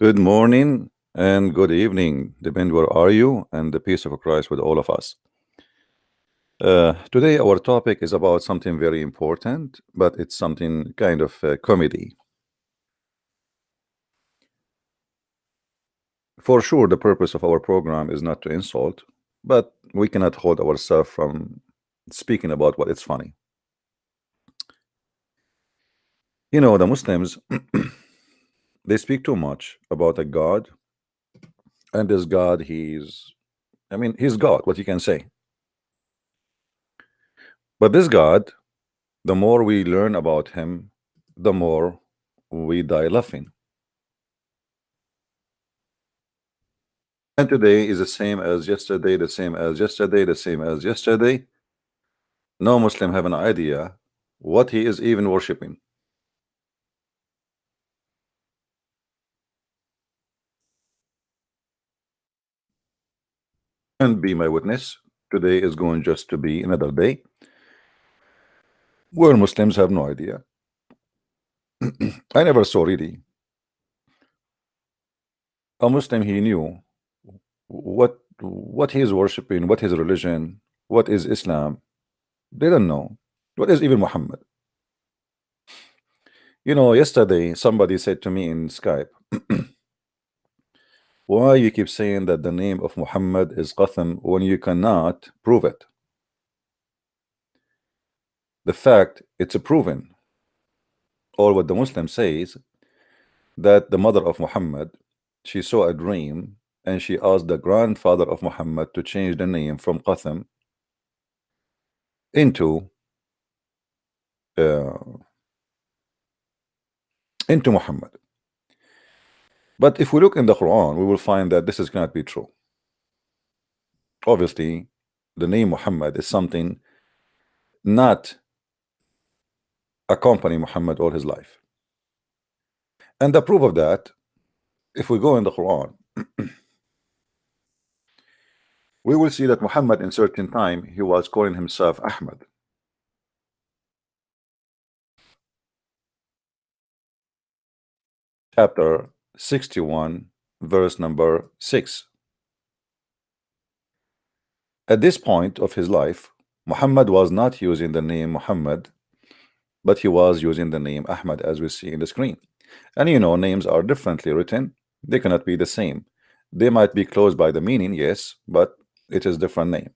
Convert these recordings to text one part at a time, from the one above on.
Good morning and good evening, depend where are you, and the peace of Christ with all of us. Today our topic is about something very important, but it's something kind of comedy. For sure, the purpose of our program is not to insult, but we cannot hold ourselves from speaking about what is funny. You know, the Muslims, they speak too much about a God, and this God, he's God, what you can say. But this God, the more we learn about him, the more we die laughing. And today is the same as yesterday, the same as yesterday, the same as yesterday. No Muslim have an idea what he is even worshiping. And be my witness, today is going just to be another day where Muslims have no idea. I never saw really a Muslim he knew what he is worshiping, what his religion, what is Islam. They don't know what is even Muhammad. You know, yesterday somebody said to me in Skype, why you keep saying that the name of Muhammad is Qatham when you cannot prove it? The fact it's proven, or what the Muslim says, that the mother of Muhammad, she saw a dream and she asked the grandfather of Muhammad to change the name from Qatham into uh, Muhammad. But if we look in the Quran, we will find that this is cannot be true. Obviously, the name Muhammad is something not accompany Muhammad all his life. And the proof of that, if we go in the Quran, we will see that Muhammad in certain time he was calling himself Ahmad. Chapter 61, verse number 6. At this point of his life, Muhammad was not using the name Muhammad, but he was using the name Ahmad, as we see in the screen. And you know, names are differently written, they cannot be the same. They might be close by the meaning, yes, but it is different name.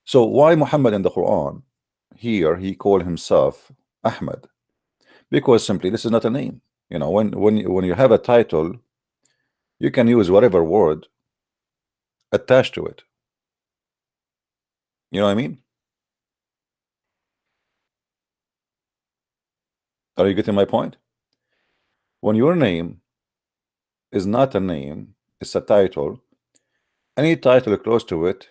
So why Muhammad in the Quran? Here he called himself Ahmad, because simply this is not a name. You know, when you have a title, you can use whatever word attached to it. You know what I mean? Are you getting my point? When your name is not a name, it's a title, any title close to it,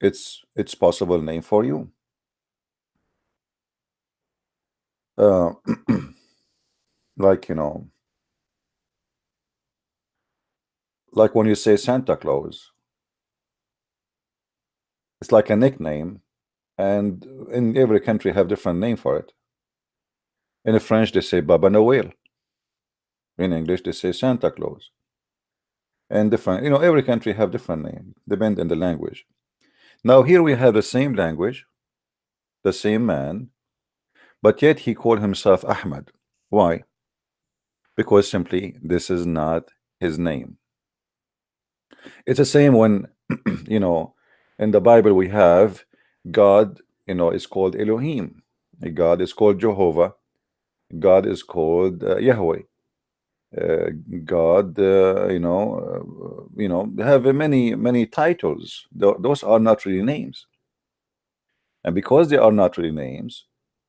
it's possible name for you. uh, like, you know, like when you say Santa Claus, it's like a nickname, and in every country have different name for it. In French they say Baba Noel, in English they say Santa Claus, and different, you know, every country have different name, depend on the language. Now here we have the same language, the same man, but yet he called himself Ahmad. Why? Because simply this is not his name. It's the same when you know, in the Bible we have God, you know, is called Elohim, God is called Jehovah, God is called Yahweh, uh, God, they have many titles. Those are not really names, and because they are not really names,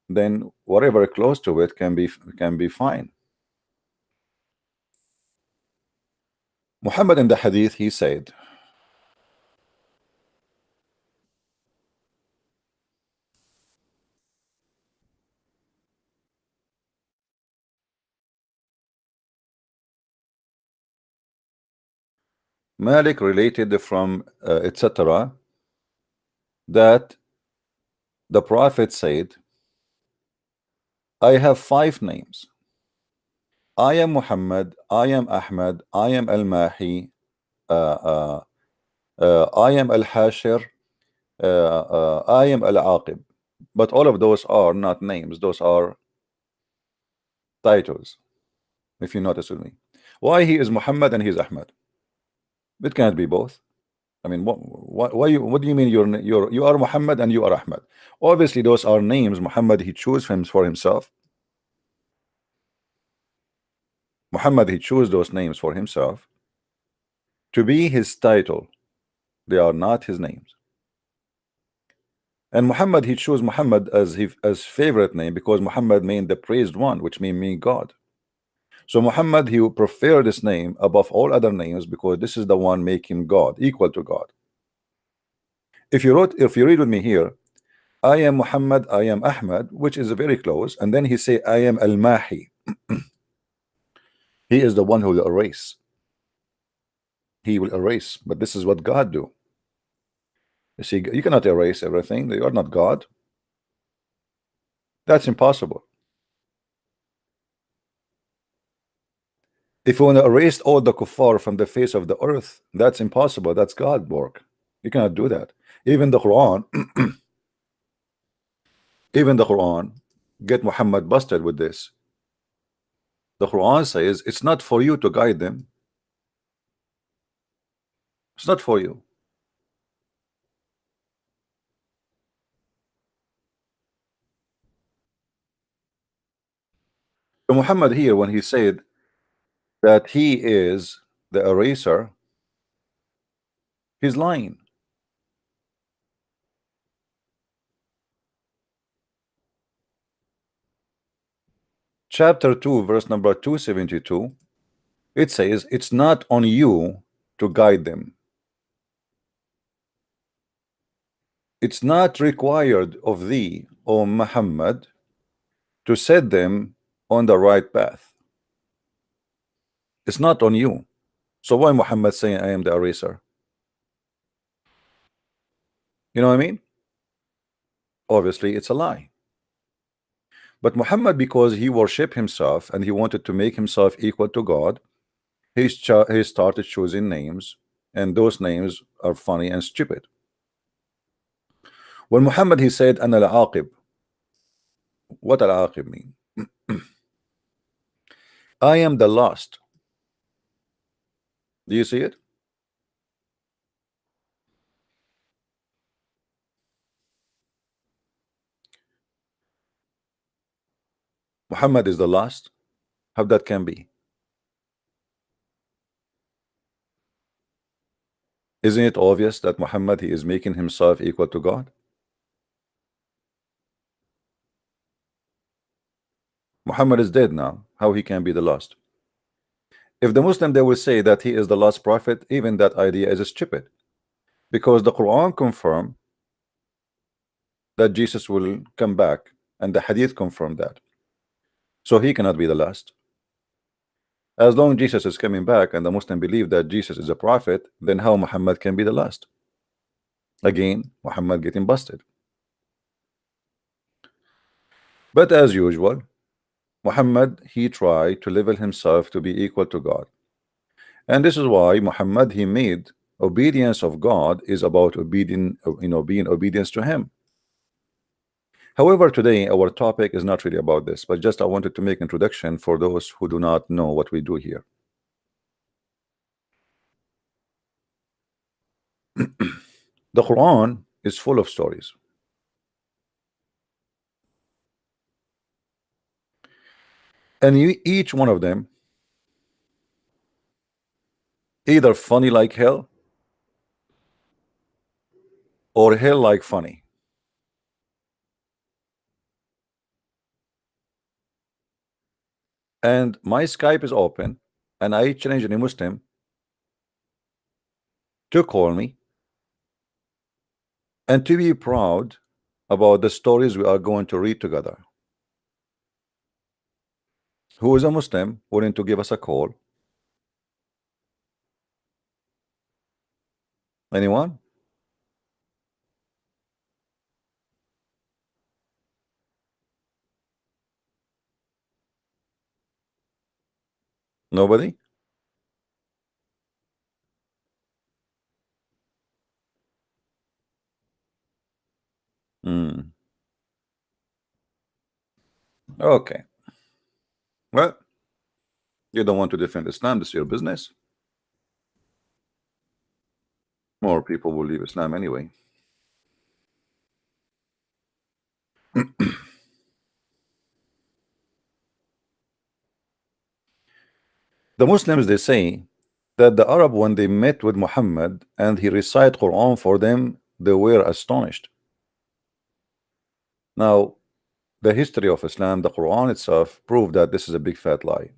then whatever close to it can be fine. Muhammad in the hadith, he said, Malik related from etc., that the Prophet said, I have 5 names. I am Muhammad, I am Ahmad, I am Al-Mahi, I am Al-Hashir, I am Al-Aqib. But all of those are not names, those are titles, if you notice with me. Why he is Muhammad and he is Ahmad? It can't be both. I mean, what do you mean you are Muhammad and you are Ahmad? Obviously, those are names Muhammad he chose him for himself. Muhammad he chose those names for himself to be his title. They are not his names. And Muhammad he chose Muhammad as favorite name because Muhammad means the praised one, which mean God. So Muhammad he would prefer this name above all other names because this is the one making God equal to God. If you read with me here, I am Muhammad, I am Ahmad, which is very close, and then he say I am Al-Mahi. He is the one who will erase. He will erase, but this is what God do. You see, you cannot erase everything. You are not God. That's impossible. If you want to erase all the kuffar from the face of the earth, that's impossible. That's God work. You cannot do that. Even the Quran, even the Quran, get Muhammad busted with this. The Quran says it's not for you to guide them. It's not for you. So Muhammad here, when he said that he is the eraser, he's lying. Chapter 2, verse number 272, it says, it's not on you to guide them. It's not required of thee, O Muhammad, to set them on the right path. It's not on you. So why Muhammad saying I am the eraser? You know what I mean? Obviously, it's a lie. But Muhammad, because he worshiped himself and he wanted to make himself equal to God, he started choosing names, and those names are funny and stupid. When Muhammad he said Ana al-Aqib, what al-Aqib mean? I am the last. Do you see it? Muhammad is the last. How that can be? Isn't it obvious that Muhammad he is making himself equal to God? Muhammad is dead now. How he can be the last? If the Muslim they will say that he is the last prophet, even that idea is stupid, because the Quran confirm that Jesus will come back, and the Hadith confirm that. So he cannot be the last. As long as Jesus is coming back, and the Muslim believe that Jesus is a prophet, then how Muhammad can be the last? Again, Muhammad getting busted. But as usual, Muhammad he tried to level himself to be equal to God. And this is why Muhammad he made obedience of God is about being obedience to him. However, today our topic is not really about this, but just I wanted to make introduction for those who do not know what we do here. The Quran is full of stories, and each one of them either funny like hell or hell like funny. And my Skype is open, and I challenge any Muslim to call me and to be proud about the stories we are going to read together. Who is a Muslim willing to give us a call? Anyone? Nobody? Hmm. Okay. Well, you don't want to defend Islam, this is your business. More people will leave Islam anyway. The Muslims, they say that the Arab, when they met with Muhammad and he recited Quran for them, they were astonished. Now, the history of Islam, the Quran itself, proved that this is a big fat lie.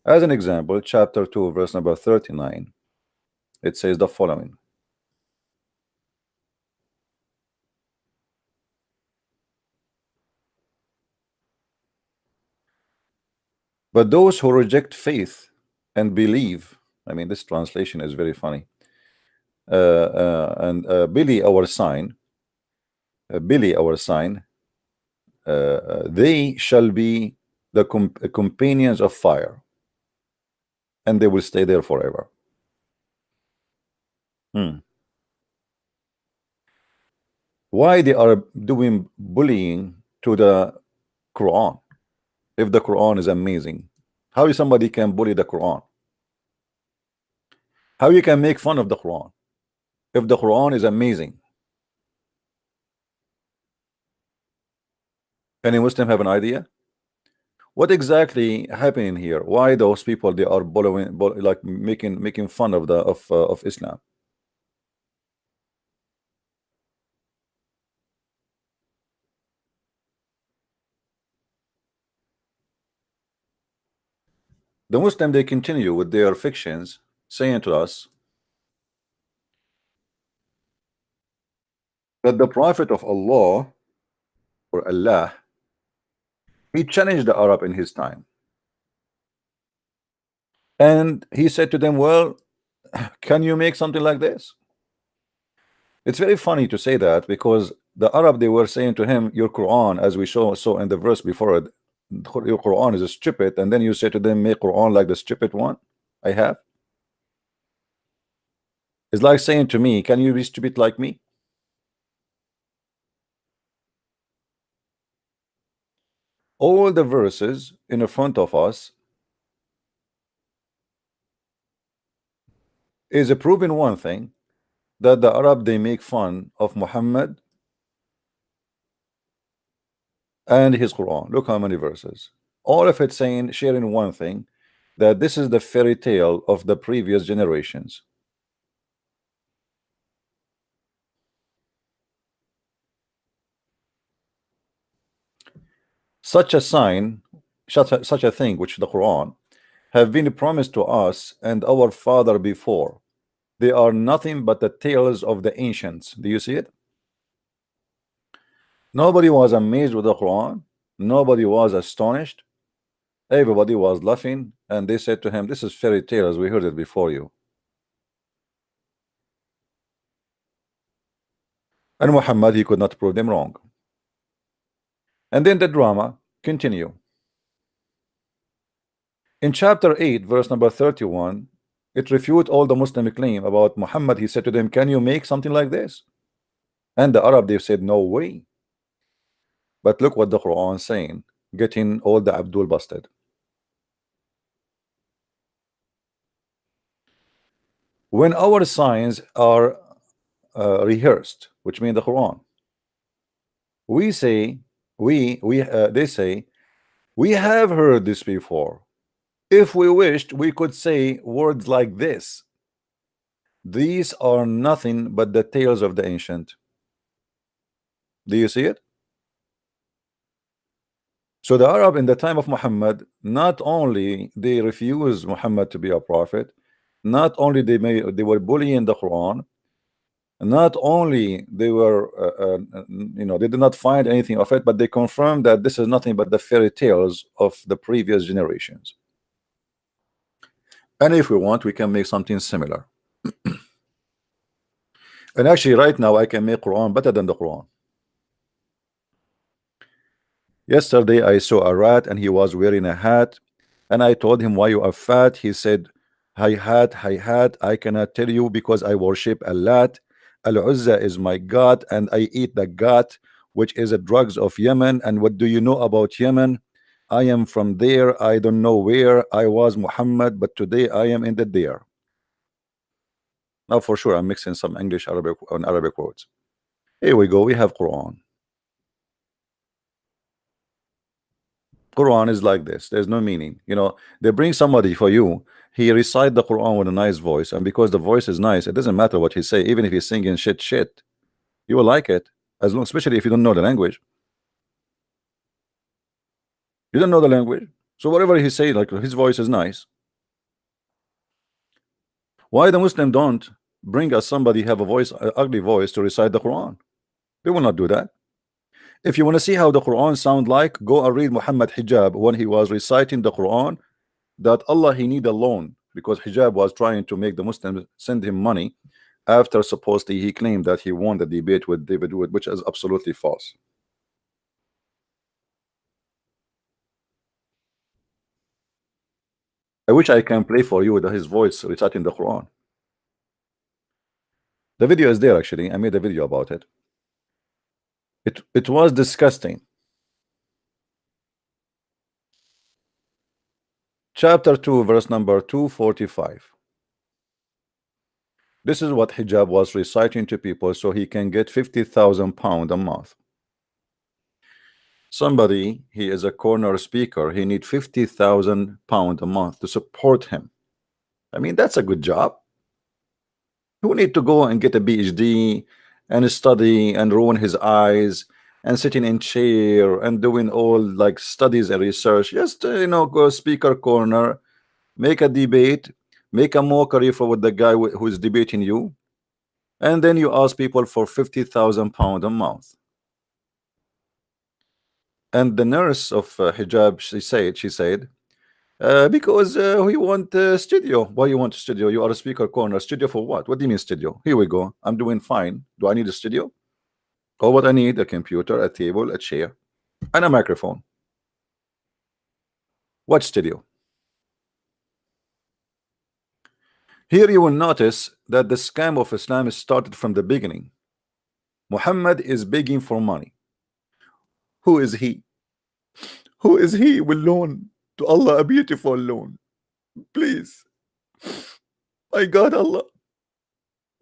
As an example, chapter 2, verse number 39, it says the following. But those who reject faith and believe, I mean, this translation is very funny. Billy, our sign, Billy, our sign, they shall be the companions of fire, and they will stay there forever. Why they are doing bullying to the Quran if the Quran is amazing? How somebody can bully the Quran? How you can make fun of the Quran if the Quran is amazing? Any Muslim have an idea? What exactly happening here? Why those people they are bullying, like making fun of the of Islam? The Muslim they continue with their fictions, saying to us that the Prophet of Allah or Allah, he challenged the Arab in his time, and he said to them, well, can you make something like this? It's very funny to say that because the Arab, they were saying to him, your Quran, as we saw in the verse before it, your Quran is stupid, and then you say to them, make Quran like the stupid one I have. It's like saying to me, can you be stupid like me? All the verses in front of us is proving one thing, that the Arab, they make fun of Muhammad and his Quran. Look how many verses. All of it saying, sharing one thing, that this is the fairy tale of the previous generations. Such a sign, such a thing, which the Quran have been promised to us and our father before. They are nothing but the tales of the ancients. Do you see it? Nobody was amazed with the Quran. Nobody was astonished. Everybody was laughing, and they said to him, this is fairy tales, we heard it before you. And Muhammad, he could not prove them wrong. And then the drama continue. In chapter 8, verse number 31, it refutes all the Muslim claim about Muhammad. He said to them, can you make something like this? And the Arab, they said, no way. But look what the Quran is saying, getting all the Abdul busted. When our signs are rehearsed, which means the Quran, we say, they say, we have heard this before. If we wished, we could say words like this. These are nothing but the tales of the ancient. Do you see it? So the Arab in the time of Muhammad, not only they refused Muhammad to be a prophet, not only they were bullying the Quran, not only they were they did not find anything of it, but they confirmed that this is nothing but the fairy tales of the previous generations. And if we want, we can make something similar. And actually right now I can make Quran better than the Quran. Yesterday I saw a rat and he was wearing a hat, And I told him, why you are fat? He said, hi hat, I cannot tell you because I worship Allah. Al-Uzza is my God, and I eat the God, which is the drugs of Yemen. And what do you know about Yemen? I am from there. I don't know where I was Muhammad, but today I am in the there. Now for sure I'm mixing some English Arabic and Arabic words. Here we go. We have Quran. Quran is like this. There's no meaning. They bring somebody for you. He recite the Quran with a nice voice, and because the voice is nice, it doesn't matter what he say. Even if he's singing shit, you will like it, as long, especially if you don't know the language. You don't know the language, so whatever he say, like his voice is nice. Why the Muslim don't bring us somebody have a voice, ugly voice to recite the Quran? They will not do that. If you want to see how the Quran sound like, go and read Muhammad Hijab when he was reciting the Quran. That Allah he need a loan because Hijab was trying to make the Muslims send him money after supposedly he claimed that he won the debate with David Wood, which is absolutely false. I wish I can play for you with his voice reciting the Quran. The video is there actually. I made a video about it. It was disgusting. Chapter 2, verse number 245. This is what Hijab was reciting to people so he can get 50,000 pounds a month. Somebody, he is a corner speaker, he need 50,000 pounds a month to support him. I mean, that's a good job. Who need to go and get a PhD and study and ruin his eyes and sitting in chair and doing all like studies and research? Just go speaker corner, make a debate, make a mockery for with the guy who is debating you, and then you ask people for 50,000 pounds a month. And the nurse of Hijab, she said, because we want studio. Why you want a studio? You are a speaker corner. Studio for what? What do you mean studio? Here we go. I'm doing fine. Do I need a studio? Or what I need? A computer, a table, a chair, and a microphone. What studio? Here you will notice that the scam of Islam started from the beginning. Muhammad is begging for money. Who is he? Who is he will loan to Allah a beautiful loan? Please. My God, Allah.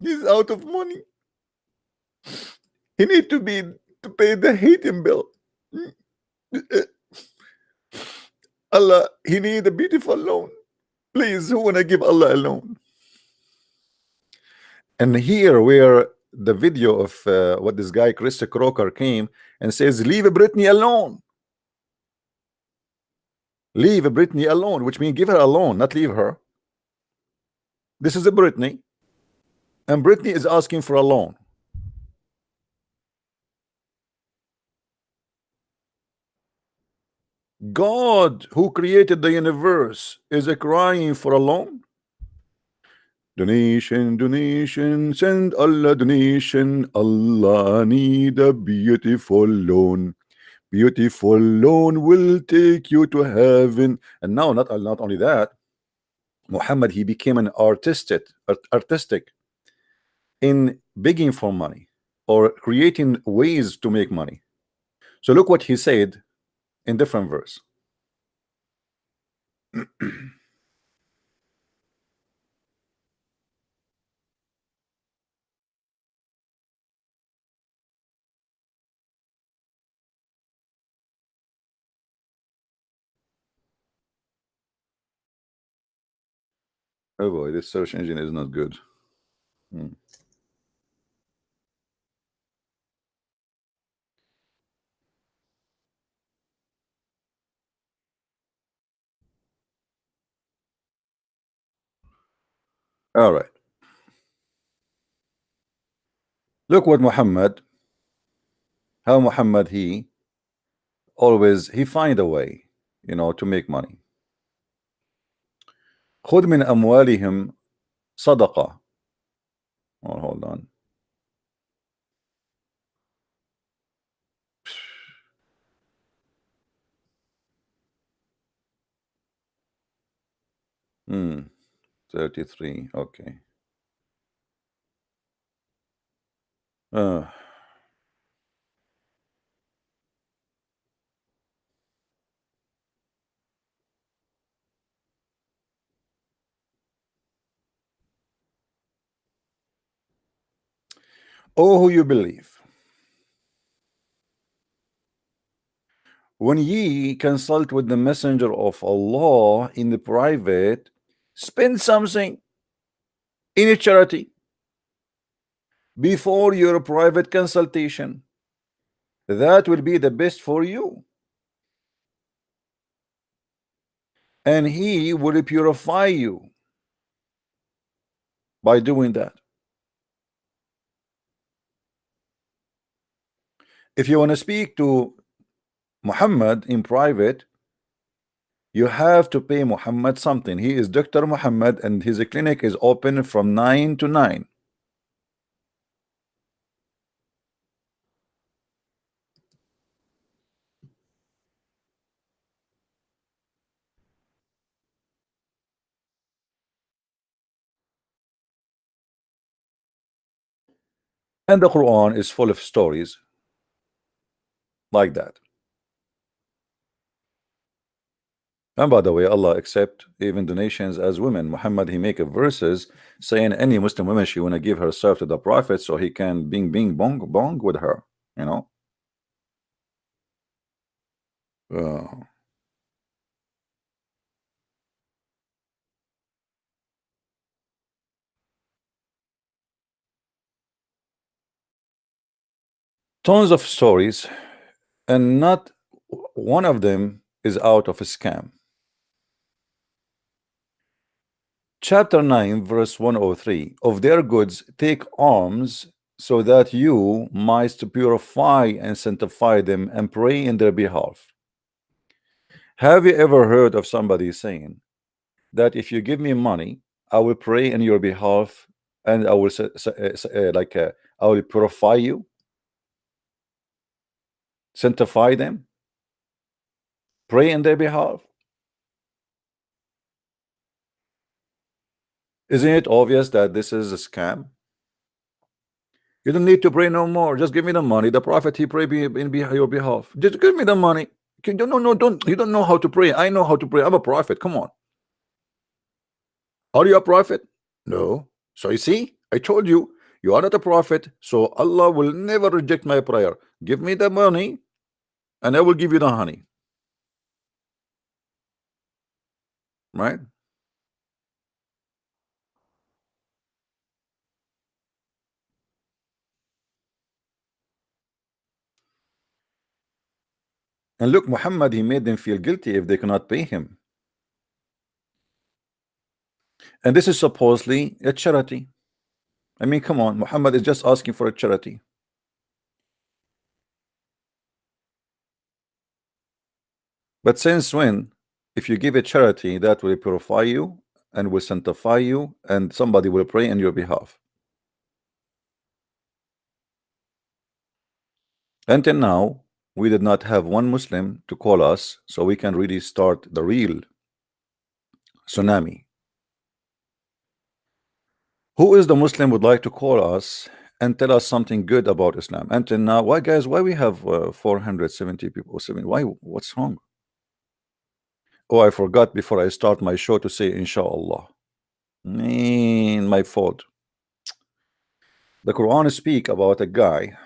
He's out of money. He need to pay the heating bill. Allah, he need a beautiful loan. Please, who wanna give Allah a loan? And here where the video of what this guy Chris Crocker came and says, leave Britney alone. Leave Britney alone, which means give her a loan, not leave her. This is a Britney, and Britney is asking for a loan. God, who created the universe, is crying for a loan. Donation, send Allah donation. Allah need a beautiful loan. Beautiful loan will take you to heaven. And now, not only that, Muhammad, he became an artistic in begging for money or creating ways to make money. So look what he said in different verse. Oh boy, this search engine is not good. All right. Look what Muhammad, how Muhammad, he always, he find a way, to make money. خذ من أموالهم صدقة. Oh, hold on. Hmm. 33. Okay. Uh, oh, who you believe. When ye consult with the messenger of Allah in the private, spend something in a charity before your private consultation. That will be the best for you. And he will purify you by doing that. If you want to speak to Muhammad in private, you have to pay Muhammad something. He is Dr. Muhammad and his clinic is open from 9 to 9. And the Quran is full of stories like that. And by the way, Allah accept even donations as women. Muhammad, he make a verses saying any Muslim woman, she want to give herself to the Prophet so he can bing bong bong with her, you know. Uh, Tons of stories, and not one of them is out of a scam. Chapter 9, verse 103, of their goods take alms so that you might purify and sanctify them and pray in their behalf. Have you ever heard of somebody saying that if you give me money, I will pray in your behalf and I will I will purify you, sanctify them, pray in their behalf? Isn't it obvious that this is a scam? You don't need to pray no more. Just give me the money. The prophet, he pray in your behalf. Just give me the money. No, don't. You don't know how to pray. I know how to pray. I'm a prophet. Come on. Are you a prophet? No. So you see, I told you, you are not a prophet. So Allah will never reject my prayer. Give me the money, and I will give you the honey. Right? And look, Muhammad, he made them feel guilty if they cannot pay him. And this is supposedly a charity. I mean, come on, Muhammad is just asking for a charity. But since when, if you give a charity, that will purify you and will sanctify you, and somebody will pray on your behalf? Until now, we did not have one Muslim to call us so we can really start the real tsunami. Who is the Muslim would like to call us and tell us something good about Islam? Until now, why guys, why we have 470 people? Why, what's wrong? Oh, I forgot before I start my show to say inshallah. My fault. The Quran speak about a guy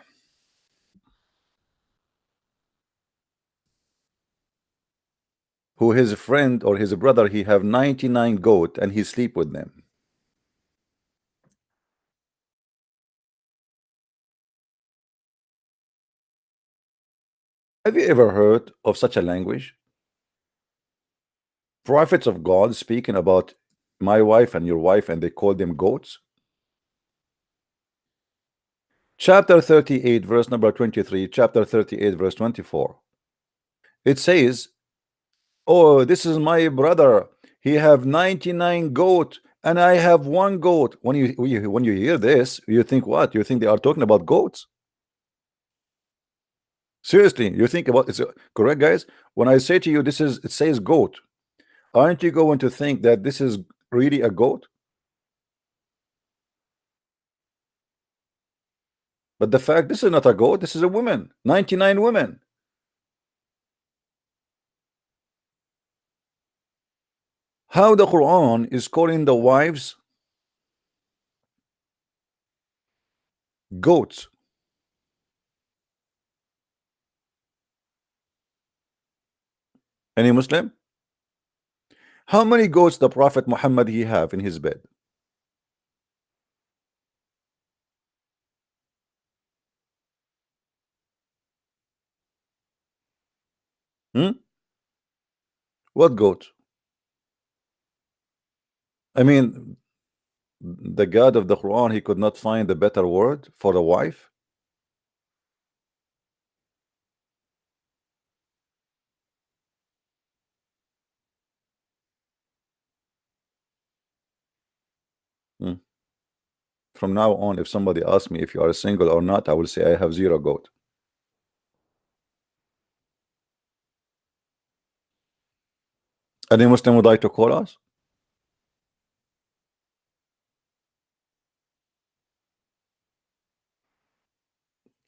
who his friend or his brother, he have 99 goat and he sleep with them. Have you ever heard of such a language? Prophets of God speaking about my wife and your wife, and they call them goats. Chapter 38 verse number 23, chapter 38 verse 24, it says, oh, this is my brother, he have 99 goat and I have one goat. When you hear this, you think what? You think they are talking about goats? Seriously, you think about it's correct, guys? When I say to you, this is, it says goat. Aren't you going to think that this is really a goat? But the fact this is not a goat, this is a woman. 99 women. How the Quran is calling the wives goats? Any Muslim? How many goats the Prophet Muhammad he have in his bed? Hmm? What goat? I mean, the God of the Quran, he could not find a better word for a wife. Hmm. From now on, if somebody asks me if you are single or not, I will say I have zero goat. Any Muslim would like to call us?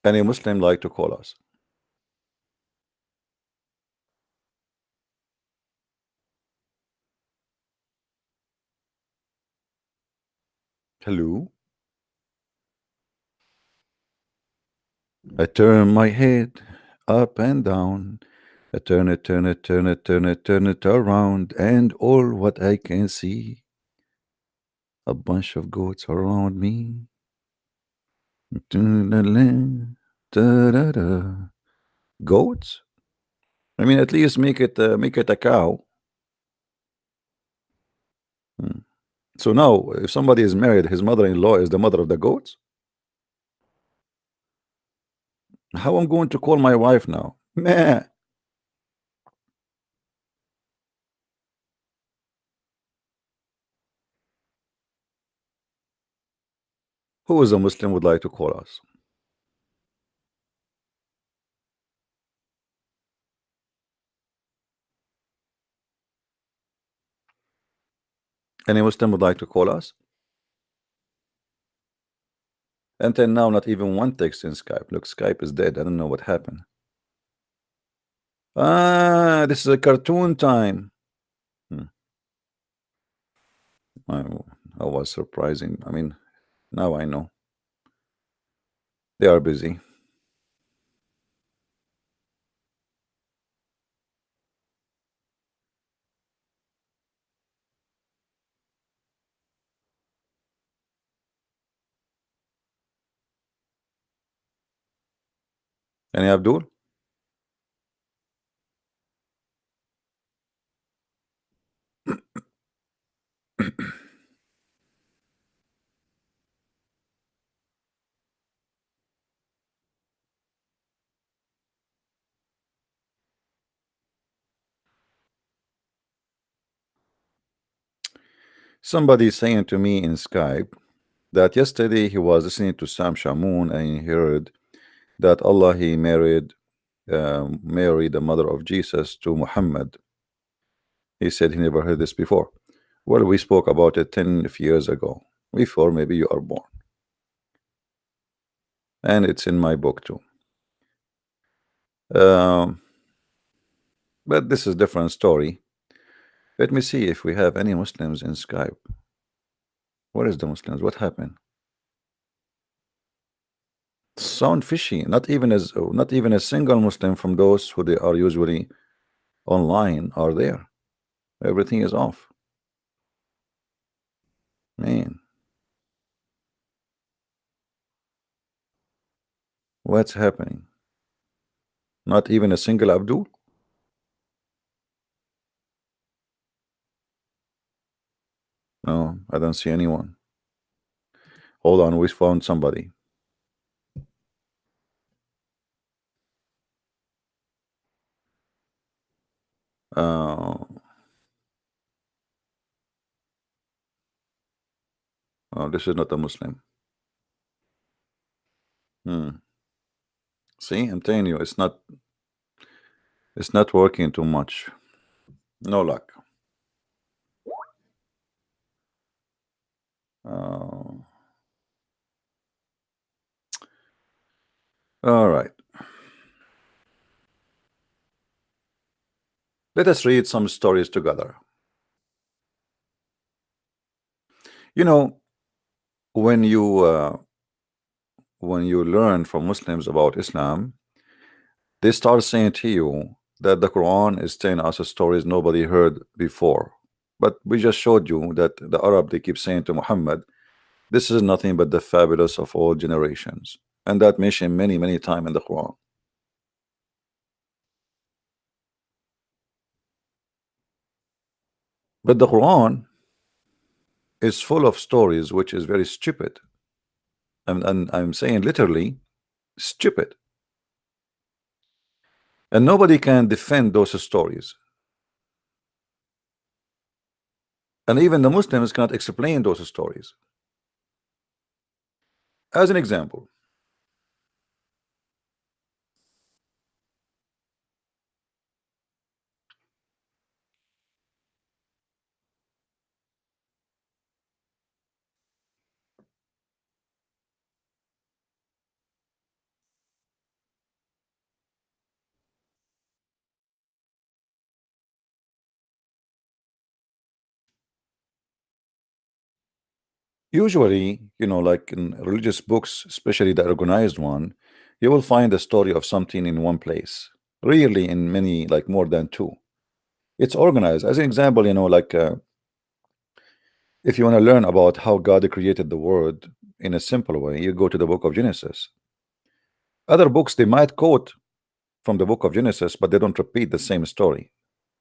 Any Muslim like to call us? Hello? I turn my head up and down. I turn it, turn it, turn it, turn it, turn it around, and all what I can see, a bunch of goats around me. Da-da-da. Goats? I mean, at least make it a cow. Hmm. So now, if somebody is married, his mother-in-law is the mother of the goats. How I'm going to call my wife now? Meh. Who is a Muslim would like to call us? Any Muslim would like to call us? Until now, not even one text in Skype. Look, Skype is dead. I don't know what happened. Ah, this is a cartoon time. Hmm. I, I was surprising. I mean, now I know. They are busy. Any Abdul? Somebody saying to me in Skype that yesterday he was listening to Sam Shamoon and he heard that Allah he married Mary, the mother of Jesus, to Muhammad. He said he never heard this before. Well, we spoke about it 10 years ago, before maybe you are born. And it's in my book too. Um, but this is different story. Let me see if we have any Muslims in Skype. Where is the Muslims? What happened? Sound fishy. Not even a single Muslim from those who they are usually online are there. Everything is off. Man, what's happening? Not even a single Abdul? No, I don't see anyone. Hold on, we found somebody. Uh, oh, this is not a Muslim. Hmm. See, I'm telling you, it's not working too much. No luck. Uh, all right. Let us read some stories together. You know, when you learn from Muslims about Islam, they start saying to you that the Quran is telling us stories nobody heard before. But we just showed you that the Arab, they keep saying to Muhammad, this is nothing but the fabulous of all generations. And that mentioned many, many times in the Quran. But the Quran is full of stories which is very stupid. And I'm saying literally stupid. And nobody can defend those stories. And even the Muslims cannot explain those stories. As an example, usually, like in religious books, especially the organized one, you will find a story of something in one place, rarely in many, like more than two. It's organized. As an example, like if you want to learn about how God created the world in a simple way, you go to the book of Genesis. Other books, they might quote from the book of Genesis, but they don't repeat the same story.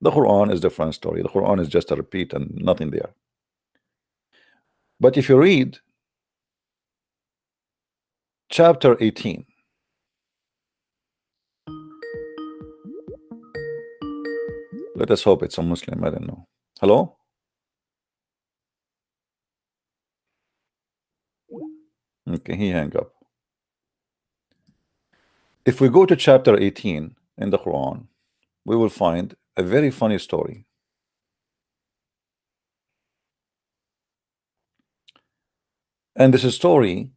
The Quran is a different story. The Quran is just a repeat and nothing there. But if you read chapter 18, let us hope it's a Muslim. I don't know. Hello? Okay, he hang up. If we go to chapter 18 in the Quran, we will find a very funny story. And this is a story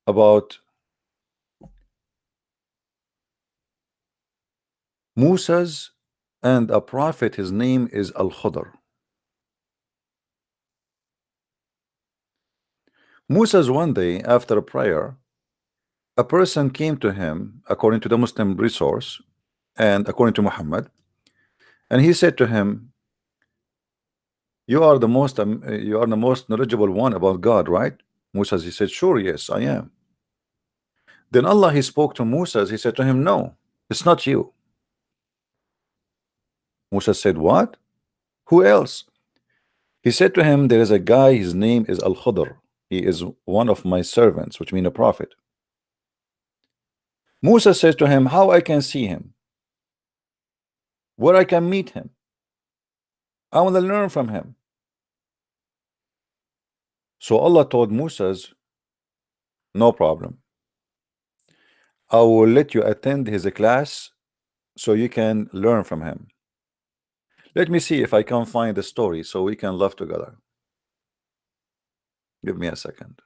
about Musa's and a prophet. His name is Al-Khudr. Musa's one day after a prayer, a person came to him according to the Muslim resource and according to Muhammad, and he said to him, you are the most knowledgeable one about God, right? Musa, he said, sure, yes, I am. Then Allah, he spoke to Musa. He said to him, no, it's not you. Musa said, what? Who else? He said to him, there is a guy, his name is Al-Khudr. He is one of my servants, which mean a prophet. Musa says to him, how I can see him? Where I can meet him? I want to learn from him. So Allah told Musa's, no problem. I will let you attend his class so you can learn from him. Let me see if I can find the story so we can laugh together. Give me a second.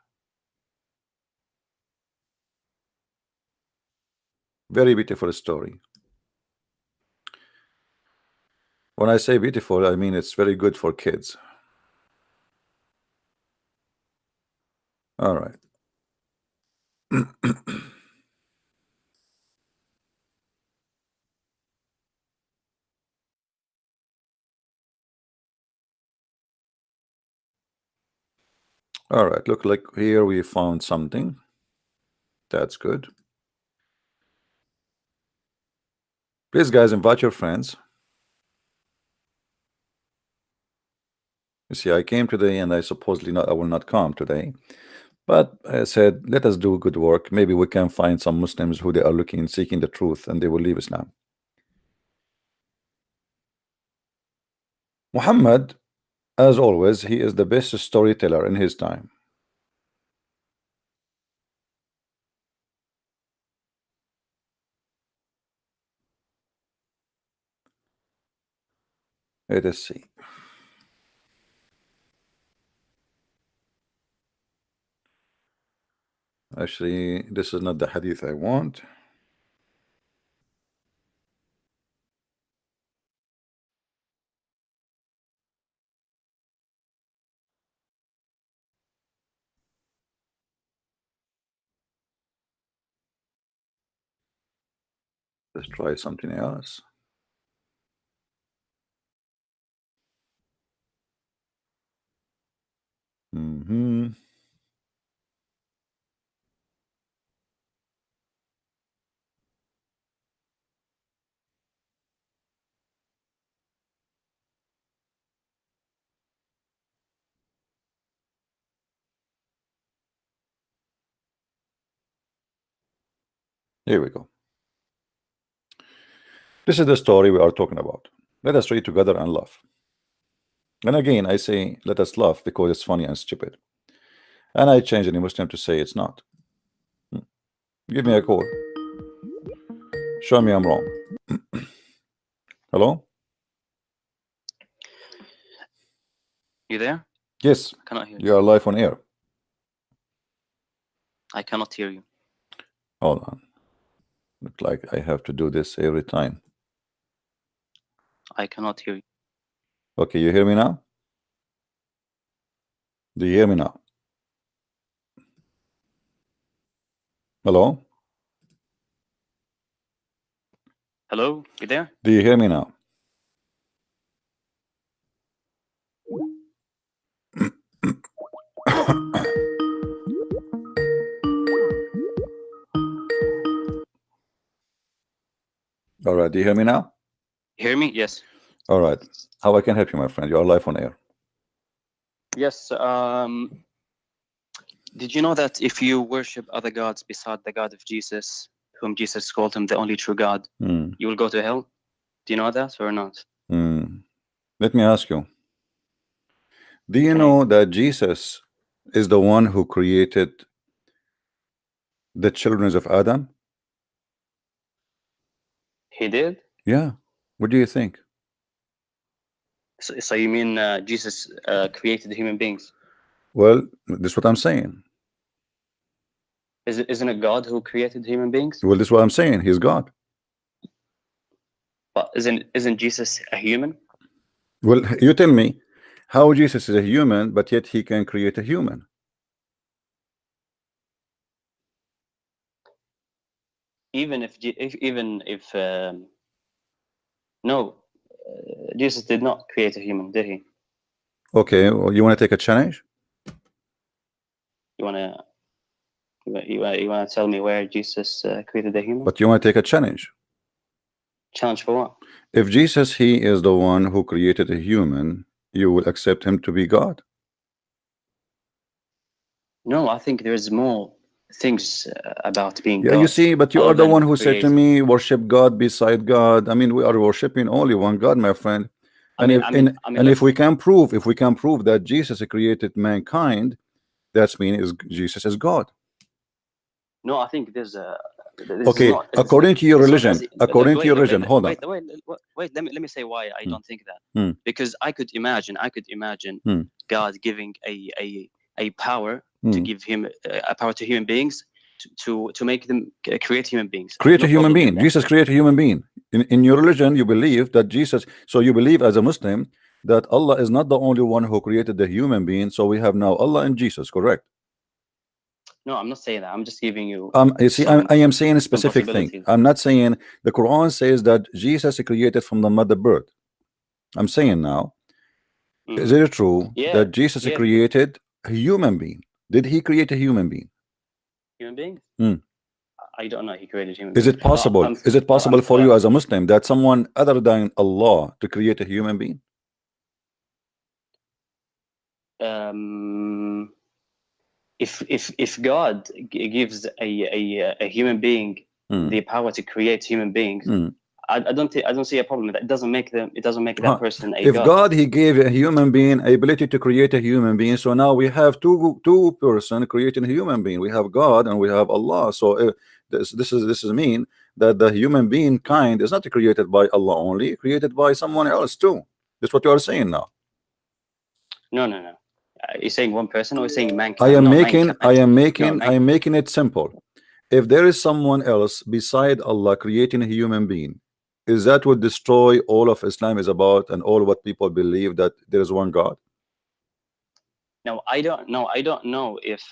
Very beautiful story. When I say beautiful, I mean it's very good for kids. All right. All right. Look, like here we found something. That's good. Please, guys, invite your friends. You see, I came today and I supposedly not, I will not come today. But I said, let us do good work. Maybe we can find some Muslims who they are looking, seeking the truth, and they will leave Islam. Muhammad, as always, he is the best storyteller in his time. Let us see. Actually, this is not the hadith I want. Let's try something else. Here we go. This is the story we are talking about. Let us read together and laugh. And again, I say let us laugh because it's funny and stupid. And I change any Muslim to say it's not. Give me a call. Show me I'm wrong. Hello? You there? Yes. I cannot hear you. You are live on air. I cannot hear you. Hold on. Look like I have to do this every time. I cannot hear you. Okay, you hear me now? Do you hear me now? Hello? Hello? You there? Do you hear me now? All right, do you hear me now? Hear me? Yes. All right. How I can help you, my friend? You are live on air. Yes. Did you know that if you worship other gods beside the God of Jesus, whom Jesus called him the only true God, you will go to hell? Do you know that or not? Let me ask you. Do you know that Jesus is the one who created the children of Adam? He did? Yeah. What do you think? So you mean Jesus created human beings? Well, this is what I'm saying. Isn't it God who created human beings? Well, this is what I'm saying. He's God. But isn't Jesus a human? Well, you tell me how Jesus is a human, but yet he can create a human. Even if no, Jesus did not create a human, did he? Okay, well, you want to take a challenge? You wanna tell me where Jesus created a human? But you want to take a challenge? Challenge for what? If Jesus, he is the one who created a human, you will accept him to be God? No, I think there's more things about being Yeah, God. you see, but you are the one who said to me, worship God beside God. I mean, we are worshiping only one God, my friend. And if we can prove that Jesus created mankind, that means Jesus is God. No, I think there's a. Okay, according to your religion, hold on. Wait. Let me say why I don't think that. Because I could imagine God giving a power to give him a power to human beings to make them create human beings. Create a human being. Jesus created a human being. In your religion, you believe that Jesus. So you believe as a Muslim that Allah is not the only one who created the human being. So we have now Allah and Jesus, correct? No, I'm not saying that. I'm just giving you. You see, I am saying a specific thing. I'm not saying the Quran says that Jesus created from the mother birth. I'm saying now, is it true that Jesus created a human being? Did he create a human being? Human being? I don't know. He created human beings. Is it possible? Is it possible for you as a Muslim that someone other than Allah to create a human being? If God gives a human being the power to create human beings, I don't see a problem with that. It doesn't make that person a God. If God he gave a human being ability to create a human being, so now we have two person creating a human being. We have God and we have Allah. So this is mean that the human being kind is not created by Allah only, created by someone else too. That's what you are saying now. No. You're saying one person, or you're saying mankind? I am no, making mankind. I am making it simple. If there is someone else beside Allah creating a human being, is that would destroy all of Islam is about and all what people believe, that there is one God? No, I don't know. I don't know if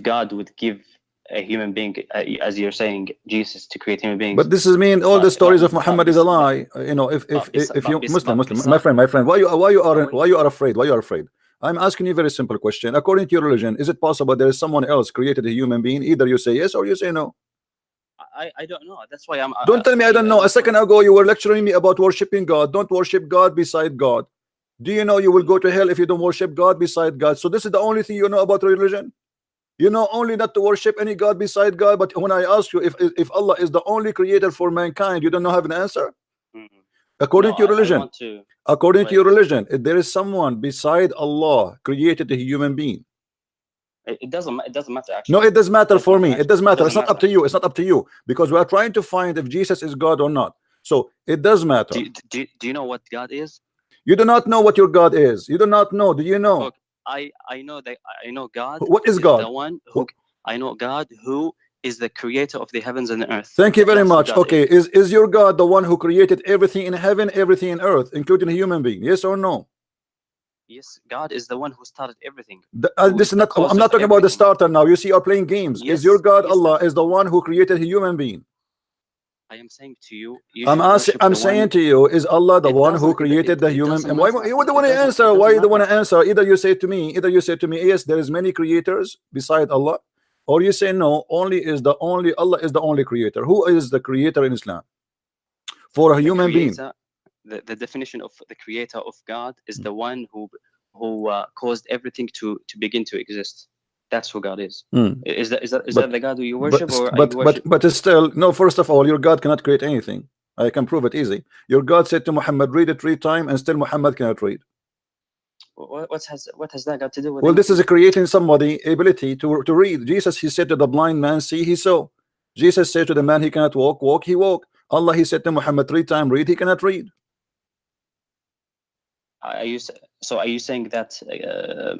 God would give a human being, as you're saying, Jesus, to create human beings. But this is mean all the stories of Muhammad is a lie. You know, if you Muslim, my friend, why you are afraid? Why you are afraid? I'm asking you a very simple question. According to your religion, is it possible there is someone else created a human being? Either you say yes or you say no. I don't know. That's why I'm. Don't tell me I don't know. A second ago you were lecturing me about worshiping God. Don't worship God beside God. Do you know you will go to hell if you don't worship God beside God? So this is the only thing you know about religion. You know only not to worship any God beside God. But when I ask you if Allah is the only creator for mankind, you don't know have an answer. According to your religion, according to your religion, if there is someone beside Allah created a human being. It doesn't matter actually. No, it does matter for me. It does matter. It's not up to you. It's not up to you, because we are trying to find if Jesus is God or not. So it does matter. Do you know what God is? You do not know what your God is. You do not know. Do you know? Look, I know that I know God. What is God? The one who I know God who is the creator of the heavens and the earth. Thank you very much. Okay, is your God the one who created everything in heaven, everything in earth, including a human being? Yes or no? Yes, God is the one who started everything. This is not. I'm not talking about the starter now. You see, you're playing games. Yes, is your God Allah is the one who created a human being? I am saying to you. I'm saying to you, is Allah the one who created the human? And why you don't want to answer? Why you don't want to answer? Either you say to me, yes, there is many creators beside Allah, or you say no. Allah is the only creator. Who is the creator in Islam for a human being? The definition of the creator of God is the one who caused everything to begin to exist. That's who God is. Is that the God who you worship, but still no. First of all, your God cannot create anything. I can prove it easy. Your God said to Muhammad, read it 3 times, and still Muhammad cannot read. What has that got to do with? Well, this is creating somebody ability to read. Jesus, he said to the blind man, see, he saw. Jesus said to the man, he cannot walk, he walked. Allah, he said to Muhammad 3 times, read, he cannot read. Are you saying that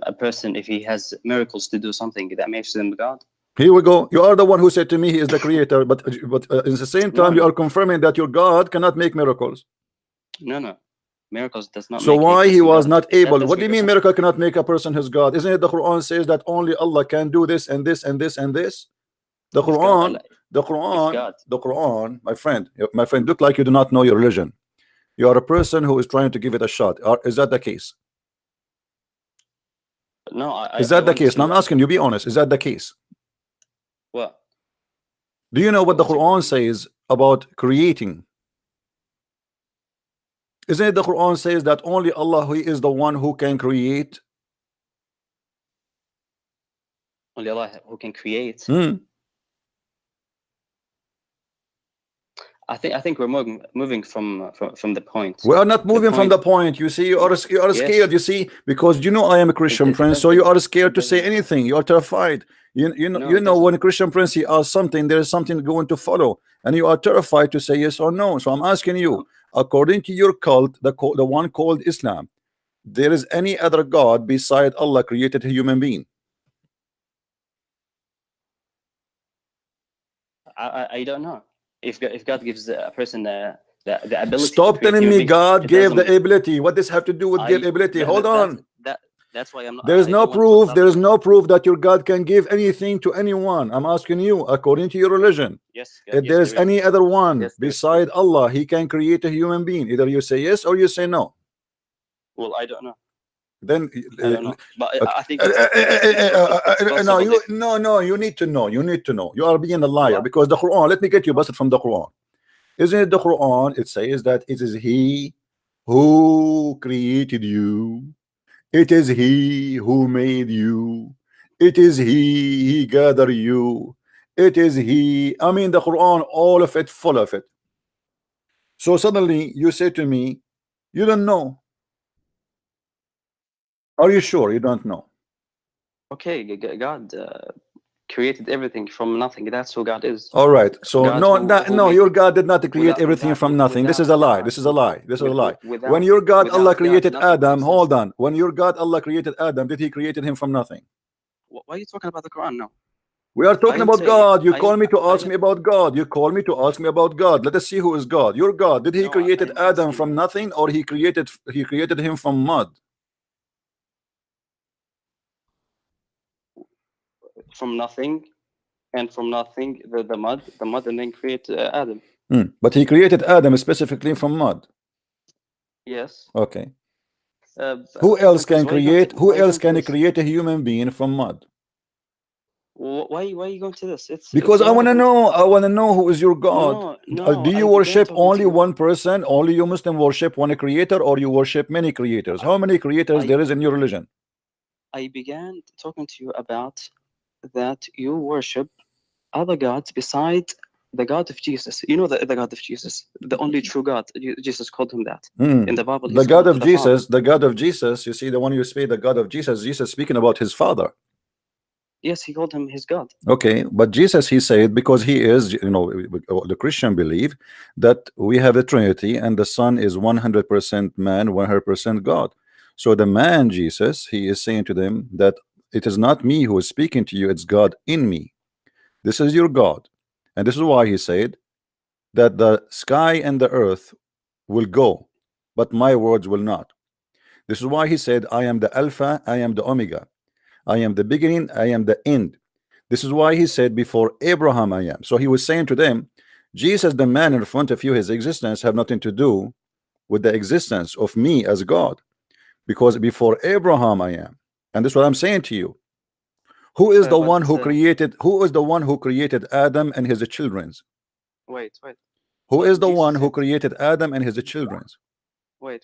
a person, if he has miracles to do something, that makes him God? Here we go. You are the one who said to me he is the creator, but at the same time you are confirming that your God cannot make miracles. No, miracles does not. So why he was not able? What do you mean miracle cannot make a person his God? Isn't it the Quran says that only Allah can do this and this and this and this? The Quran, my friend, look like you do not know your religion. You are a person who is trying to give it a shot. Is that the case? No, is that the case? Now I'm asking you, be honest. Is that the case? What? Do you know what the Quran says about creating? Isn't it the Quran says that only Allah who is the one who can create? Only Allah who can create. I think we're moving from the point. We are not moving from the point. You see, you are scared. Yes. You see, because you know I am a Christian prince, so you are scared to say anything. You are terrified. You know when a Christian prince he asks something, there is something going to follow, and you are terrified to say yes or no. So I'm asking you, according to your cult, the one called Islam, there is any other God beside Allah created a human being? I don't know. If God gives a person the ability. Stop telling me God gave the ability. What does have to do with give ability? Hold on. That's why I'm not. There is no proof. There is no proof that your God can give anything to anyone. I'm asking you, according to your religion. Yes. If there is any other one beside Allah, he can create a human being. Either you say yes or you say no. Well, I don't know. Then I don't know. But I think no, you need to know. You need to know. You are being a liar because the Quran. Let me get you busted from the Quran. Isn't it the Quran? It says that it is He who created you. It is He who made you. It is He gathered you. It is He. I mean, the Quran, all of it, full of it. So suddenly you say to me, you don't know. Are you sure you don't know? Okay, God. created everything from nothing. That's who God is. All right. So no, your God did not create everything from nothing. This is a lie. This is a lie. This is a lie. When your God Allah created Adam, hold on. When your God Allah created Adam, did He created him from nothing? Why are you talking about the Quran now? We are talking about God. You call me to ask me about God. You call me to ask me about God. Let us see who is God. Your God, did He created Adam from nothing, or He created him from mud? From nothing, and from nothing the mud, and then create Adam. But He created Adam specifically from mud. Yes. Okay. Who else can create? Who else can create a human being from mud? Why are you going to this? Because I want to know. I want to know who is your God. No, do you worship only one person? Only you Muslim worship one creator, or you worship many creators? How many creators there is in your religion? I began talking to you about that you worship other gods besides the God of Jesus. You know the God of Jesus, the only true God. Jesus called him that in the Bible. The God of Jesus, the God of Jesus. You see, the one you speak, the God of Jesus. Jesus speaking about his Father. Yes, he called him his God. Okay, but Jesus, he said, because he is, you know, the Christian believe that we have a Trinity, and the Son is 100% man, 100% God. So the man Jesus, he is saying to them that it is not me who is speaking to you, it's God in me. This is your God. And this is why he said that the sky and the earth will go, but my words will not. This is why he said, I am the Alpha, I am the Omega, I am the beginning, I am the end. This is why he said, before Abraham I am. So he was saying to them, Jesus, the man in front of you, his existence have nothing to do with the existence of me as God, because before Abraham I am. And this is what I'm saying to you. Who is the one who created, who is the one who created Adam and his children? Wait. Who is the one who created Adam and his children? Wait.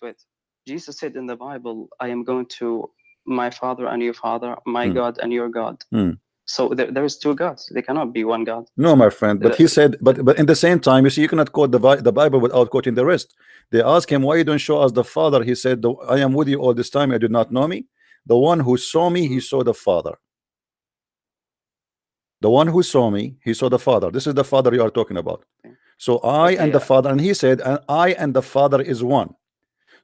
Jesus said in the Bible, I am going to my Father and your Father, my God and your God. So there is two gods. They cannot be one God. No, my friend. But he said, but in the same time, you see, you cannot quote the Bible without quoting the rest. They asked him, why you don't show us the Father? He said, I am with you all this time. You did not know me. The one who saw me, he saw the Father. The one who saw me, he saw the Father. This is the Father you are talking about. So I and the Father, and he said, and I and the Father is one.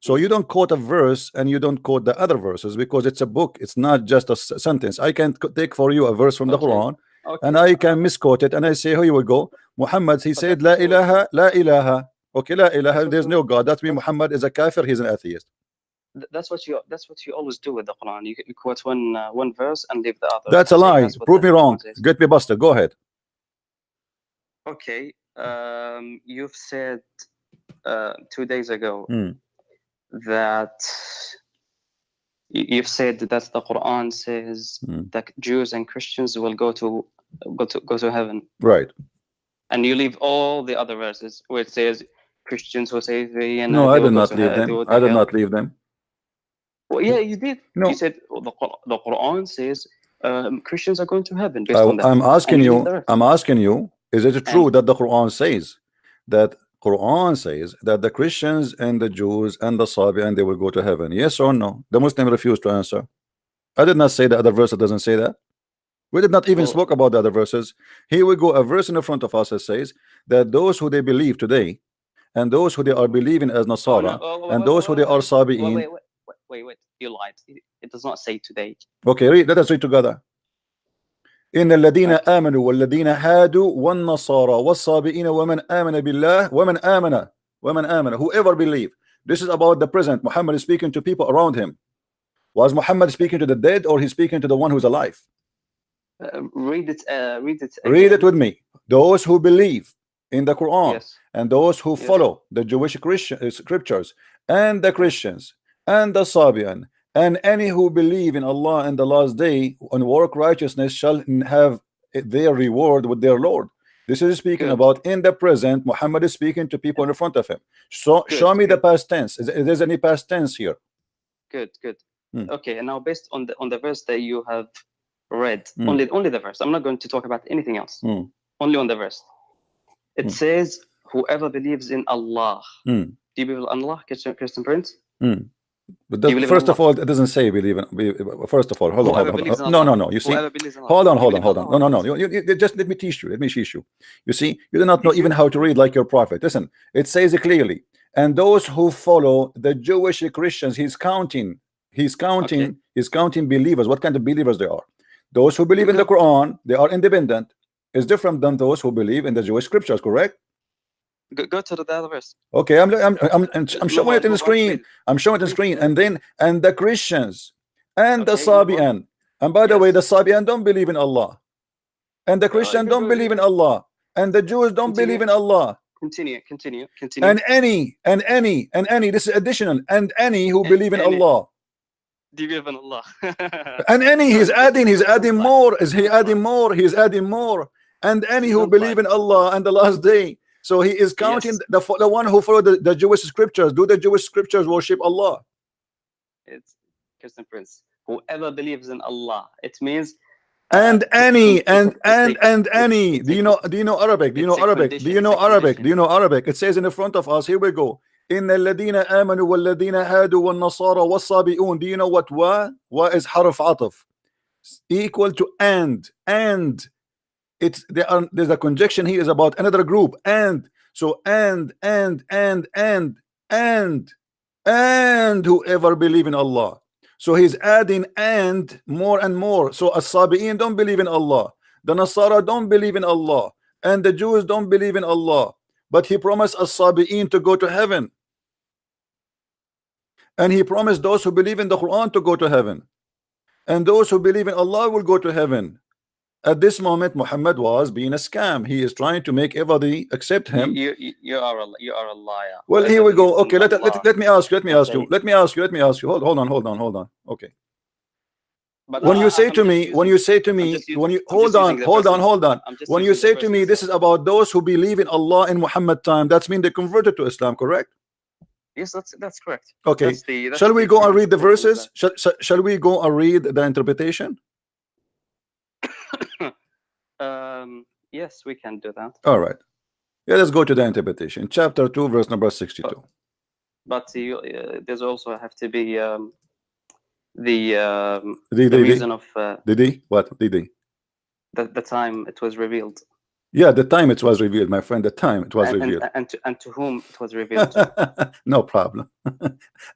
So you don't quote a verse and you don't quote the other verses, because it's a book. It's not just a sentence. I can take for you a verse from the Quran, and I can misquote it, and I say, here we go. Muhammad, he said, La ilaha, la ilaha. Okay, la ilaha, there's no God. That means Muhammad is a kafir, he's an atheist. That's what you always do with the Quran. You quote one verse and leave the other. That's a lie. Prove me wrong. Get me busted. Go ahead. Okay. You've said 2 days ago that you've said that the Quran says that Jews and Christians will go to heaven. Right. And you leave all the other verses where it says Christians will say and no, I did not leave them. I did not leave them. Well, yeah, you did. No. You said the Quran says Christians are going to heaven based on that. I'm asking you, is it true that the Quran says that the Christians and the Jews and the Sabi and they will go to heaven? Yes or no? The Muslim refused to answer. I did not say the other verse that doesn't say that. We did not even spoke about the other verses. Here we go, a verse in the front of us that says that those who they believe today, and those who they are believing as Nasara, and those who they are Sabi'in. Wait, you lied. It does not say today. Okay, let us read together. إن الذين آمنوا والذين هادوا والنصارى والصابئين ومن آمن بالله ومن آمن whoever believe. This is about the present. Muhammad is speaking to people around him. Was Muhammad speaking to the dead, or he's speaking to the one who's alive? Read it again. Read it with me. Those who believe in the Quran, yes, and those who follow the Jewish scriptures, and the Christians and the Sabian, and any who believe in Allah and the last day and work righteousness shall have their reward with their Lord. This is speaking about in the present. Muhammad is speaking to people in front of him. So show me the past tense. Is there any past tense here? Good. Okay, and now based on the verse that you have read, only the verse. I'm not going to talk about anything else. Only on the verse. It says, whoever believes in Allah. Do you believe in Allah, Christian Prince? But first of all, it doesn't say believe in. First of all, hold on. No. You see, hold on. No. You just let me teach you. You see, you do not know even how to read like your prophet. Listen, it says it clearly. And those who follow the Jewish Christians, he's counting believers. What kind of believers they are? Those who believe in the Quran, they are independent. It's different than those who believe in the Jewish scriptures, correct? Go to the other verse. Okay, I'm showing it in the screen. I'm showing it in the screen. And the Christians and the Sabian. And by the way, the Sabian don't believe in Allah. And the Christian don't believe in Allah. And the Jews don't believe in Allah. Continue. And any. This is additional. And any who believe in Allah. Do you believe in Allah? And any, he's adding more. He's adding more. And any who believe in Allah and the last day. So he is counting the one who follow the Jewish scriptures. Do the Jewish scriptures worship Allah? It's Christian Prince. Whoever believes in Allah, it means and any. Do you know Arabic? Do you know Arabic? It says in the front of us. Here we go. إن الذين آمنوا والذين هادوا والنصارى والصابئون. Do you know what wa is harf ataf? Equal to and. There's a conjunction here is about another group. And so and whoever believe in Allah. So he's adding and more and more. So as-Sabi'in don't believe in Allah. The Nasara don't believe in Allah. And the Jews don't believe in Allah. But he promised as-Sabi'in to go to heaven. And he promised those who believe in the Quran to go to heaven. And those who believe in Allah will go to heaven. At this moment, Muhammad was being a scam. He is trying to make everybody accept him. You are a liar. Well, here we go. Okay, let me ask you. Hold on. Okay. But when you say to me, hold on. When you say to me, this is about those who believe in Allah in Muhammad time, that's mean they converted to Islam, correct? Yes, that's correct. Okay. Shall we go and read the verses? Shall we go and read the interpretation? Yes, we can do that. All right. Yeah, let's go to the interpretation. Chapter 2, verse number 62. But there's also have to be the reason of the time it was revealed. Yeah, the time it was revealed, my friend. The time it was revealed. And to whom it was revealed. No problem.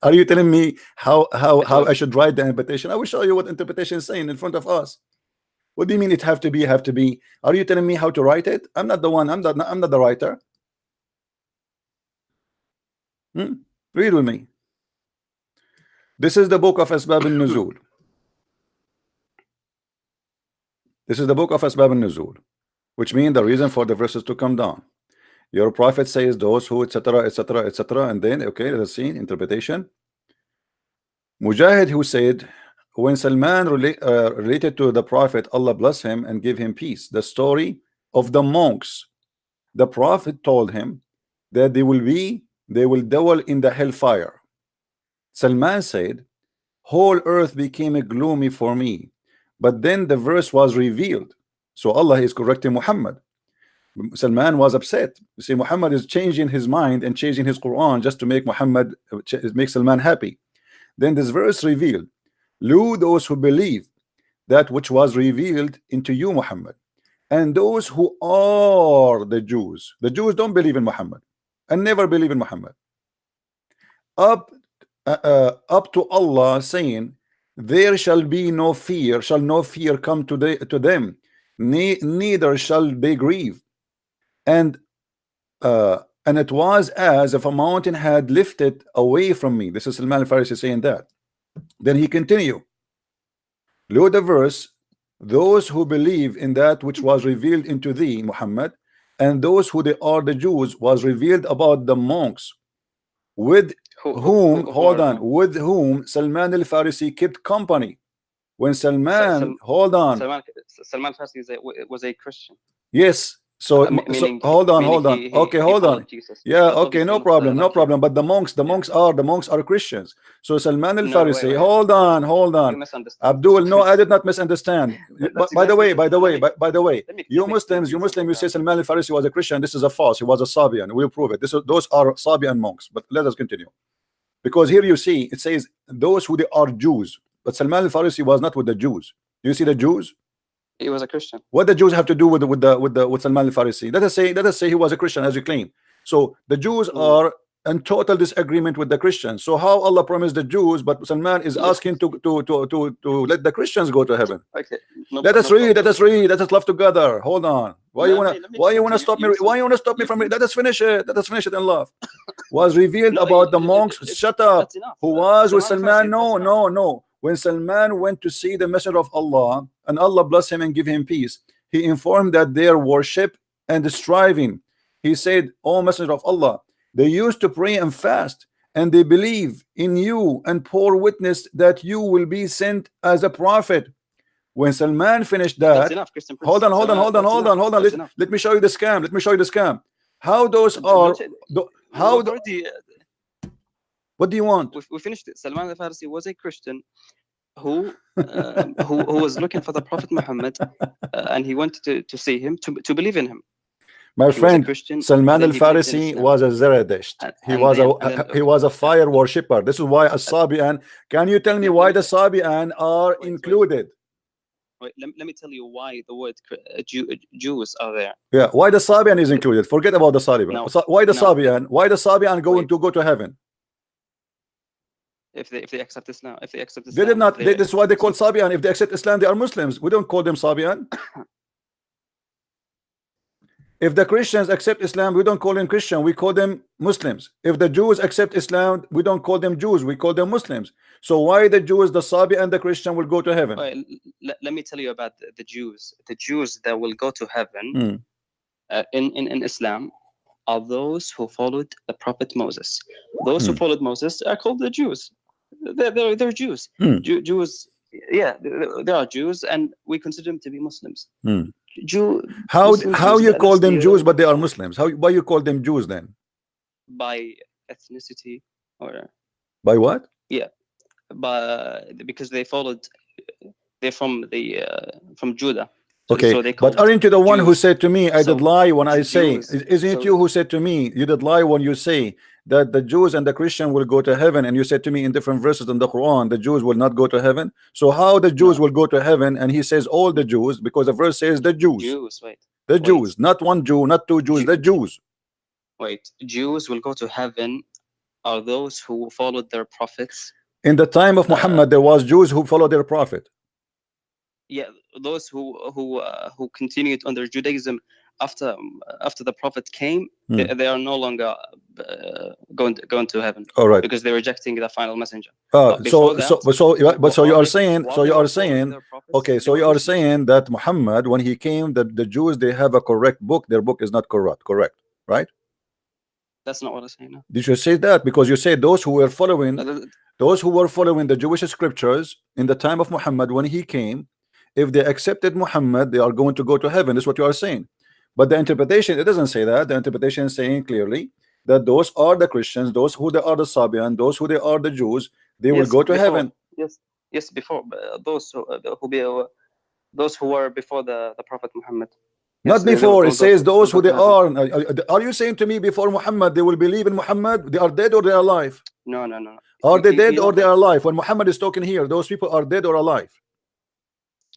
Are you telling me how I should write the interpretation? I will show you what interpretation is saying in front of us. What do you mean it have to be? Are you telling me how to write it? I'm not the one. I'm not the writer. Read with me. This is the book of Asbab al-Nuzul. This is the book of Asbab al-Nuzul, which means the reason for the verses to come down. Your prophet says those who etc. And then okay, let's see interpretation. Mujahid, who said, when Salman related to the prophet, Allah bless him and give him peace, the story of the monks, the prophet told him that they will dwell in the hellfire. Salman said, whole earth became gloomy for me. But then the verse was revealed. So Allah is correcting Muhammad. Salman was upset. You see, Muhammad is changing his mind and changing his Quran just to make Salman happy. Then this verse revealed, Lu those who believe that which was revealed into you, Muhammad, and those who are the Jews. The Jews don't believe in Muhammad and never believe in Muhammad. Up to Allah saying, there shall be no fear, shall no fear come to them, neither shall they grieve. And it was as if a mountain had lifted away from me. This is Salman al-Farisi saying that. Then he continued. Look the verse, those who believe in that which was revealed into thee, Muhammad, and those who they are the Jews was revealed about the monks, with whom Salman al-Farisi kept company. When Salman, Salman al-Farisi was a Christian. Yes. So hold on. Okay, hold on. Yeah, okay, no problem. But the monks are Christians. So Salman al-Farisi, hold on. Abdul, no, I did not misunderstand. By the way, you Muslims, you say Salman al-Farisi was a Christian. This is a false. He was a Sabian. We'll prove it. Those are Sabian monks. But let us continue. Because here you see it says those who they are Jews, but Salman al-Farisi was not with the Jews. Do you see the Jews? He was a Christian. What the Jews have to do with Salman al-Farisi? Let us say he was a Christian, as you claim. So the Jews are in total disagreement with the Christians. So how Allah promised the Jews, but Salman is asking to let the Christians go to heaven? Okay. Let us read. Let us love together. Hold on. Why you wanna stop me? Why you wanna stop me from it? Let us finish it. Let us finish it in love. Was revealed about the monks. Shut up. Who was with Salman? No. When Salman went to see the Messenger of Allah, and Allah bless him and give him peace, he informed that their worship and striving. He said, "O Messenger of Allah, they used to pray and fast, and they believe in you and bore witness that you will be sent as a prophet." When Salman finished that, hold on. Let me show you the scam. How those are? What do you want? We finished it. Salman al-Farisi was a Christian who was looking for the Prophet Muhammad, and he wanted to see him, to believe in him. My friend, Salman al-Farisi was a Zaradisht. He was a fire worshipper. This is why As-Sabi'an. Can you tell me why the Sabi'an are included? Wait, let me tell you why the word Jews are there. Yeah, why the Sabi'an is included? Forget about the Sabi'an. Why the Sabi'an? Why the Sabi'an going to go to heaven? If they accept Islam, they did not. This is why they call Sabi'an. If they accept Islam, they are Muslims. We don't call them Sabi'an. If the Christians accept Islam, we don't call them Christian, we call them Muslims. If the Jews accept Islam, we don't call them Jews, we call them Muslims. So why the Jews, the Sabi and the Christian will go to heaven? Well, let me tell you about the Jews. The Jews that will go to heaven in Islam are those who followed the Prophet Moses. Those who followed Moses are called the Jews. They're Jews. Jews, yeah, they are Jews, and we consider them to be Muslims. How you call them Jews but they are Muslims? Why you call them Jews then? By ethnicity, or by what? Yeah, because they followed. They're from Judah. Okay, so but aren't you the one who said to me, I did lie when I say, isn't it you who said to me, you did lie when you say that the Jews and the Christian will go to heaven, and you said to me in different verses in the Quran, the Jews will not go to heaven? So how the Jews will go to heaven? And he says all the Jews, because the verse says the Jews. Jews, not one Jew, not two Jews, the Jews. Wait, Jews will go to heaven are those who followed their prophets. In the time of Muhammad, there was Jews who followed their prophet. Yeah, those who continued under Judaism after the Prophet came, they are no longer going to heaven. All right, because they're rejecting the final messenger. So you are saying okay, so you are saying that Muhammad, when he came, the Jews, they have a correct book. Their book is not correct, right? That's not what I'm saying. No. Did you say that? Because you said those who were following the Jewish scriptures in the time of Muhammad when he came, if they accepted Muhammad, they are going to go to heaven. That's what you are saying. But the interpretation, it doesn't say that. The interpretation is saying clearly that those are the Christians, those who they are the Sabian, those who they are the Jews, they will go to heaven. Yes, before those who were before the Prophet Muhammad. Not before. It says those who they are. Are you saying to me before Muhammad they will believe in Muhammad? They are dead or they are alive? No. Are they dead or they are alive? When Muhammad is talking here, those people are dead or alive?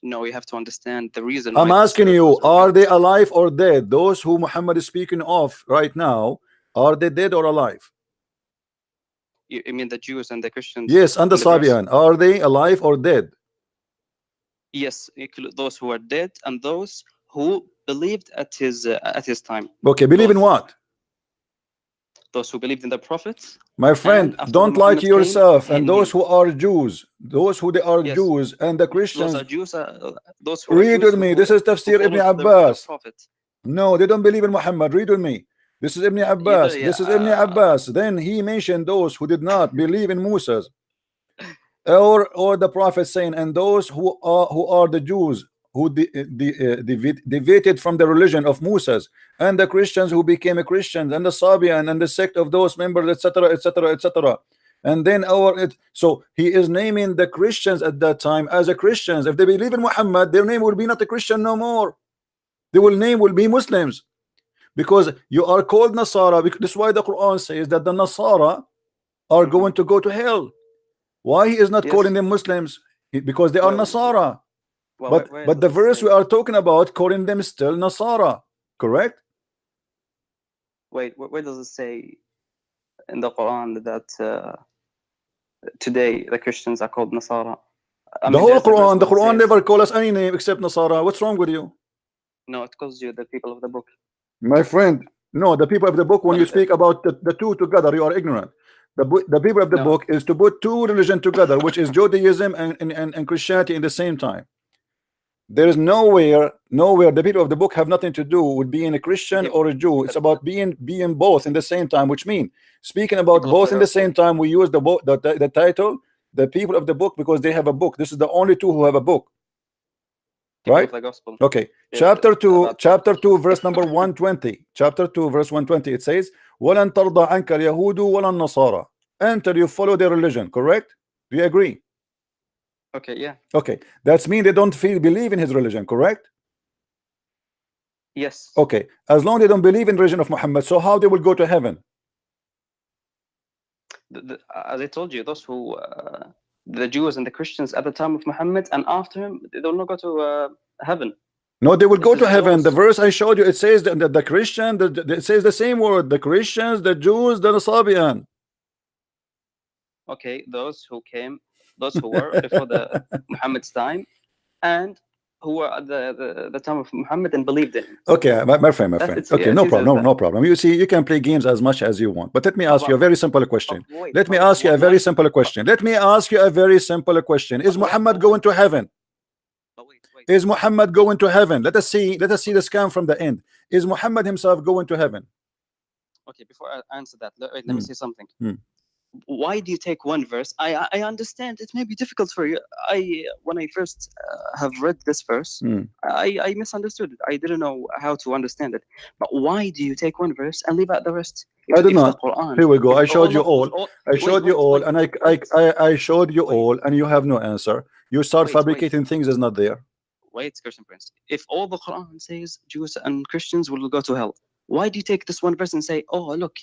No, you have to understand the reason. I'm asking you, are they alive or dead? Those who Muhammad is speaking of right now, are they dead or alive? You mean the Jews and the Christians? Yes, and the Sabian. Are they alive or dead? Yes, those who are dead and those who believed at his time. Okay, believe in what? Those who believed in the prophets. My friend, don't lie to yourself. And those who are Jews, those who they are Jews, and the Christians. Those are Jews. Those who read with me. This is Tafsir Ibn Abbas. No, they don't believe in Muhammad. Read with me. This is Ibn Abbas. This is Ibn Abbas. Then he mentioned those who did not believe in Moses or the prophet, saying, and those who are the Jews who deviated from the religion of Moses, and the Christians who became a Christian, and the Sabian and the sect of those members, etc., etc., etc. And then so he is naming the Christians at that time as a Christians. If they believe in Muhammad, their name will be not a Christian no more. Their name will be Muslims, because you are called Nasara. This is why the Quran says that the Nasara, are going to go to hell. Why he is not calling them Muslims? Because they are Nasara. But the verse we are talking about calling them still Nasara, correct? Wait, where does it say in the Quran that today the Christians are called Nasara? The whole Quran, the Quran never call us any name except Nasara. What's wrong with you? No, it calls you the people of the book. My friend, no, the people of the book, when you speak about the two together, you are ignorant. The people of the book is to put two religions together, which is Judaism and Christianity in the same time. There is nowhere the people of the book have nothing to do with being a Christian or a Jew. It's about being both in the same time, which means speaking about both in the same time. We use the title, the people of the book, because they have a book. This is the only two who have a book, right? Okay, chapter 2 verse number 120. Chapter 2 verse 120, it says, وَلَن تَرْضَ عَنْكَ الْيَهُودُ وَلَا النَّصَارَى until you follow their religion, correct? Do you agree? Okay, yeah. Okay, that's mean they don't believe in his religion, correct? Yes. Okay, as long as they don't believe in the religion of Muhammad, so how they will go to heaven? As I told you, those who the Jews and the Christians at the time of Muhammad and after him, they will not go to heaven. No, they will go to heaven. The verse I showed you, it says that the Christian, it says the same word, the Christians, the Jews, the Nasabian. Okay, those who were before the Muhammad's time and who were at the time of Muhammad and believed in him. Okay, my friend. Okay, no problem. You see, you can play games as much as you want, but let me ask you a very simple question. Let me ask you a very simple question. Is Muhammad going to heaven? Is Muhammad going to heaven? Let us see the scan from the end. Is Muhammad himself going to heaven? Okay, before I answer that, let me say something. Why do you take one verse? I understand it may be difficult for you. When I first have read this verse, I misunderstood it. I didn't know how to understand it. But why do you take one verse and leave out the rest? I did not. Here we go. I showed you all. I showed you all, and I showed you all, and you have no answer. You start fabricating things is not there. Wait, Christian Prince. If all the Quran says Jews and Christians will go to hell, why do you take this one verse and say, "Oh, look"?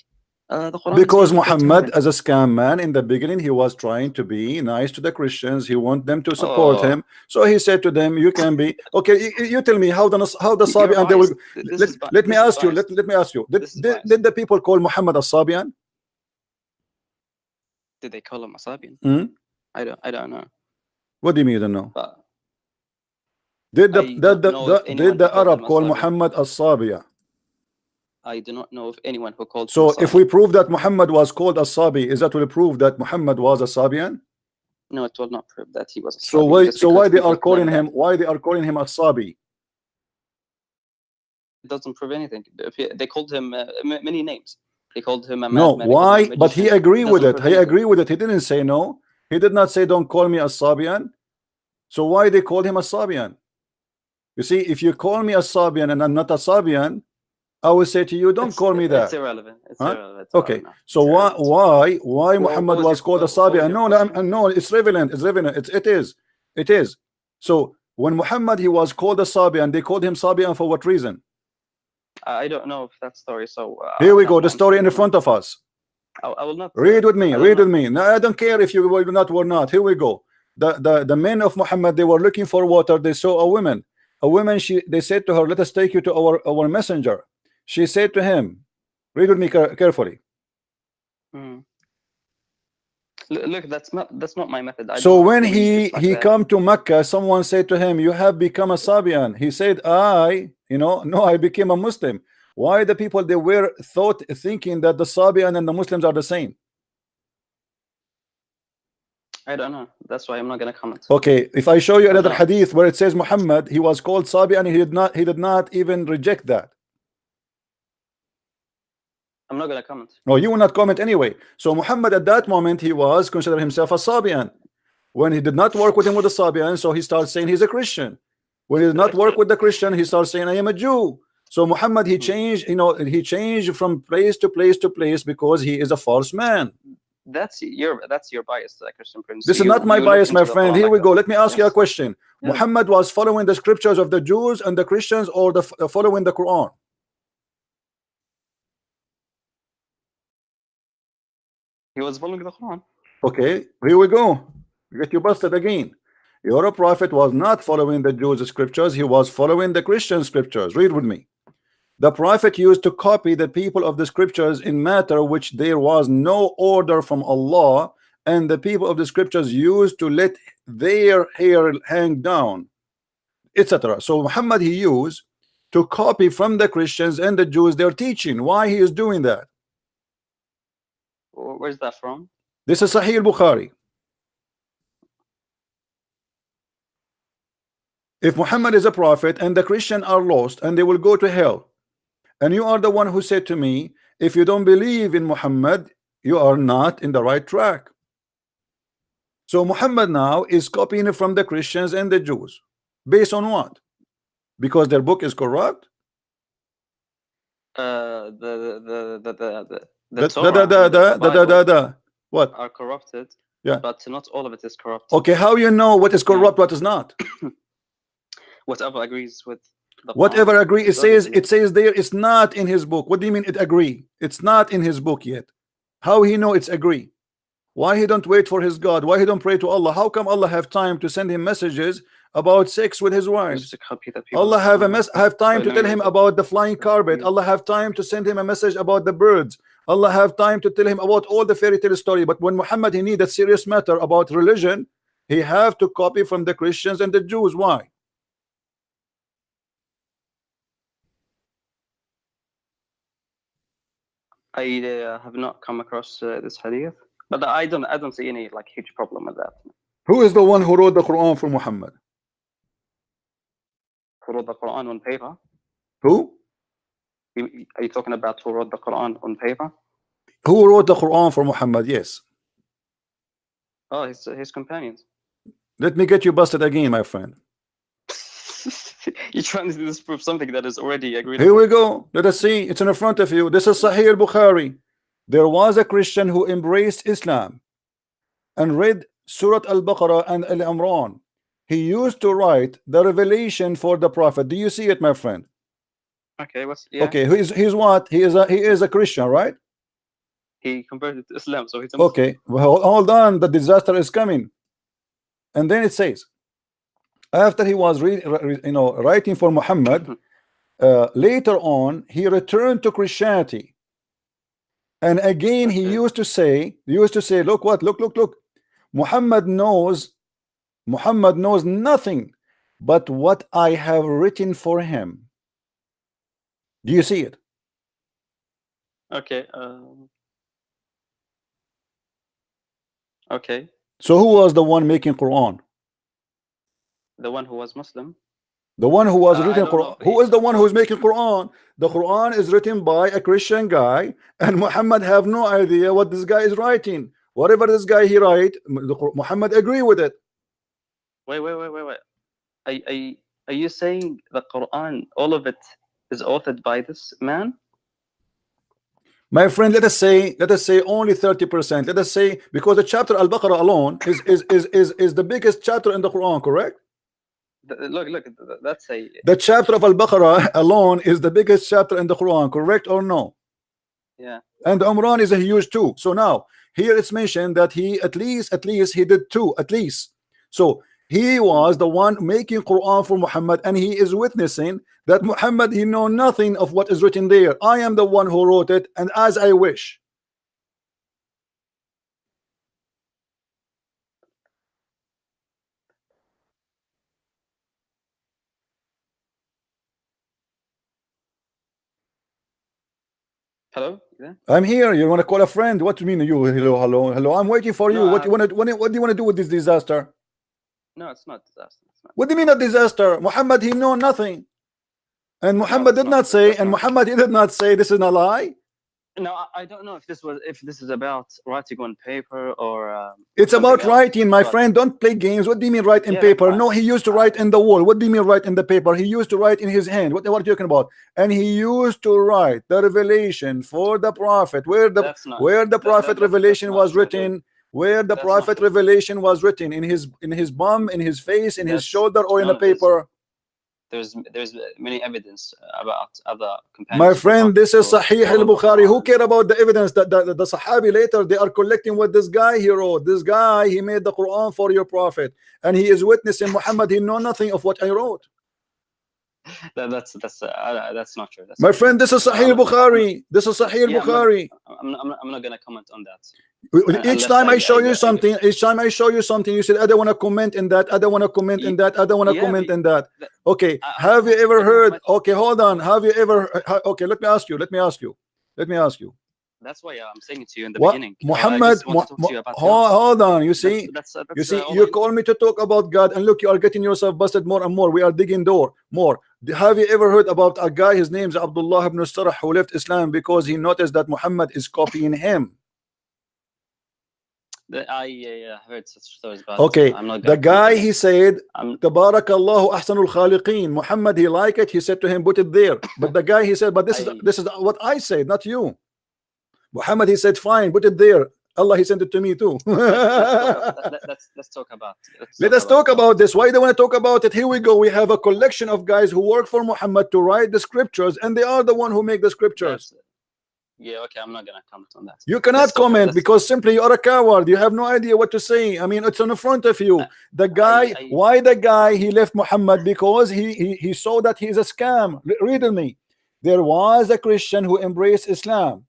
Because Muhammad, as a scam man, in the beginning he was trying to be nice to the Christians. He want them to support him, so he said to them, you can be okay. You tell me how the Sabian they will. Let me ask you. Let me ask you. Did the people call Muhammad a Sabian? Did they call him a Sabian? I don't know. What do you mean you don't know? Did the Arab call Muhammad a Sabiya? I do not know of anyone who called. So if we prove that Muhammad was called a Sabi, is that will prove that Muhammad was a Sabian? No, it will not prove that he was a Sabian. So why they are calling him? Why they are calling him a Sabi? It doesn't prove anything. They called him many names. They called him a no. Why? But he agreed with it. He agreed with it. He didn't say no. He did not say don't call me a Sabian. So why they called him a Sabian? You see, if you call me a Sabian and I'm not a Sabian, I will say to you, don't call me that. It's irrelevant. Okay. So why Muhammad was called a Sabian? No, it's relevant. It is. So when Muhammad he was called a Sabian, they called him Sabian for what reason? I don't know if that story. So here we go. The story in front of us. I will not read with me. No, I don't care if you will not or not. Here we go. The men of Muhammad, they were looking for water. They saw a woman. They said to her, let us take you to our messenger. She said to him, read with me carefully. Look, that's not my method. So when he come to Mecca, someone said to him, you have become a Sabian. He said, no, I became a Muslim. Why the people they were thinking that the Sabian and the Muslims are the same? I don't know. That's why I'm not gonna comment. Okay, if I show you another hadith where it says Muhammad, he was called Sabian, he did not even reject that. I'm not gonna comment. No, you will not comment anyway. So Muhammad at that moment he was considered himself a Sabian. When he did not work with him with the Sabian, so he starts saying he's a Christian. When he did not work with the Christian, he starts saying I am a Jew. So Muhammad he changed, he changed from place to place to place because he is a false man. That's your bias, Christian Prince. This is not my bias, my friend. Here we go. Let me ask you a question. Muhammad was following the scriptures of the Jews and the Christians, or following the Quran? He was following the Quran. Okay, here we go. Get you busted again. Your prophet was not following the Jews' scriptures, he was following the Christian scriptures. Read with me. The prophet used to copy the people of the scriptures in matter which there was no order from Allah, and the people of the scriptures used to let their hair hang down, etc. So Muhammad, he used to copy from the Christians and the Jews their teaching. Why he is doing that? Where's that from? This is Sahih Bukhari. If Muhammad is a prophet and the Christians are lost and they will go to hell, and you are the one who said to me, if you don't believe in Muhammad, you are not in the right track. So Muhammad now is copying from the Christians and the Jews. Based on what? Because their book is corrupt? The what are corrupted, yeah, but not all of it is corrupt. Okay, how you know what is corrupt, what is not? Whatever agrees with the whatever agree, it says there it's not in his book. What do you mean it agree? It's not in his book yet. How he know it's agree? Why he don't wait for his God? Why he don't pray to Allah? How come Allah have time to send him messages about sex with his wives? Allah have time to tell him about the flying carpet. Allah have time to send him a message about the birds. Allah have time to tell him about all the fairy tale story. But when Muhammad he need a serious matter about religion, he have to copy from the Christians and the Jews. Why? I have not come across this hadith, but I don't see any like huge problem with that. Who is the one who wrote the Quran for Muhammad? Who wrote the Quran on paper? Who? Are you talking about who wrote the Quran on paper? Who wrote the Quran for Muhammad? Yes. Oh, his companions. Let me get you busted again, my friend. You're trying to disprove something that is already agreed Here we go. Let us see. It's in front of you. This is Sahih Bukhari. There was a Christian who embraced Islam and read Surah Al-Baqarah and Al-Imran. He used to write the revelation for the prophet. Do you see it, my friend? Okay, okay, he's what? He is a Christian, right? He converted to Islam, so he's a Muslim. Okay, well, hold on, the disaster is coming. And then it says, after he was writing for Muhammad, later on he returned to Christianity, and again he used to say, look what, look, Muhammad knows nothing but what I have written for him. Do you see it? Okay. Okay. So who was the one making Quran? The one who was Muslim. The one who was written Quran. Who is the one who is making Quran? The Quran is written by a Christian guy, and Muhammad have no idea what this guy is writing. Whatever this guy he write, Muhammad agree with it. Wait. Are you saying the Quran, all of it is authored by this man? My friend, let us say only 30%. Let us say, because the chapter Al-Baqarah alone is the biggest chapter in the Quran, correct? Look, that's the chapter of Al-Baqarah alone is the biggest chapter in the Quran, correct or no? Yeah. And Umran is a huge too. So now here it's mentioned that he at least he did two, at least. So he was the one making Quran for Muhammad, and he is witnessing that Muhammad he know nothing of what is written there. I am the one who wrote it, and as I wish. Hello? Yeah. I'm here. You want to call a friend? What do you mean? You hello? I'm waiting for you. What do you want to? What do you want to do with this disaster? No, it's not disaster. What do you mean a disaster? Muhammad he know nothing, and Muhammad did not say, and Muhammad he did not say this is a lie. No, I don't know if this is about writing on paper or. It's about writing, my friend. Don't play games. What do you mean write in paper? No, he used to write in the wall. What do you mean write in the paper? He used to write in his hand. What are you talking about? And he used to write the revelation for the prophet. Where the prophet revelation was written? Where the prophet revelation was written? In his bum, in his face, in his shoulder, or in a paper? there's many evidence about other companions. My friend, this is Sahih al-Bukhari. Who care about the evidence that the Sahabi later they are collecting what this guy he wrote? This guy, he made the Quran for your prophet, and he is witnessing Muhammad. He know nothing of what I wrote. That's not true. My friend, this is Sahih al-Bukhari. This is Sahih al-Bukhari. I'm not gonna comment on that. Each time I show you something, you said, I don't want to comment in that, I don't want to comment in that, I don't want to comment in that. Okay, have you ever heard? Okay, hold on. Have you ever? Okay, let me ask you. That's why I'm saying it to you in the beginning. Muhammad, hold on. You see, you call me to talk about God, and look, you are getting yourself busted more and more. We are digging more. Have you ever heard about a guy? His name is Abdullah ibn Sarh, who left Islam because he noticed that Muhammad is copying him. I heard such stories, but okay, I'm not the guy he said Tabarakallahu ahsanul khaliqeen. Muhammad, he liked it, he said to him, put it there. But the guy, he said, but this is what I said, not you. Muhammad, he said, fine, put it there. Allah, he sent it to me too. let's talk about let us talk about this. Why do you want to talk about it? Here we go. We have a collection of guys who work for Muhammad to write the scriptures, and they are the one who make the scriptures. Yeah, okay, I'm not gonna comment on that. You cannot comment because simply you are a coward. You have no idea what to say. I mean, it's in front of you. The guy, why the guy he left Muhammad? Because he saw that he is a scam. Read me. There was a Christian who embraced Islam,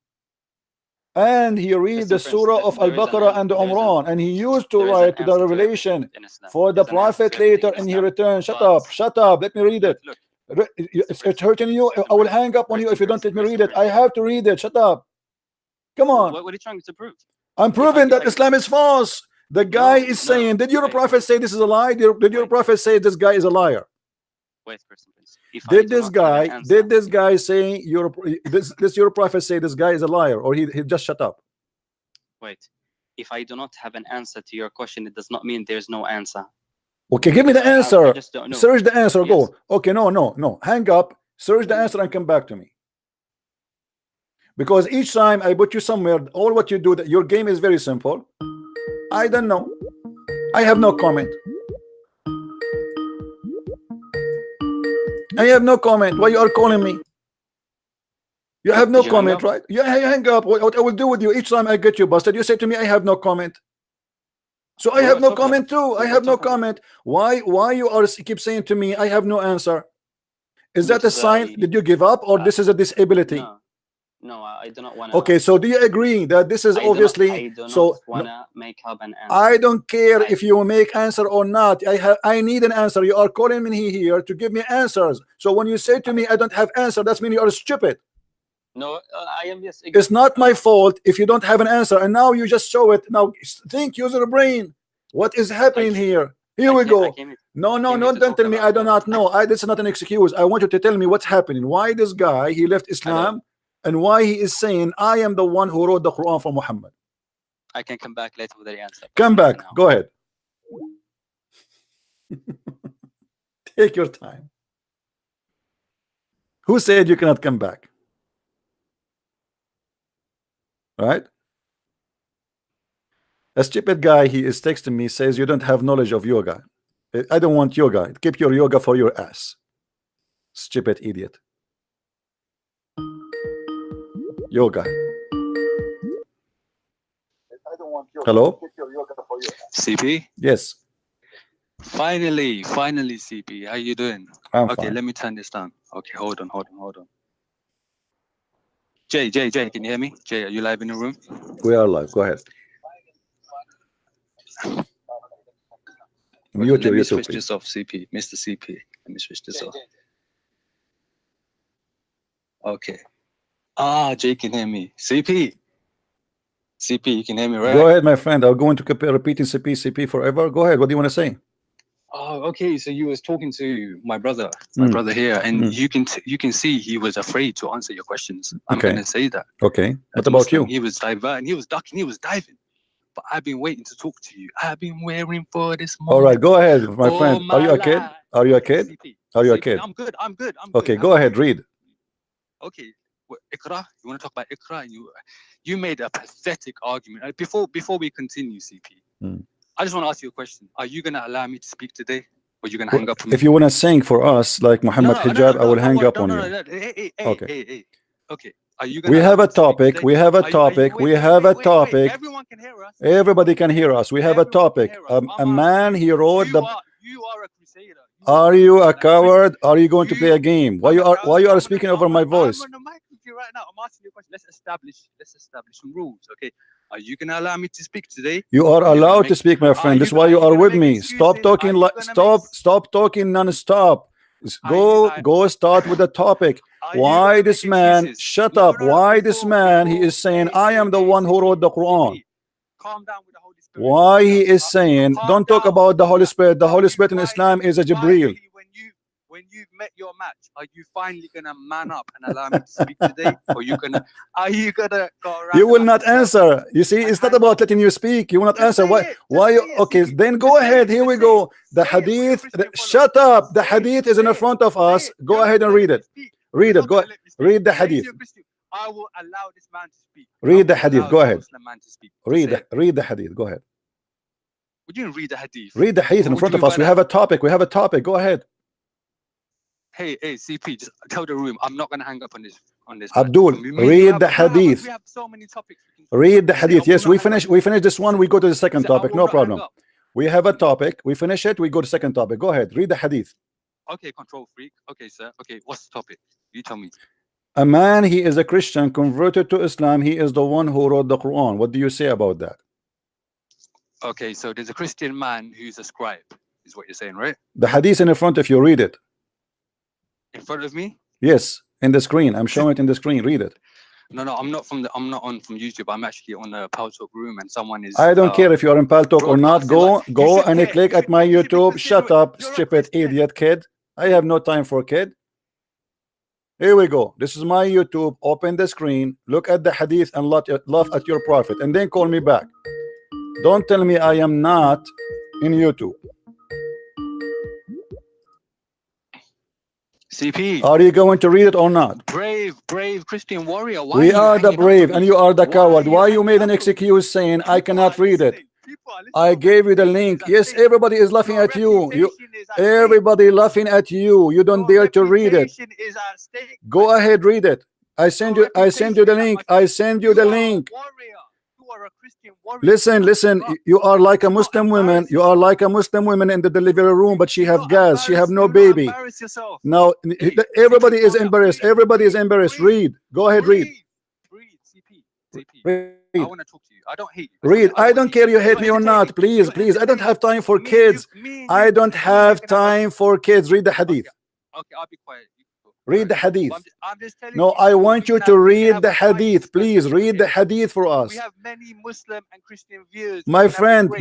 and he read the surah of Al-Baqarah and Umran, and he used to write the revelation for the prophet later, and he returned. Shut up. Let me read it. It's hurting you. I will hang up on you if you don't let me read it. I have to read it. Shut up. Come on. What are you trying to prove? I'm proving that Islam is false. The guy is saying, did your prophet say this is a lie? Did your prophet say this guy is a liar? Wait, person, please. Did this guy say your prophet say this guy is a liar, or he just shut up? Wait. If I do not have an answer to your question, it does not mean there's no answer. Okay, give me the answer. Search the answer. Yes. Go. Okay, no. Hang up. Search the answer and come back to me. Because each time I put you somewhere, all what you do, that your game is very simple. I don't know. I have no comment. I have no comment. Why you are calling me? You have no comment, right? Yeah, hang up. What I will do with you each time I get you busted, you say to me, I have no comment. So I have no comment too. I have no comment. Why you are keep saying to me, I have no answer? Is that a sign? Did you give up, or this is a disability? No, I do not want to. Okay, so do you agree that this is obviously? I do not want to make up an answer. I don't care if you make answer or not. I need an answer. You are calling me here to give me answers. So when you say to me, I don't have answer, that means you are stupid. No, I am just. It's not my fault if you don't have an answer, and now you just show it. Now think, use your brain. What is happening here? Here we go. No, don't tell me I do not know. This is not an excuse. I want you to tell me what's happening. Why this guy he left Islam, and why he is saying I am the one who wrote the Quran for Muhammad. I can come back later with the answer. Come back. Go ahead. Take your time. Who said you cannot come back? Right? A stupid guy, he is texting me, says you don't have knowledge of yoga. I don't want yoga. Keep your yoga for your ass. Stupid idiot. Yoga. Hello? CP? Yes. Finally, CP. How you doing? I'm okay, fine. Let me turn this down. Okay, hold on. Jay, can you hear me? Jay, are you live in the room? We are live. Go ahead. Mute Let your me YouTube, switch please. this off, CP. Mr. CP. Let me switch this off. Okay. Jay can hear me. CP, you can hear me, right? Go ahead, my friend. I'm going to keep repeating CP forever. Go ahead. What do you want to say? Oh, okay. So you was talking to my brother here, and you can see he was afraid to answer your questions. I'm Okay. gonna say that. Okay. What about you? He was diverting, he was ducking, he was diving. But I've been waiting to talk to you. I've been waiting for this moment. All right. Go ahead, my friend. Are you a kid? Are you a kid? CP, Are you a CP, kid? I'm good. Okay. Go ahead. Read. Okay. Iqra, you want to talk about Iqra? You made a pathetic argument. Before we continue, CP, I just want to ask you a question. Are you going to allow me to speak today? or you're gonna hang up on me? If you want to sing for us like Muhammad Hijab, I will hang up on you. Okay. Okay. Are you We have a topic. We have a topic. We have a topic. Everyone can hear us. Everybody can hear us. We have a topic. A man, he wrote the. You are a crusader. Are you a coward? Are you going to play a game? Why you are speaking over my voice? I'm on the mic with you right now. I'm asking you a question. Let's establish some rules. Okay. Are you gonna allow me to speak today? You are allowed to speak, my friend. This is why you are with me. Stop talking like stop talking non-stop. Go start with the topic. Why this man? Shut up. Why this man? He is saying, I am the one who wrote the Quran. Calm down with the Holy Spirit. Why he is saying, don't talk about the Holy Spirit. The Holy Spirit in Islam is a Jibreel. When you've met your match, are you finally gonna man up and allow me to speak today? Or are you gonna go around? You will not answer. You see, it's not about letting you speak. You will not answer. Why? Okay, then go ahead. Here we go. The hadith. Shut up. The hadith is in the front of us. Go ahead and read it. Read it. Go ahead. Read the hadith. I will allow this man to speak. Read the hadith. Go ahead. Read the hadith. Go ahead. Would you read the hadith? Read the hadith in front of us. We have a topic. We have a topic. Go ahead. Hey, CP, just tell the room I'm not gonna hang up on this. Abdul, read the hadith. We have so many topics. Read the hadith. Yes, we finish this one. We go to the second topic. No problem. We have a topic. We finish it. We go to the second topic. Go ahead. Read the hadith. Okay, control freak. Okay, sir. Okay, what's the topic? You tell me. A man, he is a Christian converted to Islam. He is the one who wrote the Quran. What do you say about that? Okay, so there's a Christian man who's a scribe, is what you're saying, right? The hadith in front of you. Read it. In front of me? Yes, in the screen. I'm showing it in the screen. Read it. No, I'm not on from YouTube. I'm actually on the Pal Talk room, and someone is. I don't care if you're in Pal Talk or not. Go and click at my YouTube. Shut up, stupid idiot kid. I have no time for kid. Here we go. This is my YouTube. Open the screen. Look at the hadith and laugh at your prophet, and then call me back. Don't tell me I am not in YouTube. CP, are you going to read it or not? Brave Christian warrior. Why we are the brave and you are the coward. Why you made an excuse saying I cannot read it? I gave you the link. Yes, everybody is laughing at you. Everybody laughing at you. You don't dare to read it. Go ahead, read it. I send you the link. I send you the link. Listen, you are like a Muslim woman. You are like a Muslim woman in the delivery room, but she have gas. She have no baby. Now everybody is embarrassed. Everybody is embarrassed. Read. Go ahead, read. CP. I want to talk to you. I don't hate you. Read. I don't care you hate me or not. Please. I don't have time for kids. I don't have time for kids. Read the hadith. Okay, I'll be quiet. Read the hadith. No, I want you to read the hadith. Please read the hadith for us. We have many Muslim and Christian viewers. My friend,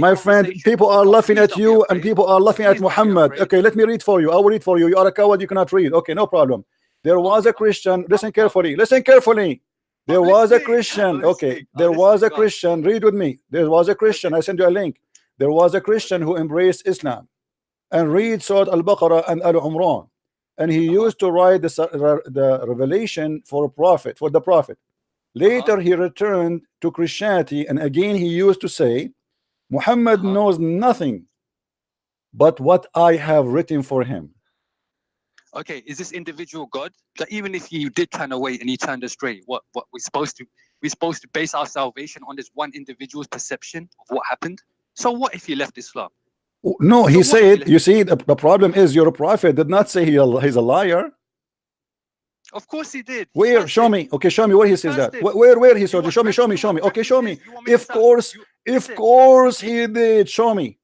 people are laughing at you and people are laughing at Muhammad. Okay, let me read for you. I will read for you. You are a coward. You cannot read. Okay, no problem. There was a Christian. Listen carefully. Listen carefully. There was a Christian. Okay, there was a Christian. Read with me. There was a Christian. I send you a link. There was a Christian who embraced Islam and read Surah Al-Baqarah and Al-Umran. And he used to write the revelation for the prophet. Later he returned to Christianity, and again he used to say, Muhammad knows nothing but what I have written for him. Okay, is this individual God? That even if you did turn away and he turned astray, what we're supposed to base our salvation on this one individual's perception of what happened? So what if he left Islam? No, he said, you see, the problem is your prophet did not say he's a liar. Of course he did. Where? Show me. Okay, show me where he says that. Where he said it. Show me. Okay, show me. Of course he did. Show me.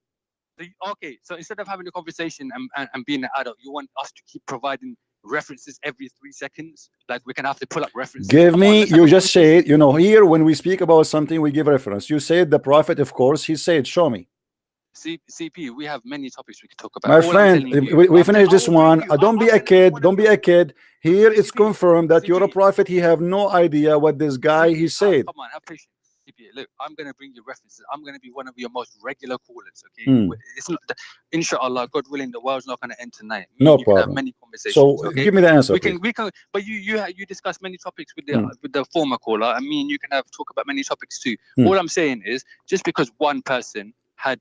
Okay, so instead of having a conversation and being an adult, you want us to keep providing references every 3 seconds? Like we can have to pull up references. Give me, you just said, you know, here when we speak about something, we give reference. You said the prophet, of course, he said, show me. CP, we have many topics we could talk about. My friend, we finish this one. Don't be a kid. Don't be a kid. Here it's confirmed that you're a prophet. He have no idea what this guy he said. Come on, have patience. Look, I'm going to bring you references. I'm going to be one of your most regular callers. Okay, it's not. Inshallah, God willing, the world's not going to end tonight. No problem. Have many conversations. So give me the answer. We can. But you discuss many topics with the former caller. I mean, you can talk about many topics too. All I'm saying is, just because one person had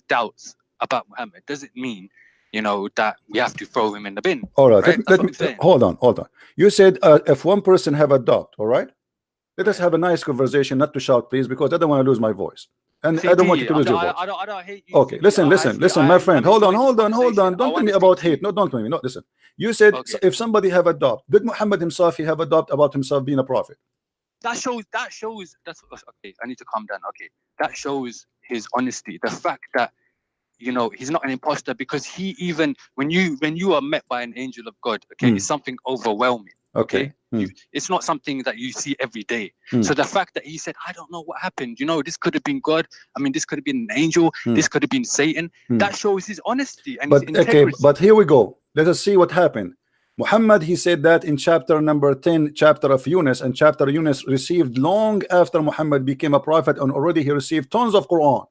doubts about Muhammad doesn't mean you know, that we have to throw him in the bin. All right, right? Hold on. You said if one person have a doubt, all right, let us have a nice conversation, not to shout, please, because I don't want to lose my voice, and I don't want you to lose your voice. I don't hate you. Okay, listen, my friend. Hold on. Don't tell me about hate. No, don't tell me. No, listen. You said if somebody have a doubt, did Muhammad himself he have a doubt about himself being a prophet? That shows. That's okay. I need to calm down. Okay, that shows his honesty. The fact that, you know, he's not an imposter, because he, even when you are met by an angel of God, okay, it's something overwhelming. Okay, it's not something that you see every day. So the fact that he said, I don't know what happened, you know, this could have been God, I mean, this could have been an angel, this could have been Satan, that shows his honesty and his integrity. Okay, but here we go. Let us see what happened. Muhammad, he said that in chapter number 10, chapter of Yunus, and chapter Yunus received long after Muhammad became a prophet, and already he received tons of Quran.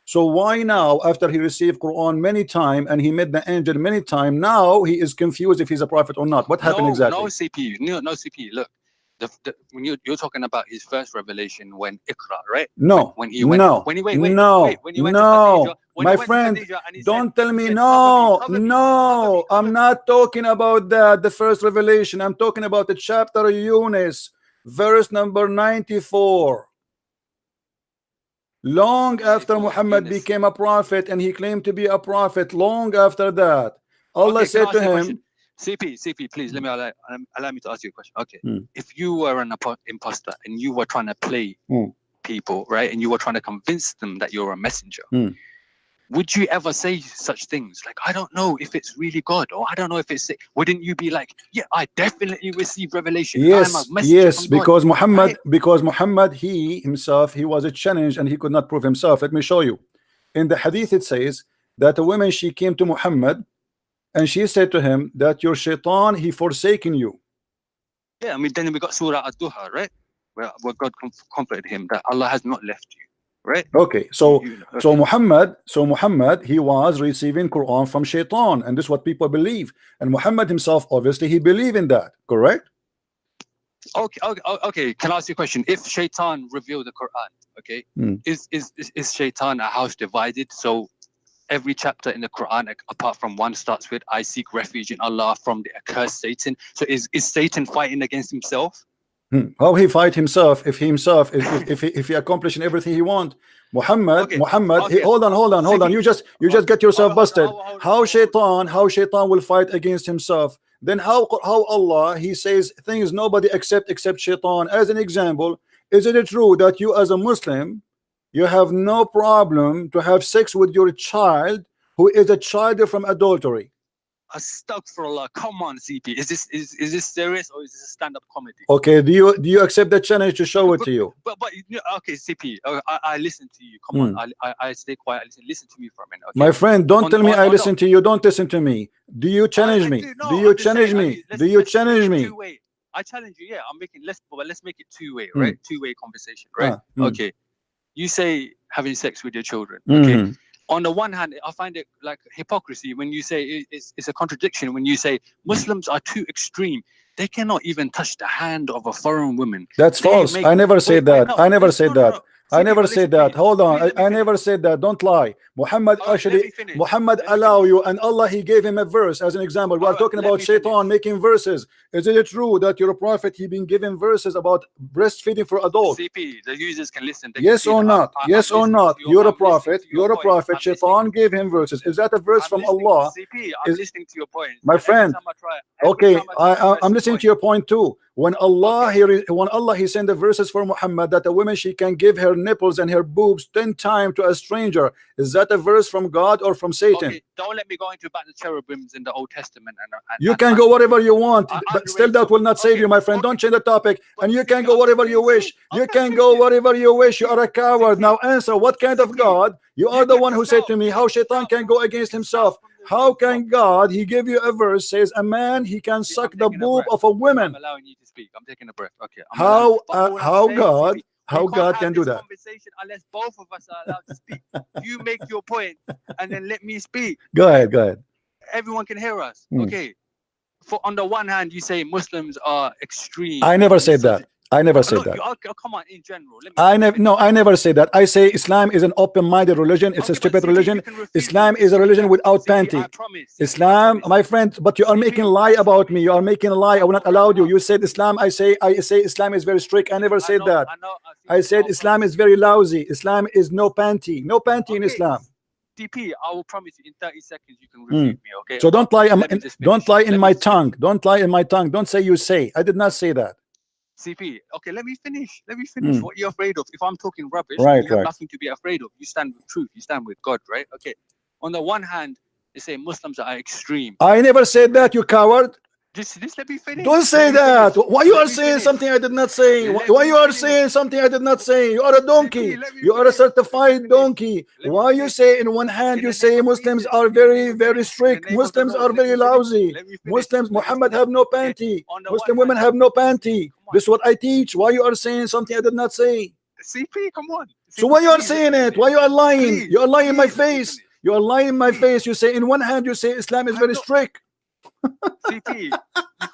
So why now, after he received Quran many times and he met the angel many times, now he is confused if he's a prophet or not? What happened exactly? No CPU. No CPU. Look, when you're talking about his first revelation, when Iqra, right? No. When he went. No. When he went. No. When he went No. to Khadija, My friend, don't tell me no. No. I'm not talking about that. The first revelation. I'm talking about the chapter Yunus, verse number 94. Long after Muhammad became a prophet and he claimed to be a prophet, long after that, Allah said to him, CP, please let me allow me to ask you a question. Okay, if you were an imposter and you were trying to play people, right, and you were trying to convince them that you're a messenger, would you ever say such things like, I don't know if it's really God, or I don't know if it's, wouldn't you be like, yeah, I definitely received revelation? Yes, because Muhammad, he himself, he was a challenge and he could not prove himself. Let me show you. In the hadith it says that a woman, she came to Muhammad and she said to him that your shaitan, he forsaken you. Yeah, I mean, then we got Surah Ad-Duha, right, where God comforted him that Allah has not left you. Right. Okay, so Muhammad, he was receiving Quran from Shaitan, and this is what people believe. And Muhammad himself, obviously, he believed in that. Correct? Okay. Can I ask you a question? If Shaitan revealed the Quran, okay, is Shaitan a house divided? So every chapter in the Quran, apart from one, starts with I seek refuge in Allah from the accursed Satan. So is Satan fighting against himself? How he fight himself if he accomplishing everything he want? Muhammad, hold on. You just get yourself busted. How Shaitan will fight against himself? Then how Allah, he says things nobody except Shaitan. As an example, is it true that you as a Muslim, you have no problem to have sex with your child who is a child from adultery? Astaghfirullah, come on, CP. Is this serious or is this a stand-up comedy? Okay, do you accept the challenge to show it to you? But okay, CP, I listen to you. Come on, I stay quiet. Listen to me for a minute. Okay? My friend, don't tell me I listen to you. Don't listen to me. Do you challenge me? Do you challenge me? Do you challenge me? I challenge you. Yeah, I'm making let's make it two-way, right? Two-way conversation, right? Okay. You say having sex with your children. Okay. On the one hand, I find it like hypocrisy when you say it's a contradiction when you say Muslims are too extreme. They cannot even touch the hand of a foreign woman. That's false. I never said that. I never said that. I never said that. Hold on. I never said that. Don't lie. Muhammad Muhammad allow you, and Allah, he gave him a verse as an example. We are talking about Shaitan making verses. Is it true that you're a prophet, he been given verses about breastfeeding for adults? CP, the users can listen. Yes or not? Yes or not? You're a prophet. You're a prophet. Shaitan gave him verses. Is that a verse from Allah? CP, I'm listening to your point. My friend. Okay, I'm listening to your point too. When Allah he sent the verses for Muhammad that a woman, she can give her nipples and her boobs 10 times to a stranger. Is that a verse from God or from Satan? Okay, don't let me go into about the cherubims in the Old Testament. You can go whatever you want, but still that will not save you, my friend. Don't change the topic. And you can go whatever you wish. You can go whatever you wish. You are a coward. Now answer, what kind of God? You are the one who said to me, how Shaitan can go against himself? How can God, he gave you a verse, says a man, he can suck the boob of a woman. I'm allowing you to speak. I'm taking a breath. Okay. How God can do that? Conversation unless both of us are allowed to speak. You make your point and then let me speak. Go ahead. Everyone can hear us. Okay. For on the one hand, you say Muslims are extreme. I never said that. I never said that. Come on, in general. I never say that. I say Islam is an open-minded religion. It's a stupid religion. Islam is a religion without panty. Islam, my friend, but you are making a lie about me. You are making a lie. I will not allow you. You said Islam. I say Islam is very strict. I never said that. I said Islam is very lousy. Islam is no panty. No panty in Islam. DP, I will promise you in 30 seconds you can refute me, okay? So don't lie. Don't lie in my tongue. Don't lie in my tongue. Don't say you say. I did not say that. CP, okay, let me finish. Let me finish. What you're afraid of? If I'm talking rubbish, right, you have nothing to be afraid of. You stand with truth. You stand with God, right? Okay. On the one hand, they say Muslims are extreme. I never said that, you coward. Just let me finish. Don't say that. Why you are saying something I did not say? Why you are saying something I did not say? You are a donkey. You are a certified donkey. Why you say in one hand you say Muslims are very, very strict. Muslims are very lousy. Muslims, Muhammad have no panty. Muslim women have no panty. This is what I teach. Why you are saying something I did not say? CP, come on. So why you are saying it? Why you are lying? You are lying in my face. You are lying in my face. You say in one hand you say Islam is very strict. CP, we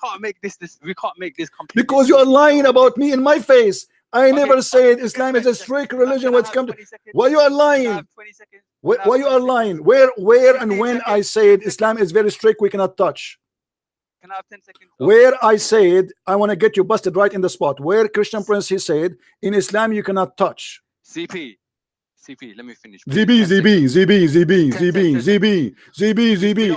can't make this. We can't make this completely. Because you are lying about me in my face. I never said Islam is a strict religion. What's come to? Why you are lying? Why you are lying? Where and when I said Islam is very strict, we cannot touch. Can I have 10 seconds? Where I said I want to get you busted right in the spot. Where Christian Prince he said in Islam you cannot touch. CP, let me finish. ZB.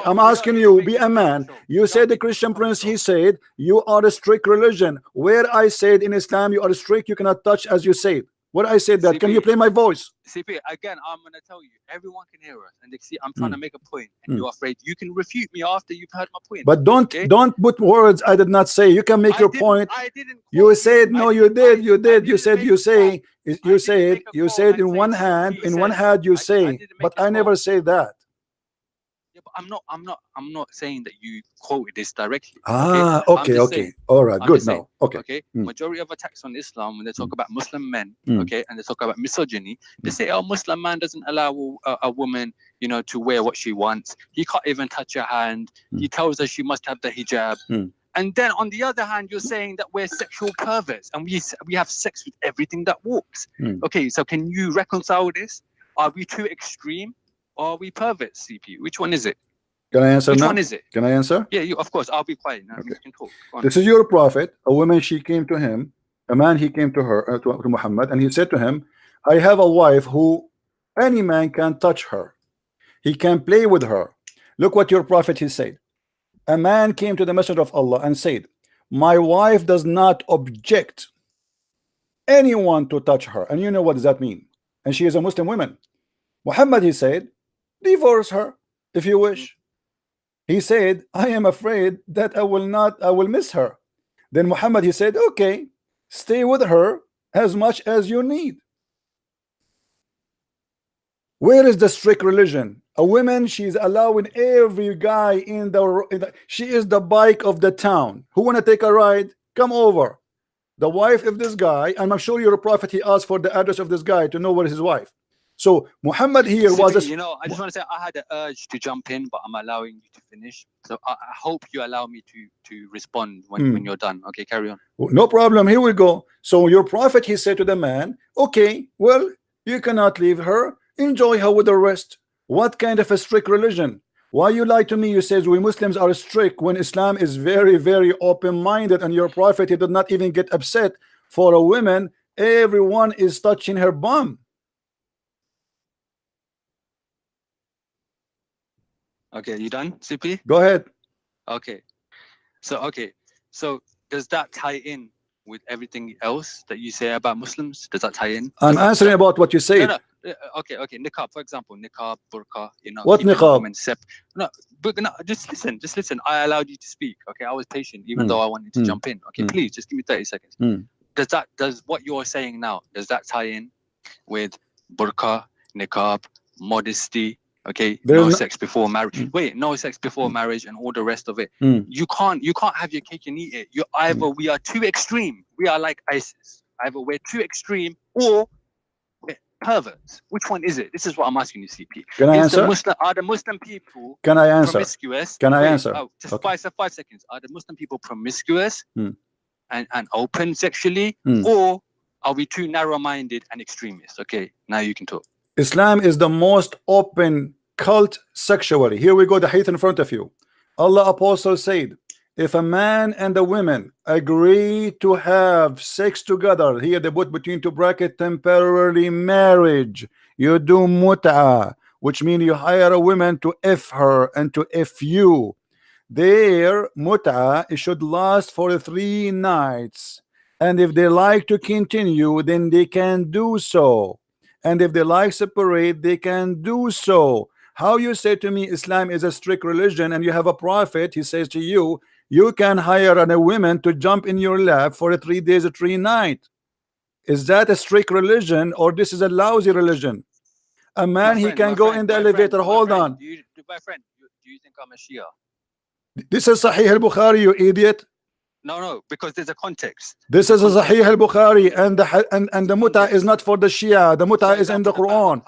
I'm asking you, be a man. You said the Christian Prince, he said, you are a strict religion. Where I said in Islam, you are strict, you cannot touch as you said. Where I said that, CP, can you play my voice? CP, again, I'm going to tell you, everyone can hear us. And they see, I'm trying to make a point, and you're afraid. You can refute me after you've heard my point. But don't put words I did not say. You can make your point. You said, no, you did. You said in one hand you say, but I never say that. Yeah, but I'm not saying that you quoted this directly. Okay. All right, good. No, okay. Majority of attacks on Islam, when they talk about Muslim men, okay, and they talk about misogyny, they say, oh, Muslim man doesn't allow a woman, to wear what she wants. He can't even touch her hand. He tells her she must have the hijab. And then on the other hand, you're saying that we're sexual perverts and we have sex with everything that walks. Okay, so can you reconcile this? Are we too extreme? Or are we perverts, CP? Which one is it? Can I answer now? Which one is it? Can I answer? Yeah, of course. I'll be quiet now. Okay. You can talk. This is your prophet. A woman, she came to him. A man, he came to her, to Muhammad, and he said to him, I have a wife who any man can touch her. He can play with her. Look what your prophet, he said. A man came to the Messenger of Allah and said, my wife does not object anyone to touch her. And you know what does that mean? And she is a Muslim woman. Muhammad, he said, divorce her if you wish. He said, I am afraid that I will miss her. Then Muhammad, he said, okay, stay with her as much as you need. Where is the strict religion? A woman, she's allowing every guy in the she is the bike of the town. Who want to take a ride? Come over. The wife of this guy, and I'm sure you're a prophet, he asked for the address of this guy to know where is his wife. So Muhammad here was I just want to say I had an urge to jump in, but I'm allowing you to finish. So I hope you allow me to respond when you're done. Okay, carry on. No problem. Here we go. So your prophet, he said to the man, okay, well, you cannot leave her. Enjoy her with the rest. What kind of a strict religion? Why you lie to me? You says we Muslims are strict when Islam is very, very open-minded, and your prophet, he did not even get upset for a woman. Everyone is touching her bum. Okay, you done, CP? Go ahead. Okay. So does that tie in with everything else that you say about Muslims? Does that tie in? I'm answering about what you said. No. Okay. Niqab, for example, niqab, burqa, What niqab? No, just listen. I allowed you to speak. Okay, I was patient, even though I wanted to jump in. Okay, please, just give me 30 seconds. Does what you're saying now, does that tie in with burqa, niqab, modesty? Okay, no sex before marriage. Wait, no sex before marriage and all the rest of it. You can't have your cake and eat it. You either we are too extreme. We are like ISIS. Either we're too extreme or we're perverts. Which one is it? This is what I'm asking you, CP. Can I answer? Are the Muslim people Can I answer? promiscuous? Can I answer? Just okay. 5 seconds. Are the Muslim people promiscuous? and open sexually, or are we too narrow-minded and extremist? Okay, now you can talk. Islam is the most open cult sexually. Here we go, the hadith in front of you. Allah Apostle said, if a man and a woman agree to have sex together, here they put between two brackets temporarily marriage, you do mut'ah, which means you hire a woman to F her and to F you. Their mut'ah, it should last for 3 nights, and if they like to continue, then they can do so, and if they like separate, they can do so. How you say to me Islam is a strict religion, and you have a prophet, he says to you, you can hire a woman to jump in your lap for 3 days or 3 nights? Is that a strict religion, or this is a lousy religion? A man, he can go in the elevator. Hold on. My friend, do you think I'm a Shia? This is Sahih al-Bukhari, you idiot. No, because there's a context. This is a Sahih al-Bukhari, and the mut'ah is not for the Shia. The mut'ah is in the Quran.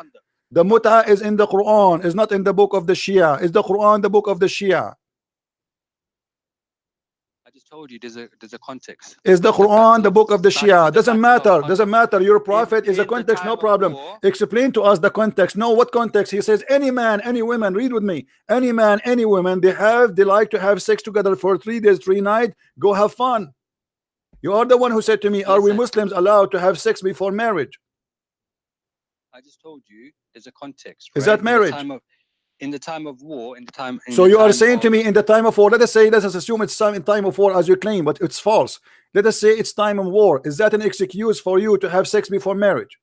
The mut'ah is in the Quran. It's not in the book of the Shia. Is the Quran the book of the Shia? I just told you there's a context. Is the Quran the book of the Shia? Doesn't matter. Doesn't matter. Your prophet is a context, no problem. Explain to us the context. No, what context? He says any man, any woman, read with me. Any man, any woman, they like to have sex together for 3 days, 3 nights. Go have fun. You are the one who said to me, are we Muslims allowed to have sex before marriage? I just told you there's a context. Is that marriage? In the time of war, so you are saying to me in the time of war, let us assume it's in time of war as you claim, but it's false. Let us say it's time of war. Is that an excuse for you to have sex before marriage?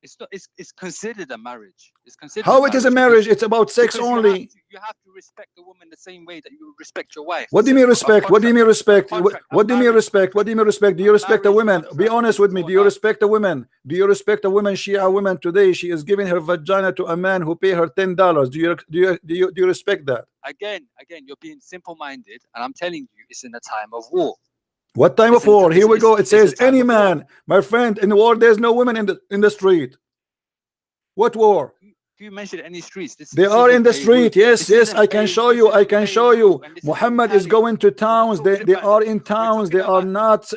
It's considered a marriage. It's considered. How it is a marriage? It's about sex only. You have to respect the woman the same way that you respect your wife. What do you mean respect? What do you mean respect? What do you mean respect? What do you mean respect? Do you respect a woman? Be honest with me. Do you respect a woman? Do you respect a woman? Shia woman today, she is giving her vagina to a man who pay her $10. Do you respect that? Again, you're being simple-minded, and I'm telling you, it's in the time of war. What time of war? Here we go. It says any man, my friend. In war, there's no women in the street. What war? You mentioned any streets? They are in the street. Yes, I can show you. I can show you. Muhammad is going to towns. They are in towns. They are not.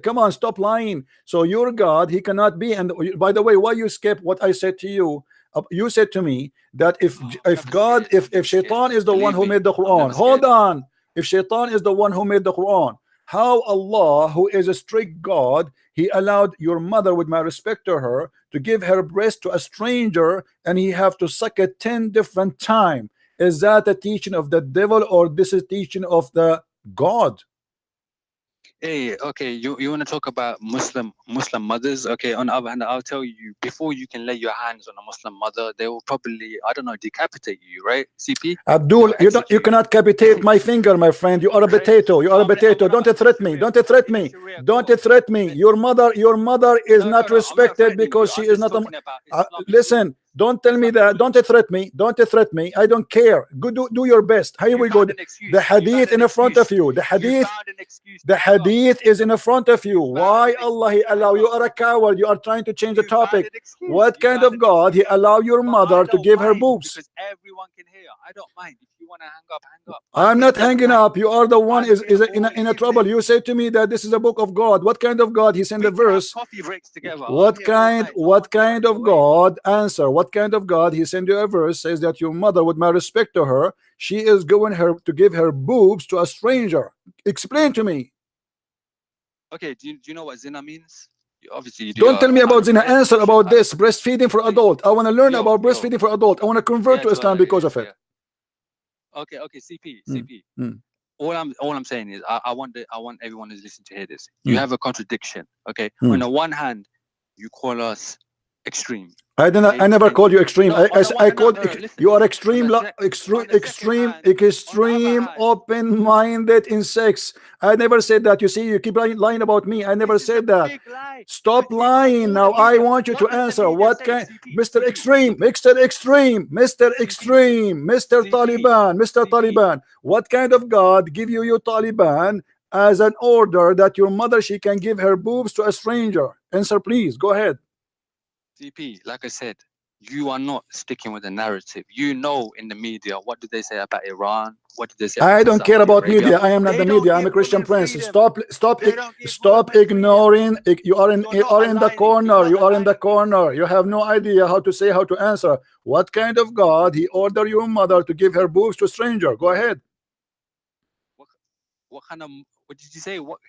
Come on, stop lying. So your God, he cannot be. And by the way, why you skip what I said to you? You said to me that if God, if Shaitan is the one who made the Quran, hold on. If Shaitan is the one who made the Quran, how Allah, who is a strict God, he allowed your mother, with my respect to her, to give her breast to a stranger, and he have to suck it 10 different times? Is that a teaching of the devil, or this is teaching of the God? Hey, okay, you want to talk about Muslim mothers? Okay, on the other hand, I'll tell you, before you can lay your hands on a Muslim mother, they will probably, I don't know, decapitate you, right, CP? Abdul, you cannot capitate my finger, my friend. You are a potato. You are a potato. Don't threaten me. Don't threaten me. Don't threaten me. Your mother is not respected because she is not a. Listen. Don't tell me that. Don't threaten me. Don't threaten me. I don't care. Go do your best. Here we go. The hadith in front of you. The hadith is in front of you. Why Allah he allow? You are a coward. You are trying to change the topic. What kind of God he allow your mother to give her boobs? Because everyone can hear. I don't mind. If you want to hang up, hang up. I'm not hanging up. You are the one is in a trouble. You say to me that this is a book of God. What kind of God? He sent the verse. Coffee breaks together. What kind of God? Answer. What kind of God? He sent you a verse, says that your mother, with my respect to her, she is going her to give her boobs to a stranger. Explain to me. Okay, do you know what zina means? Obviously you do. Don't tell me about zina. Answer about this. Breastfeeding for adult. I want to learn about breastfeeding for adult. I want to convert to Islam because of it. Okay, CP. All I'm saying is I want everyone who's listening to hear this. You have a contradiction. Okay, on the one hand, you call us extreme. I never called you extreme. I called you are extreme, open-minded in sex. I never said that. You see, you keep lying about me. I never said that. Stop lying. Now I want you to answer. What kind, Mr. Extreme, Mr. Taliban. What kind of God give you Taliban as an order that your mother, she can give her boobs to a stranger? Answer, please. Go ahead. CP, like I said, you are not sticking with the narrative. You know, in the media, what do they say about Iran? What do they say? I don't care about Arabia? media. I am not the media. I'm a Christian prince. Stop ignoring. You are in the corner. You are in the corner. You have no idea how to say, how to answer. What kind of God he ordered your mother to give her boobs to a stranger? Go ahead. What kind of? What did you say? What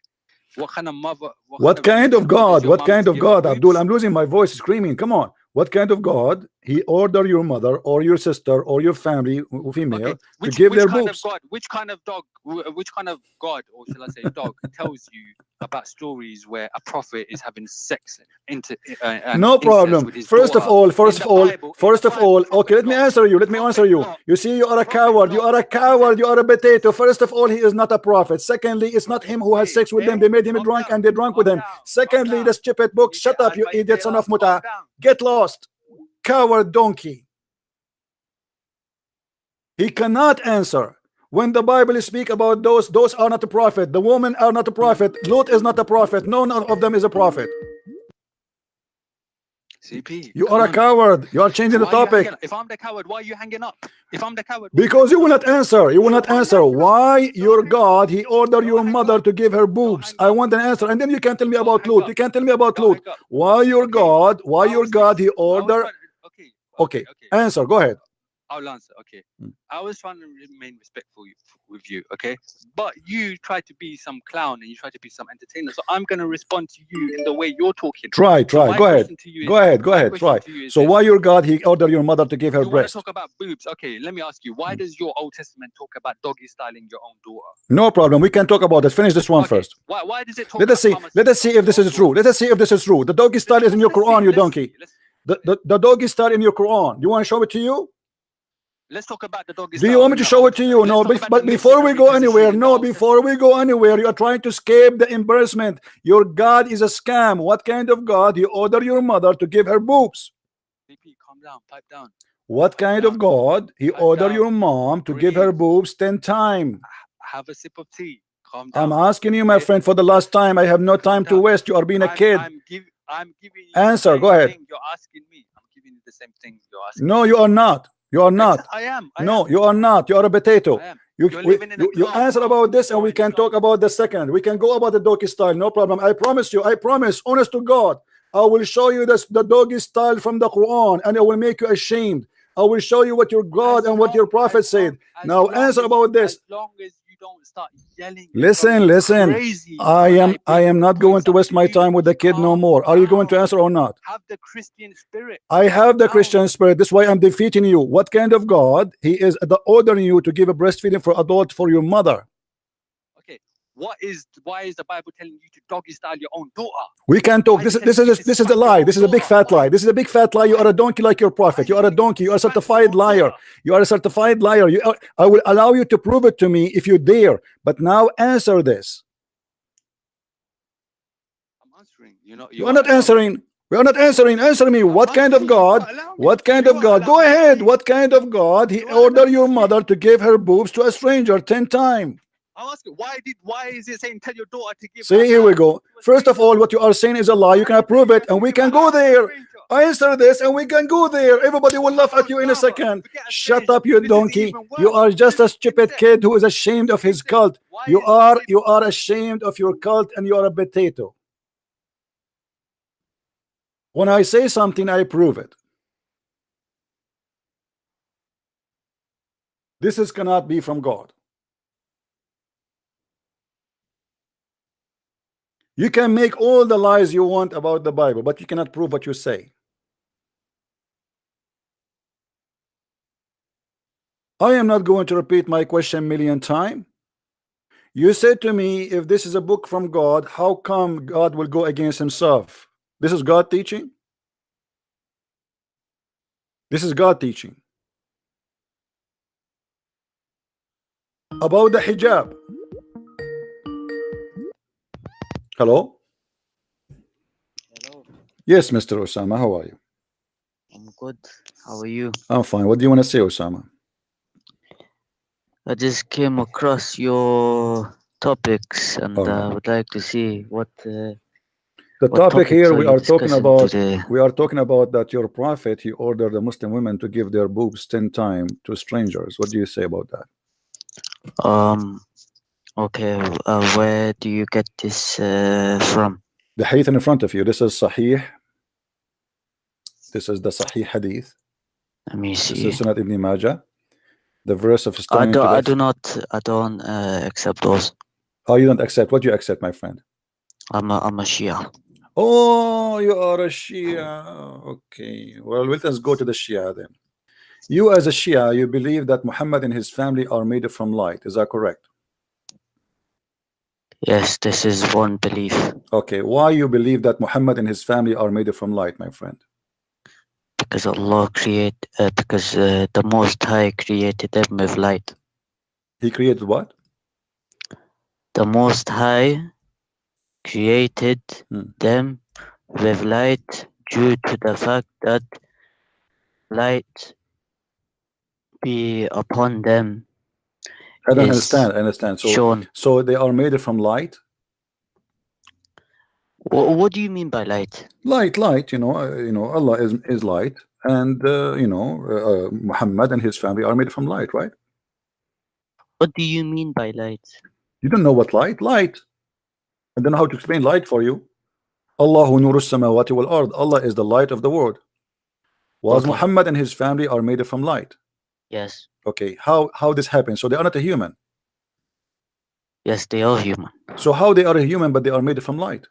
kind of mother? What kind of God? What kind of God, Abdul? I'm losing my voice screaming. Come on. What kind of God he ordered your mother or your sister or your family, female, to give their boobs? Which kind of God, or shall I say dog, tells you about stories where a prophet is having sex no problem. First of all, okay, let me answer you. You see, you are a coward. You are a coward. You are a potato. First of all, he is not a prophet. Secondly, it's not him who has sex with them. They made him drunk and they drank with him. Secondly, the stupid book. Shut up, you idiot son of muta. Get lost, coward donkey. He cannot answer. When the Bible speak about those are not a prophet. The women are not a prophet. Lot is not a prophet. None of them is a prophet. CP, you are a coward. You are changing the topic. If I'm the coward, why are you hanging up? If I'm the coward, because you will not answer. You will not answer. Why your God he ordered your mother to give her boobs? I want an answer, and then you can tell me about Lut. You can tell me about Lut. Why your God? Why your God he ordered? Okay. Answer. Go ahead. I'll answer. Okay. I was trying to remain respectful with you. Okay. But you try to be some clown and you try to be some entertainer. So I'm going to respond to you in the way you're talking. Try. Go ahead. Try. So why your God he ordered your mother to give her breast? You want to talk about boobs? Okay. Let me ask you. Why does your Old Testament talk about doggy styling your own daughter? No problem. We can talk about it. Finish this one first. Why does it talk? Let us see if this is true. The doggy style is in your Quran, you donkey. The doggy style in your Quran. You want to show it to you? Let's talk about the doggy. Do you want me to show it to you? No, but before we go anywhere, you are trying to escape the embarrassment. Your God is a scam. What kind of God? You order your mother to give her boobs. BP, calm down, pipe down. What kind of God? He ordered your mom to give her boobs 10 times. Have a sip of tea. Calm down. I'm asking you, my friend, for the last time. I have no time to waste. You are being a kid. I'm giving you answer. Go ahead. You're asking me. I'm giving you the same thing you're asking. No, you are not. You are not. I am. No, you are not. You are a potato. You answer about this and we can talk about the second. We can go about the doggy style. No problem. I promise you. I promise. Honest to God. I will show you the doggy style from the Quran and I will make you ashamed. I will show you what your God and what your prophet said. Now answer about this. As long as you don't start yelling. Listen. I am not going to waste my time with the kid no more. Are you going to answer or not? Have the Christian spirit. I have the Christian spirit. This is why I'm defeating you. What kind of God? He is ordering you to give a breastfeeding for adult for your mother. Okay. Why is the Bible telling you to doggy style your own daughter? We can talk. This is a lie. This is a big fat lie. This is a big fat lie. You are a donkey like your prophet. You are a donkey. You are a certified liar. You are a certified liar. I will allow you to prove it to me if you dare. But now answer this. I'm answering. You are not answering. We are not answering. Answer me. What kind of God? What kind of God? Go ahead. What kind of God? He ordered your mother to give her boobs to a stranger 10 times. I'm asking, why is it saying tell your daughter to give? See, here we go. First of all, what you are saying is a lie. You can prove it, and we can go there. Answer this, and we can go there. Everybody will laugh at you in a second. Shut up, you donkey. You are just a stupid kid who is ashamed of his cult. You are ashamed of your cult, and you are a potato. When I say something, I prove it. This cannot be from God. You can make all the lies you want about the Bible, but you cannot prove what you say. I am not going to repeat my question a million times. You said to me, if this is a book from God, how come God will go against himself? This is God teaching? This is God teaching. About the hijab. Hello? Hello. Yes, Mr. Osama, how are you? I'm good. How are you? I'm fine. What do you want to say, Osama? I just came across your topics and I would like to see what The What topic topics here are we you are talking discussing about today? that your prophet, he ordered the Muslim women to give their boobs 10 times to strangers. What do you say about that? Okay, where do you get this from? The hadith in front of you. This is Sahih. This is the Sahih hadith. Let me This see. is Sunnat Ibn Majah. The verse of stoning to I death. don't accept those. Oh, you don't accept. What do you accept, my friend? I'm a Shia. Oh, you are a Shia. Okay. Well, let us go to the Shia then. You as a Shia, you believe that Muhammad and his family are made from light. Is that correct? Yes, this is one belief. Okay. Why you believe that Muhammad and his family are made from light, my friend? Because the Most High created them with light. He created what? The Most High created them with light due to the fact that light be upon them. I don't understand. I understand. So they are made from light. What do you mean by light? Light. You know, Allah is light, and Muhammad and his family are made from light, right? What do you mean by light? You don't know what light? Light. I don't know how to explain light for you. Allahu nuru samawati wal ard. Allah is the light of the world. Was Muhammad and his family are made from light? Yes. Okay. How this happens? So they are not a human. Yes, they are human. So how they are a human but they are made from light?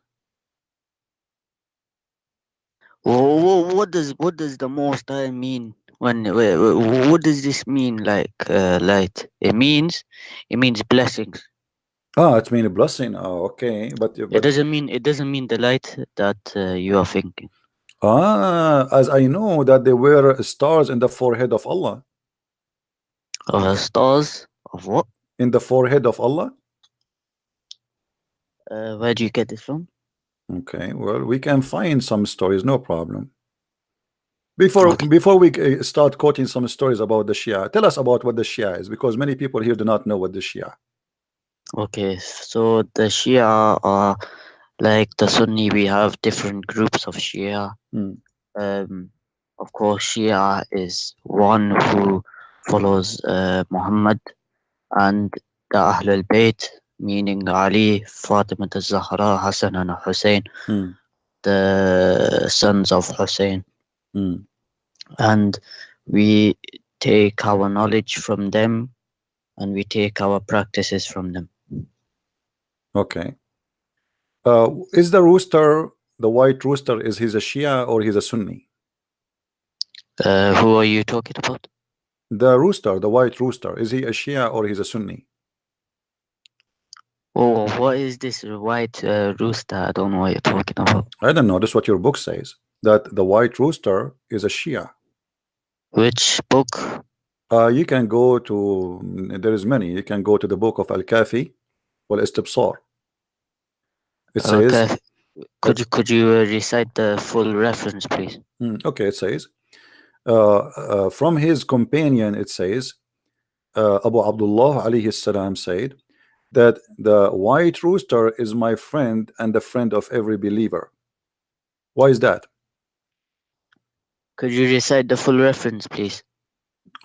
What does the Most High mean when? What does this mean? Like light? It means blessings. Ah, it's mean a blessing. Oh, okay, but it doesn't mean the light that you are thinking. As I know that they were stars in the forehead of Allah. Stars of what? In the forehead of Allah. Where do you get this from? Okay, well, we can find some stories, no problem. Before we start quoting some stories about the Shia, tell us about what the Shia is, because many people here do not know what the Shia. Okay, so the Shia are like the Sunni. We have different groups of Shia. Of course, Shia is one who follows Muhammad and the Ahlul Bayt, meaning Ali, Fatima al-Zahra, Hassan and Hussein, the sons of Hussein. And we take our knowledge from them and we take our practices from them. Okay. Is the rooster, the white rooster, is he a Shia or he's a Sunni? Who are you talking about? The rooster, the white rooster, is he a Shia or he's a Sunni? Oh, what is this white rooster? I don't know what you're talking about. I don't know. That's what your book says, that the white rooster is a Shia. Which book? You can go to, there is many. You can go to the book of Al-Kafi wal Istibsar. It says, could you recite the full reference, please? Okay, it says, from his companion, it says, Abu Abdullah alayhi salam said that the white rooster is my friend and the friend of every believer. Why is that? Could you recite the full reference, please?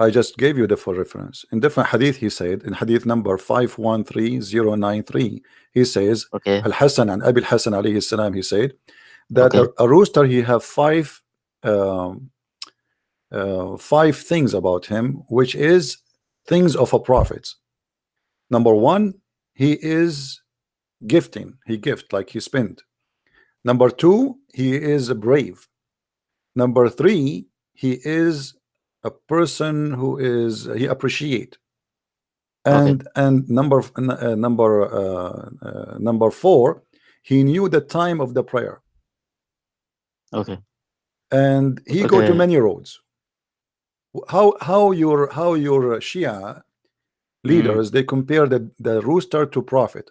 I just gave you the full reference. In different hadith, he said, in hadith number 513093, he says, Al-Hasan and Abi al-Hasan alayhi salam, he said that a rooster, he have five things about him, which is things of a prophet. Number one, he is gifting. He gift, like he spent. Number two, he is brave. Number three, he is a person who is he appreciate. And number four, he knew the time of the prayer. And he go to many roads. How your Shia leaders they compare the rooster to prophet.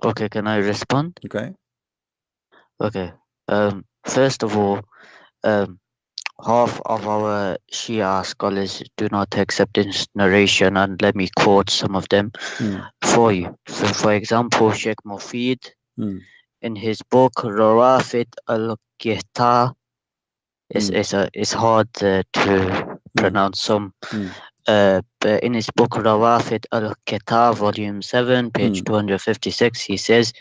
Okay, can I respond? Okay. First of all, half of our Shia scholars do not accept this narration, and let me quote some of them for you. So, for example, Sheikh Mufid, in his book Rawafid al-Qihta. It's hard to pronounce some. But in his book Rawafid al-Qihta, volume 7, page 256, he says,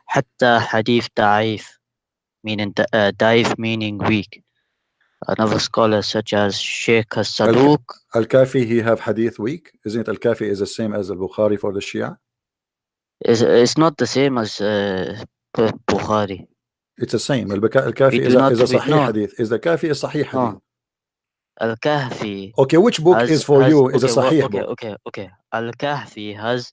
Hatta hadith da'if, meaning da'if meaning weak. Another scholar such as Sheikh Saduq. Al-Kafi, he have hadith weak? Isn't it Al-Kafi is the same as Al-Bukhari for the Shia? It's not the same as Bukhari. It's the same. Al-Kafi is a Sahih hadith. Is the Kafi a Sahih hadith? No. Al-Kahfi. Okay, which book is for you is a Sahih book? Okay. Al-Kahfi has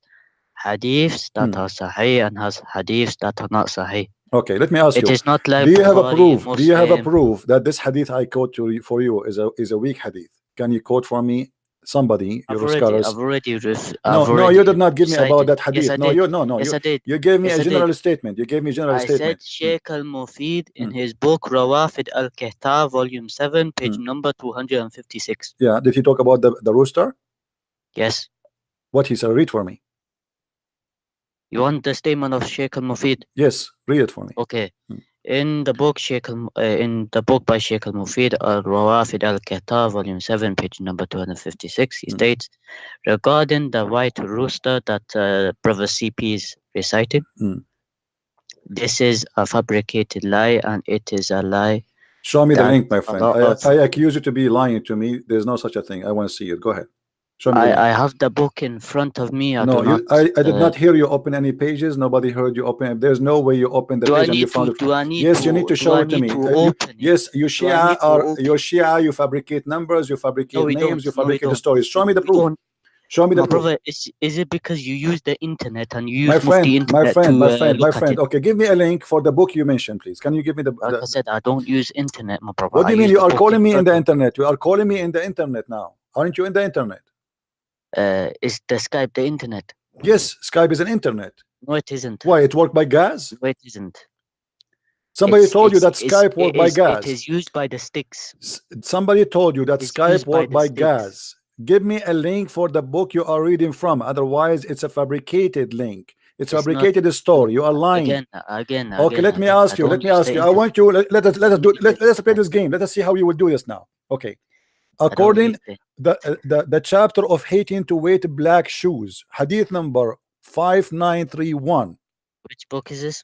hadiths that are Sahih and has hadiths that are not Sahih. Okay, let me ask you. It is not like do you have a proof? Muslim. Do you have a proof that this hadith I quote for you is a weak hadith? Can you quote for me somebody? I've already no, you did not give me about that hadith. Yes, I did. You gave me a general statement. You gave me a general statement. I said Sheikh al-Mufid in his book Rawafid al-Qihta, volume 7, page number 256. Yeah, did he talk about the rooster? Yes. What he said? Read for me. You want the statement of Sheikh al-Mufid? Yes, read it for me. Okay. In the book by Sheikh al-Mufid, Al-Rawafid al-Qihta, volume 7, page number 256, he states, regarding the white rooster that Brother CP is reciting, this is a fabricated lie, and it is a lie. Show me the link, my friend. I accuse you to be lying to me. There's no such a thing. I want to see it. Go ahead. I have the book in front of me. I did not hear you open any pages. Nobody heard you open. There's no way you open the page and you found it. Yes, you need to show it to me. Yes, you Shia you fabricate numbers, you fabricate names, you fabricate the stories. Show me the proof. Show me the proof. Brother, is it because you use the internet and you use the internet my friend. Okay, give me a link for the book you mentioned, please. Can you give me the? Like I said, I don't use internet, my brother. What do you mean? You are calling me in the internet. You are calling me in the internet now. Aren't you in the internet? Is the Skype the internet? Yes, Skype is an internet. No, it isn't. Why? It worked by gas? No, it isn't. Somebody told you that Skype worked by gas. It is used by the sticks. Somebody told you that Skype worked by gas. Give me a link for the book you are reading from. Otherwise, it's a fabricated link. It's fabricated story. You are lying. Again. Okay, let me ask you. I want you. Let us play this game. Let us see how you will do this now. Okay. According the chapter of hating to wear black shoes, hadith number 5931. Which book is this?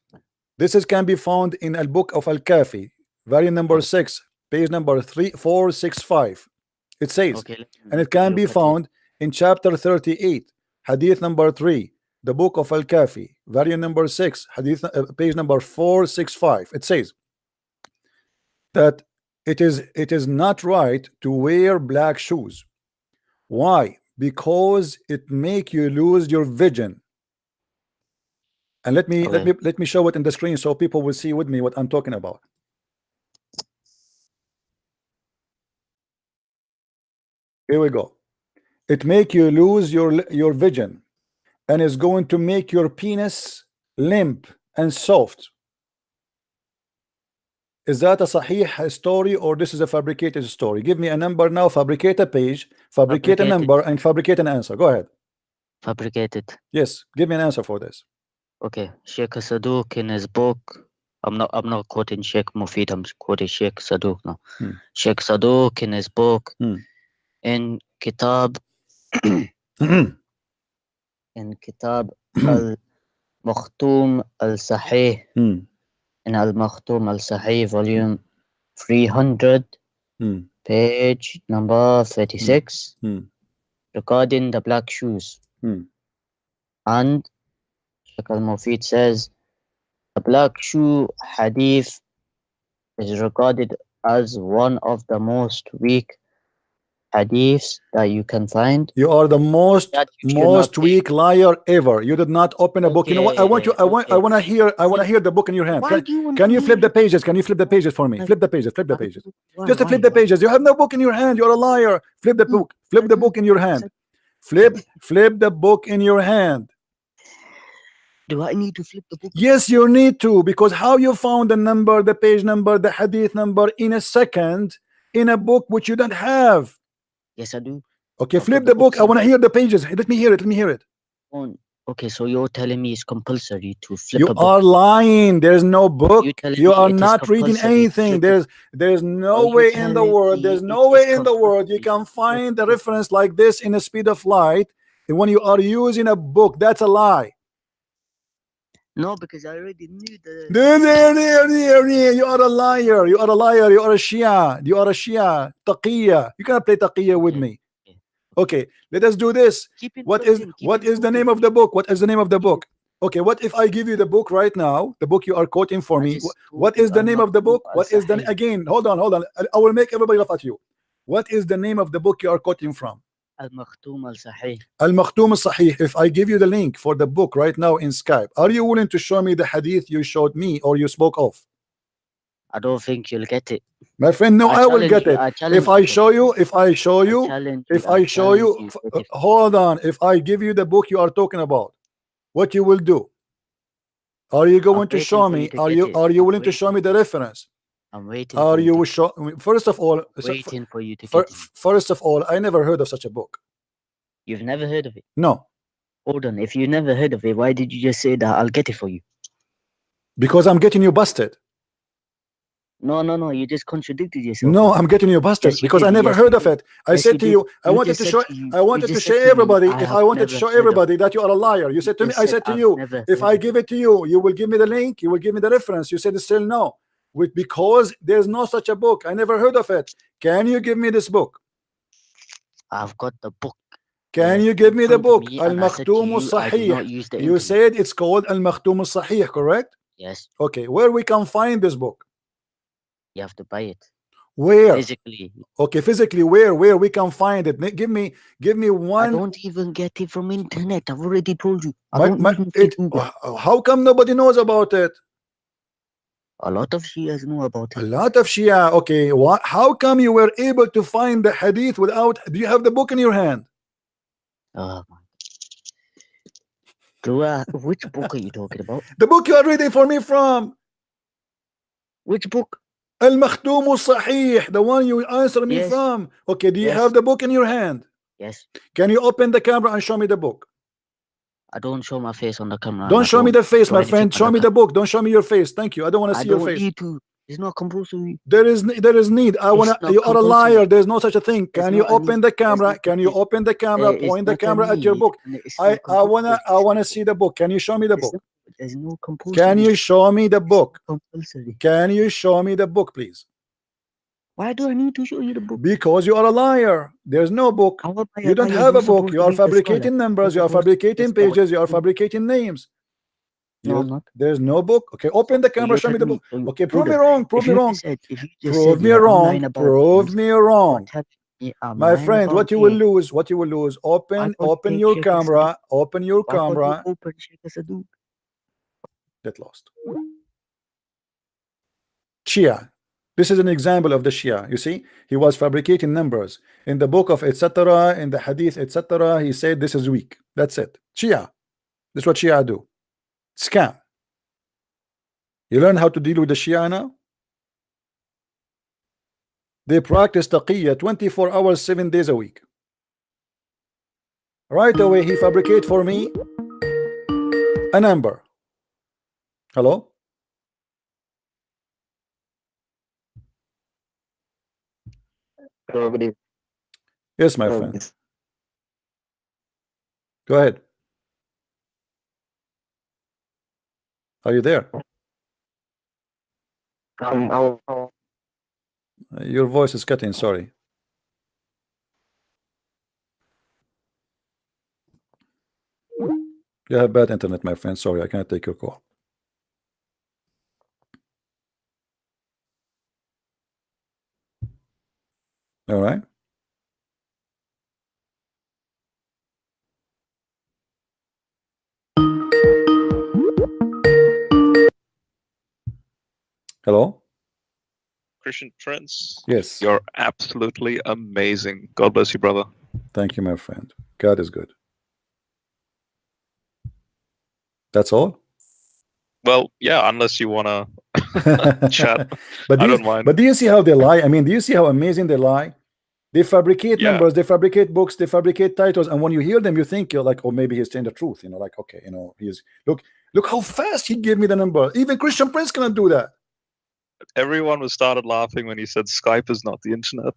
This can be found in a book of Al-Kafi, volume number 6, page number 3465. It says, and it can be found in chapter 38, hadith number 3, the book of Al-Kafi, volume number 6, hadith page number 465. It says that it is not right to wear black shoes. Why? Because it make you lose your vision. And let me show it in the screen so people will see with me what I'm talking about. Here we go. It make you lose your vision, and is going to make your penis limp and soft. Is that a sahih story, or this is a fabricated story? Give me a number now, fabricate a page, fabricate a number, and fabricate an answer. Go ahead. Fabricated. Yes, give me an answer for this. Okay, Sheikh Saduq in his book, I'm not quoting Sheikh Mufid, I'm quoting Sheikh Saduq now. Sheikh Saduq in his book, in Kitab Al-Makhtum Al-Sahih, in Al-Makhtum Al-Sahih, volume 300, page number 36, regarding the black shoes. And Sheikh Al-Mufid says, the black shoe hadith is regarded as one of the most weak hadiths that you can find. You are the most weak liar ever. You did not open a book. You know what? I want to hear the book in your hand. Can you flip the pages? Can you flip the pages for me? Flip the pages. Flip the pages. Just to flip the pages. You have no book in your hand. You're a liar. Flip the book. Flip the book in your hand. Flip the book in your hand. Do I need to flip the book? Yes, you need to, because how you found the number, the page number, the hadith number in a second in a book which you don't have? Yes, I do. Okay, flip the book. I want to hear the pages. Let me hear it. Let me hear it. Okay, so you're telling me it's compulsory to flip You a book? are lying. There's no book. You are it is not reading compulsory to anything. flip There's no Are you way in the telling world. me There's it no is way in the world you compulsory can to flip find a a book? reference like this in the speed of light when you are using a book. That's a lie. No, because I already knew You are a liar. You are a liar. You are a Shia. You are a Shia. Taqiyya. You cannot play Taqiyya with me. Okay, let us do this. What is the name of the book? What is the name of the book? Okay, what if I give you the book right now? The book you are quoting for me. What is the name of the book? What is the again? Hold on. I will make everybody laugh at you. What is the name of the book you are quoting from? Al-Makhtoum al-Sahih. Al-Makhtoum al-Sahih. If I give you the link for the book right now in Skype, are you willing to show me the hadith you showed me or you spoke of? I don't think you'll get it. My friend, no, I will get it. If I show you, hold on. If I give you the book you are talking about, what you will do? Are you going to show me? Are you willing to show me the reference? I'm waiting. Are you show? First of all, waiting for you to get it. First of all, I never heard of such a book. You've never heard of it? No. Hold on. If you never heard of it, why did you just say that I'll get it for you? Because I'm getting you busted. No. You just contradicted yourself. No, I'm getting you busted because I never heard of it. I said to you, I wanted to show everybody. If I wanted to show everybody that you are a liar, you said to me, I said to you, if I give it to you, you will give me the link, you will give me the reference. You said still no. Because there's no such a book. I never heard of it. Can you give me this book? I've got the book. Can you give me the book? Al-Makhtoum al-Sahih. You said it's called Al-Makhtoum al-Sahih, correct? Yes. Okay, where we can find this book? You have to buy it. Where? Physically. Okay, physically where we can find it? Give me one. I don't even get it from internet. I've already told you. How come nobody knows about it? A lot of Shias know about it. A lot of Shia. Okay, how come you were able to find the hadith without? Do you have the book in your hand? Which book are you talking about? The book you are reading for me from. Which book? Al-Makhtoum al-Sahih, the one you answer me from. Okay, do you have the book in your hand? Yes. Can you open the camera and show me the book? I don't show my face on the camera. Don't show me the face, my friend. Show me the book. Don't show me your face. Thank you. I don't want to see your face. I don't need to. It's not compulsory. There is need. You are a liar. There's no such a thing. Can you open the camera? Can you open the camera? Point the camera at your book. I wanna see the book. Can you show me the book? There's no compulsory. Can you show me the book? Compulsory. Can you show me the book, please? Why do I need to show you the book? Because you are a liar. There's no book. You don't have a book. You are fabricating numbers. You are fabricating pages. You are fabricating names. No, I'm not. There's no book. Okay, open the camera. Show me the book. Okay, prove me wrong. Prove me wrong. Prove me wrong. Prove me wrong. My friend, what you will lose? What you will lose? Open your camera. Open your camera. Get lost. Shia. This is an example of the Shia. You see, he was fabricating numbers in the book of etc. in the hadith etc. He said this is weak. That's it. Shia. This is what Shia do. Scam. You learn how to deal with the Shia now? They practice taqiyya 24 hours 7 days a week. Right away he fabricate for me a number. Hello? Yes, my friend. Go ahead. Are you there? Your voice is cutting, sorry. You have bad internet, my friend. Sorry, I can't take your call. All right. Hello? Christian Prince. Yes. You're absolutely amazing. God bless you, brother. Thank you, my friend. God is good. That's all? Well, yeah, unless you want to chat. But I don't mind. But do you see how they lie? I mean, do you see how amazing they lie? They fabricate numbers, they fabricate books, they fabricate titles, and when you hear them, you think you're like, oh, maybe he's saying the truth. You know, like, okay, you know, he's look how fast he gave me the number. Even Christian Prince cannot do that. Everyone was started laughing when he said Skype is not the internet.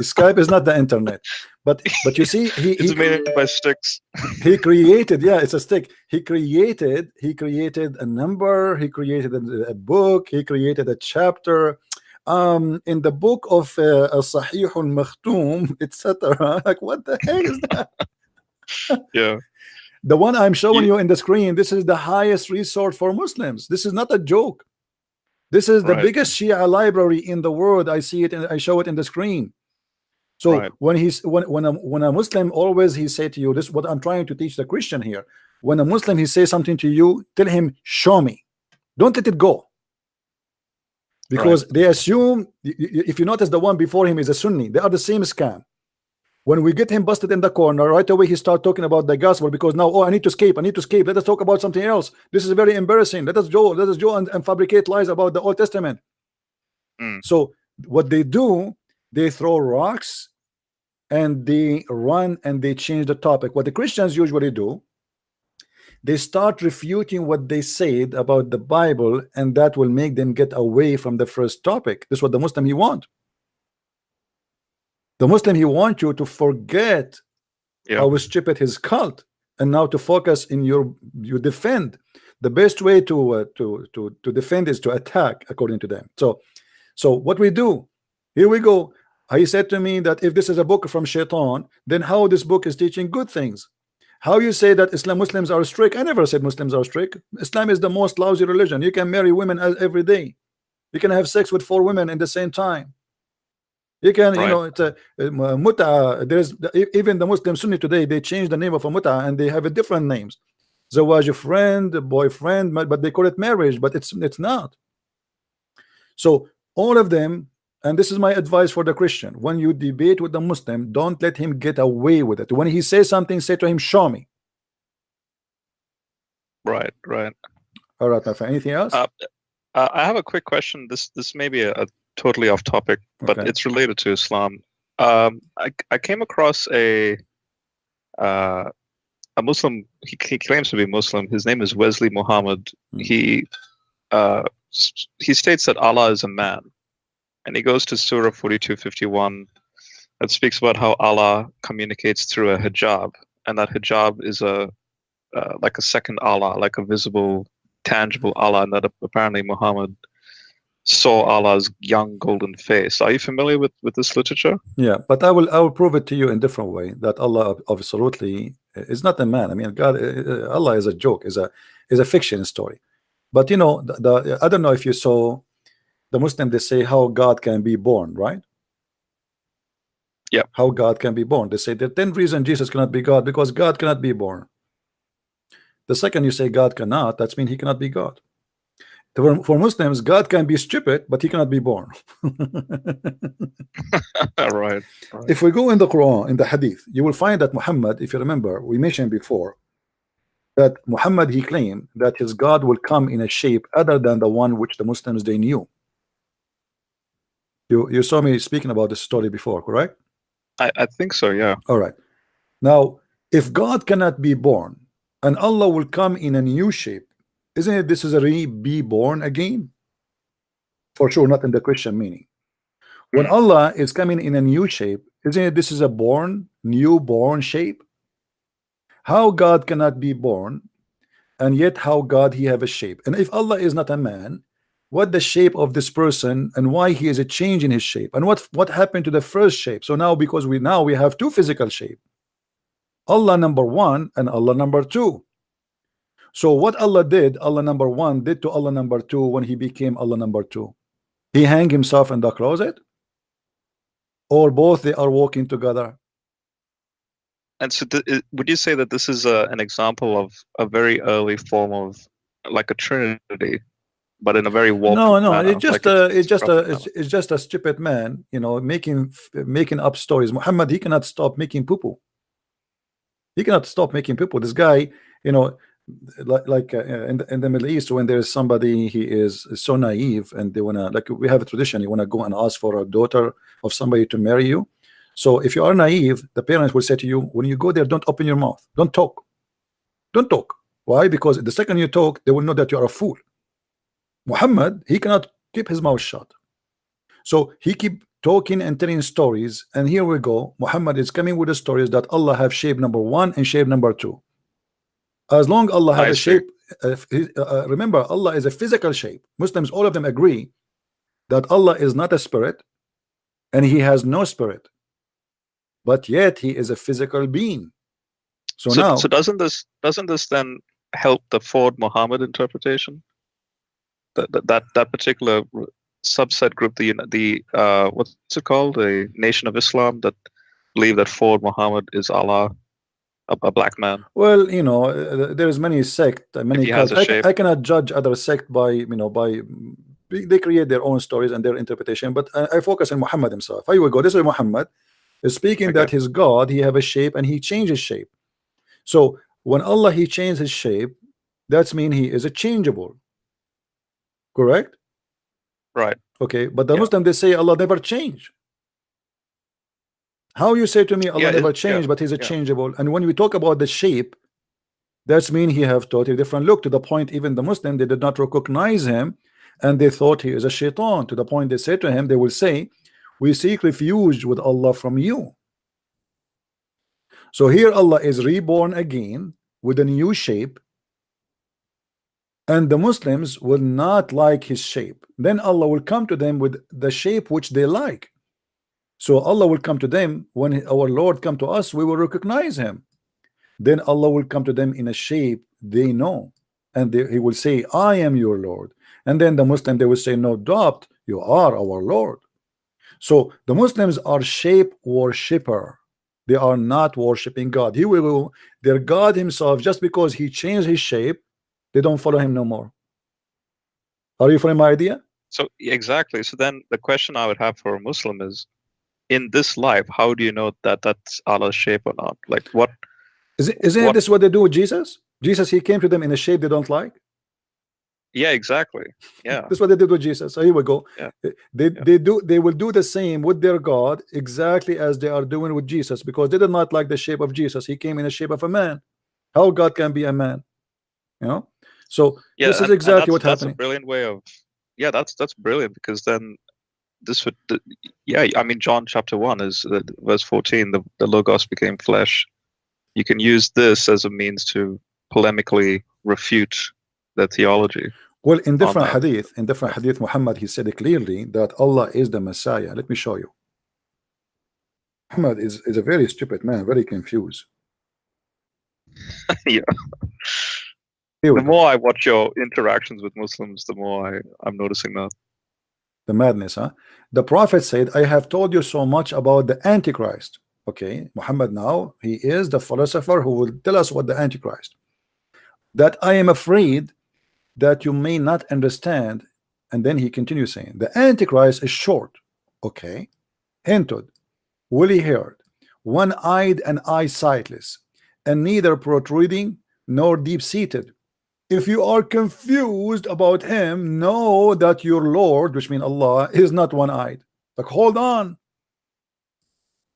Skype is not the internet, but you see, it's made by sticks. He created, yeah, it's a stick. He created a number. He created a book. He created a chapter. In the book of Sahih al-Makhtoum, etc. Like, what the heck is that? Yeah. The one I'm showing you in the screen, this is the highest resource for Muslims. This is not a joke. This is the biggest Shia library in the world. I see it and I show it in the screen. So when a Muslim, always he say to you, this is what I'm trying to teach the Christian here. When a Muslim he says something to you, tell him, show me. Don't let it go. Because they assume, if you notice, the one before him is a Sunni. They are the same scam. When we get him busted in the corner, right away he start talking about the gospel, because now, oh, I need to escape. Let us talk about something else. This is very embarrassing. Let us go and fabricate lies about the Old Testament. So what they do, they throw rocks and they run and they change the topic. What the Christians usually do, they start refuting what they said about the Bible, and that will make them get away from the first topic. This is what the Muslim he want. The Muslim he wants you to forget how stupid his cult, and now to focus in you defend. The best way to defend is to attack, according to them. So what we do, here we go. He said to me that if this is a book from Shaitan, then how this book is teaching good things? How you say that Muslims are strict? I never said Muslims are strict. Islam is the most lousy religion. You can marry women every day. You can have sex with 4 women in the same time. You can, you know, it's a muta. There's even the Muslim Sunni today. They change the name of a muta and they have a different names. Zawaj, friend, boyfriend, but they call it marriage, but it's not. So all of them. And this is my advice for the Christian. When you debate with the Muslim, don't let him get away with it. When he says something, say to him, show me. Right. All right, my friend. Anything else? I have a quick question. This may be a totally off topic, but it's related to Islam. I came across a Muslim. He claims to be Muslim. His name is Wesley Muhammad. He states that Allah is a man. And he goes to Surah 42:51 that speaks about how Allah communicates through a hijab, and that hijab is like a second Allah, like a visible, tangible Allah, and that apparently Muhammad saw Allah's young golden face. Are you familiar with this literature? Yeah, but I will prove it to you in a different way, that Allah absolutely is not a man. I mean, Allah is a joke, is a fiction story. But you know, I don't know if you saw. The Muslim, they say how God can be born, right? Yeah. How God can be born. They say the 10th reason Jesus cannot be God, because God cannot be born. The second you say God cannot, that means he cannot be God. For Muslims, God can be stupid, but he cannot be born. Right. If we go in the Quran, in the Hadith, you will find that Muhammad, if you remember, we mentioned before, that Muhammad, he claimed that his God will come in a shape other than the one which the Muslims they knew. You saw me speaking about this story before, correct? I think so, yeah. All right. Now, if God cannot be born and Allah will come in a new shape, isn't it this is a be born again? For sure, not in the Christian meaning. When Allah is coming in a new shape, isn't it this is a newborn shape? How God cannot be born, and yet how God he have a shape? And if Allah is not a man, what the shape of this person, and why he is a change in his shape, and what happened to the first shape? So now, because we have 2 physical shape, Allah number 1 and Allah number 2. So what Allah did, Allah number 1 did to Allah number 2 when he became Allah number 2? He hang himself in the closet, or both they are walking together? And so would you say that this is an example of a very early form of like a trinity, but in a very warped manner? It's just a stupid man, you know, making up stories. Muhammad, he cannot stop making poo-poo. He cannot stop making poo-poo. This guy, you know, like in the Middle East, when there's somebody he is so naive and they wanna, like we have a tradition, you wanna go and ask for a daughter of somebody to marry you. So if you are naive, the parents will say to you, when you go there, don't open your mouth, don't talk, don't talk. Why? Because the second you talk, they will know that you are a fool. Muhammad, he cannot keep his mouth shut, so he keep talking and telling stories. And here we go, Muhammad is coming with the stories that Allah have shape number 1 and shape number 2. As long Allah have a shape, remember, Allah is a physical shape. Muslims, all of them agree that Allah is not a spirit and he has no spirit, but yet he is a physical being. So now, so doesn't this then help the Ford Muhammad interpretation? That particular subset group, the what's it called, the Nation of Islam, that believe that Ford Muhammad is Allah, a black man. Well, you know, there is many sect, many cults. I cannot judge other sect by, you know, by they create their own stories and their interpretation. But I focus on Muhammad himself. Here we go. This is Muhammad is speaking that his God, he have a shape and he changes shape. So when Allah he changed his shape, that's mean he is a changeable. Correct? Right. Okay, but the Muslim, they say Allah never change. How you say to me Allah never changed, but he's a changeable? And when we talk about the shape, that's mean he have totally different look, to the point even the Muslim, they did not recognize him and they thought he is a shaitan, to the point they say to him, they will say, we seek refuge with Allah from you. So here Allah is reborn again with a new shape, and the Muslims will not like his shape. Then Allah will come to them with the shape which they like. So Allah will come to them when our Lord come to us, we will recognize him. Then Allah will come to them in a shape they know, and he will say, I am your Lord. And then the Muslim, they will say, no doubt, you are our Lord. So the Muslims are shape worshipper. They are not worshiping God. He will, their God himself, just because he changed his shape, they don't follow him no more. Are you following my idea? So exactly. So then the question I would have for a Muslim is, in this life, how do you know that that's Allah's shape or not? Like what? Isn't this what they do with Jesus? Jesus, he came to them in a shape they don't like. Yeah, exactly. Yeah. That's what they did with Jesus. So here we go. Yeah. They will do the same with their God exactly as they are doing with Jesus, because they did not like the shape of Jesus. He came in the shape of a man. How God can be a man? You know? So this is exactly what's happening. That's a brilliant way of, that's brilliant, because then this would, I mean, John chapter 1 is verse 14, the Logos became flesh. You can use this as a means to polemically refute the theology. Well, in different hadith, Muhammad, he said clearly that Allah is the Messiah. Let me show you. Muhammad is a very stupid man, very confused. Yeah. The more I watch your interactions with Muslims, the more I'm noticing that. The madness, huh? The Prophet said, I have told you so much about the Antichrist. Okay, Muhammad now, he is the philosopher who will tell us what the Antichrist. That I am afraid that you may not understand. And then he continues saying, the Antichrist is short, okay, hinted, woolly-haired, one-eyed and eye-sightless, and neither protruding nor deep-seated. If you are confused about him, know that your Lord, which means Allah, is not one-eyed. Like, hold on.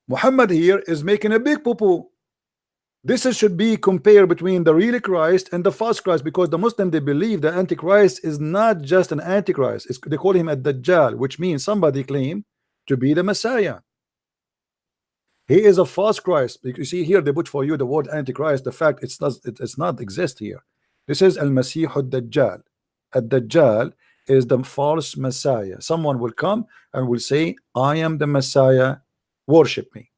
Muhammad here is making a big poo-poo. This should be compared between the real Christ and the false Christ, because the Muslim, they believe the Antichrist is not just an Antichrist. They call him a Dajjal, which means somebody claim to be the Messiah. He is a false Christ. You see here, they put for you the word Antichrist. The fact it's not exist here. This is Al-Masih Ad-Dajjal. Ad-Dajjal is the false Messiah. Someone will come and will say, I am the Messiah, worship me.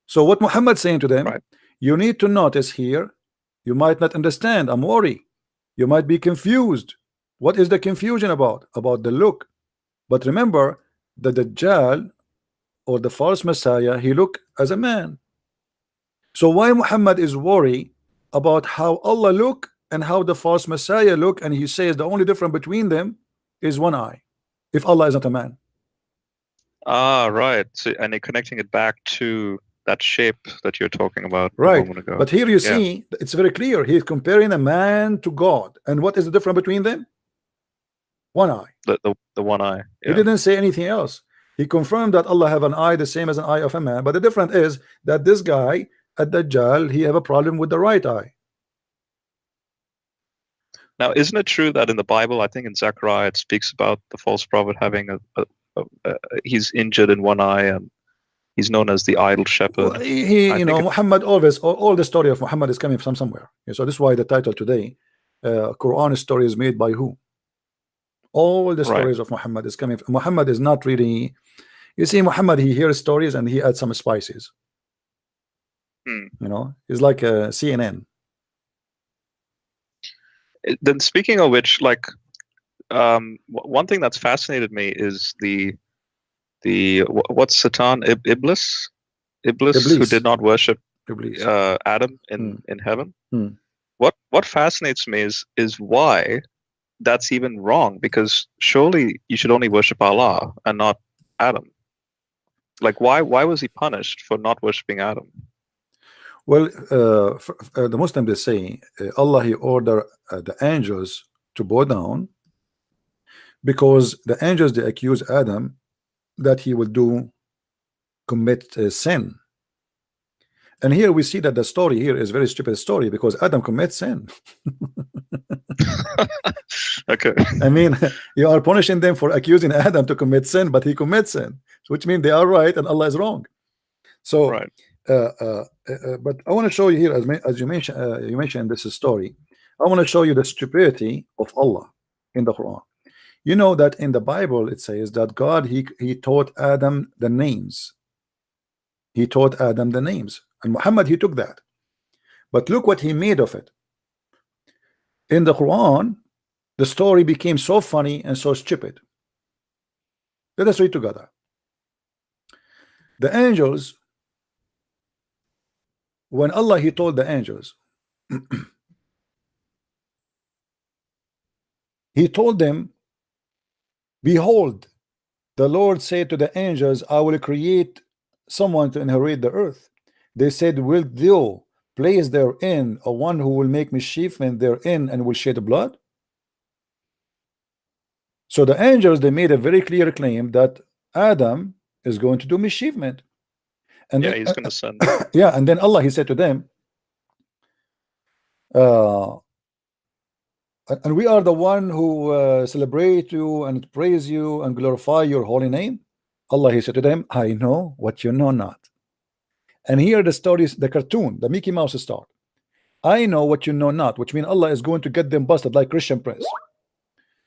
So what Muhammad saying to them, you need to notice here, you might not understand, I'm worried. You might be confused. What is the confusion about? About the look. But remember, the Dajjal or the false Messiah, he look as a man. So why Muhammad is worried about how Allah look and how the false Messiah look, and he says the only difference between them is one eye, if Allah is not a man. Ah, right. So, and they're connecting it back to that shape that you're talking about a moment ago. But here you see, it's very clear. He's comparing a man to God. And what is the difference between them? One eye. The one eye. He didn't say anything else. He confirmed that Allah have an eye the same as an eye of a man, but the difference is that this guy at Dajjal, he have a problem with the right eye. Now, isn't it true that in the Bible, I think in Zechariah, it speaks about the false prophet having he's injured in one eye, and he's known as the idle shepherd. Well, you know, Muhammad always, all the story of Muhammad is coming from somewhere. So this is why the title today, Quran story is made by who? All the stories of Muhammad is coming from, Muhammad is not really, you see, Muhammad, he hears stories and he adds some spices. You know, it's like a CNN. Then speaking of which, like, one thing that's fascinated me is the what's Satan, Iblis, who did not worship Adam in heaven. What fascinates me is why that's even wrong, because surely you should only worship Allah and not Adam. Like, why was he punished for not worshiping Adam? Well, the Muslims, they say Allah, he ordered the angels to bow down because the angels, they accuse Adam that he will commit sin. And here we see that the story here is very stupid story, because Adam commits sin. Okay. I mean, you are punishing them for accusing Adam to commit sin, but he commits sin, which means they are right and Allah is wrong. So but I want to show you here, as you mentioned this story, I want to show you the stupidity of Allah in the Quran. You know that in the Bible it says that God, he taught Adam the names. He taught Adam the names, and Muhammad, he took that. But look what he made of it. In the Quran, the story became so funny and so stupid. Let us read together. The angels, when Allah, he told the angels, he told them, behold, the Lord said to the angels, I will create someone to inherit the earth. They said, wilt thou place therein a one who will make mischief therein and will shed blood? So the angels, they made a very clear claim that Adam is going to do mischievement. And he's going to sin. Yeah, and then Allah, he said to them, and we are the one who celebrate you and praise you and glorify your holy name. Allah, he said to them, I know what you know not. And here the stories, the cartoon, the Mickey Mouse start. I know what you know not, which means Allah is going to get them busted like Christian Prince.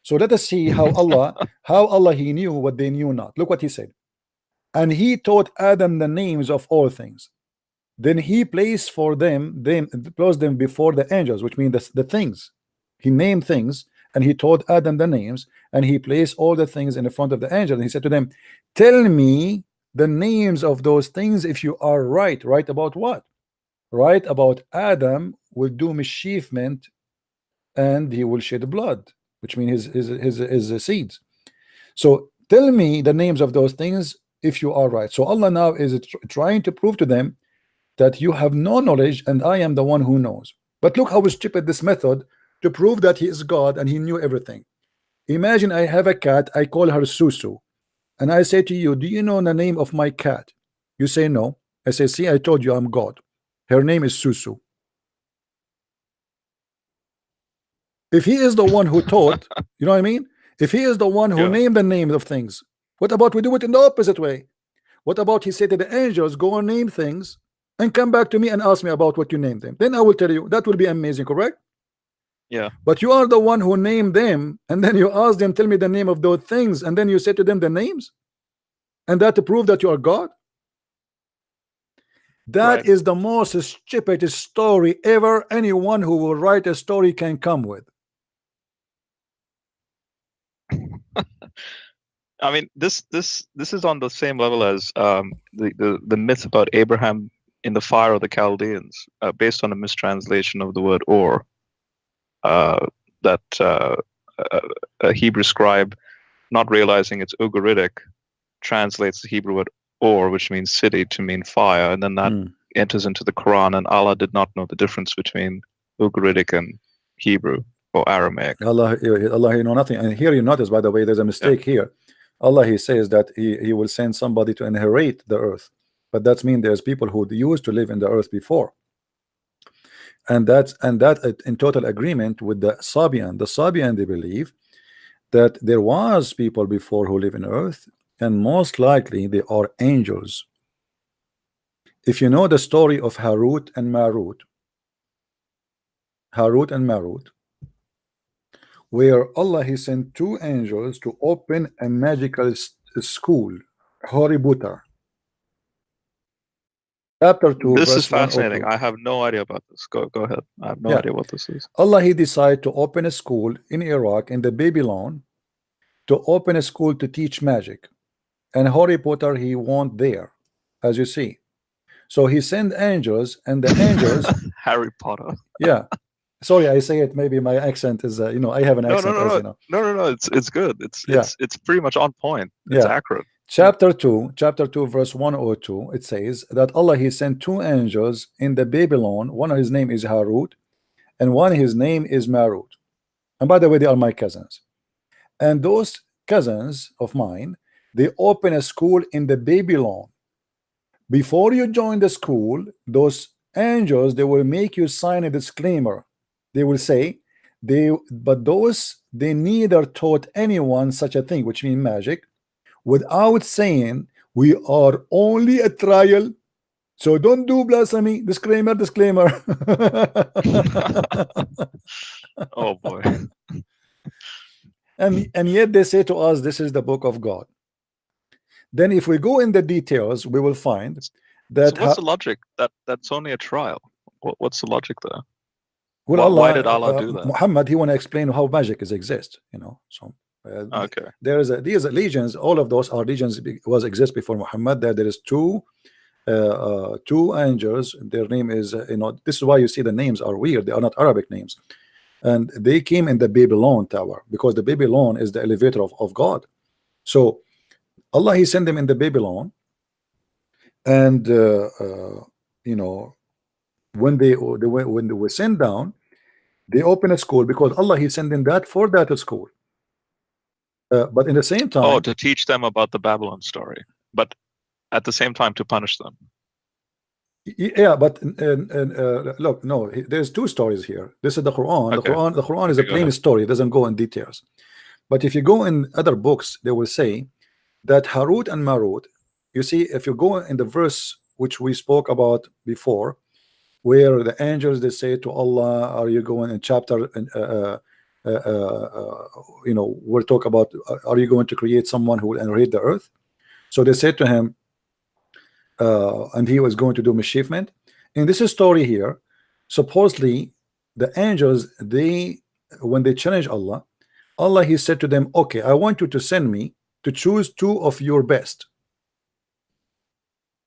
So let us see how Allah, he knew what they knew not. Look what he said. And he taught Adam the names of all things. Then he placed for them before the angels, which means the things. He named things, and he taught Adam the names, and he placed all the things in the front of the angels. And he said to them, tell me the names of those things if you are right. Right about what? Right about Adam will do mischievement and he will shed blood, which means his seeds. So tell me the names of those things if you are right. So Allah now is trying to prove to them that you have no knowledge and I am the one who knows. But look how stupid this method to prove that he is God and he knew everything. Imagine I have a cat, I call her Susu, and I say to you, do you know the name of my cat? You say no. I say, see, I told you I'm God. Her name is Susu. If he is the one who taught, you know what I mean? If he is the one who named the names of things, what about we do it in the opposite way? What about he said to the angels, go and name things and come back to me and ask me about what you named them? Then I will tell you. That will be amazing, correct? Yeah. But you are the one who named them, and then you ask them, tell me the name of those things, and then you say to them the names, and that to prove that you are God. That is the most stupid story ever anyone who will write a story can come with. I mean, this is on the same level as the myth about Abraham in the fire of the Chaldeans, based on a mistranslation of the word or. That a Hebrew scribe, not realizing it's Ugaritic, translates the Hebrew word or, which means city, to mean fire, and then that enters into the Quran, and Allah did not know the difference between Ugaritic and Hebrew or Aramaic. Allah, you know nothing. And here you notice, by the way, there's a mistake here. Allah, he says that he will send somebody to inherit the earth, but that means there's people who used to live in the earth before, and that in total agreement with the Sabian. The Sabian, they believe that there was people before who live in earth, and most likely they are angels. If you know the story of Harut and Marut, where Allah, he sent two angels to open a magical school, Hoributa. Chapter 2, This verse is fascinating. 102. I have no idea about this. Go ahead. I have no idea what this is. Allah, he decided to open a school in Iraq, in the Babylon, to open a school to teach magic. And Harry Potter, he went there, as you see. So he sent angels, and the angels Harry Potter. Yeah. Sorry, I say it. Maybe my accent is, you know, I have an accent. No. As you know. No. It's good. It's pretty much on point. It's accurate. Chapter 2, verse 102. It says that Allah, he sent two angels in the Babylon. One of his name is Harut, and one his name is Marut. And by the way, they are my cousins. And those cousins of mine, they open a school in the Babylon. Before you join the school, those angels, they will make you sign a disclaimer. They will say they neither taught anyone such a thing, which means magic, without saying we are only a trial, so don't do blasphemy. Disclaimer. Oh boy. and yet they say to us, this is the book of God. Then if we go in the details, we will find that. So what's the logic? That's only a trial. What's the logic there? Well, why did Allah do that? Muhammad, he want to explain how magic exists, you know. So okay, these legions, all of those are legions exist before Muhammad. That there is two angels. Their name is you know, this is why you see the names are weird. They are not Arabic names, and they came in the Babylon tower, because the Babylon is the elevator of God. So Allah, he sent them in the Babylon, and you know, when they were sent down, they open a school, because Allah, he sent them that for that school. But in the same time, to teach them about the Babylon story, but at the same time to punish them. Yeah, but look, no, there's two stories here. This is the Quran. Okay. The Quran is a plain story. It doesn't go in details. But if you go in other books, they will say that Harut and Marut, you see, if you go in the verse which we spoke about before, where the angels, they say to Allah, are you going in chapter you know, we'll talk about, are you going to create someone who will inherit the earth? So they said to him, and he was going to do mischievement. In this story here, supposedly the angels, when they challenge Allah, he said to them, okay, I want you to send me to choose two of your best,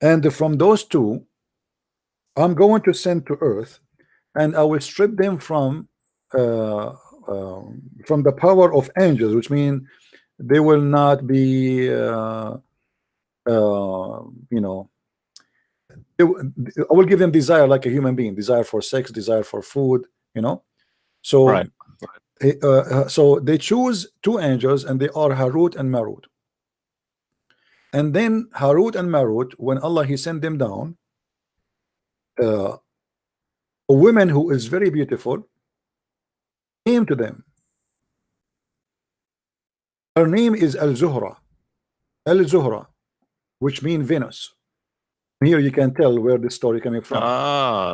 and from those two I'm going to send to earth, and I will strip them from the power of angels, which means they will not be you know, I will give them desire like a human being, desire for sex, desire for food, you know. So right. So they choose two angels, and they are Harut and Marut. And then Harut and Marut, when Allah, he sent them down, a woman who is very beautiful came to them. Her name is Al-Zuhra, which means Venus. Here you can tell where this story coming from.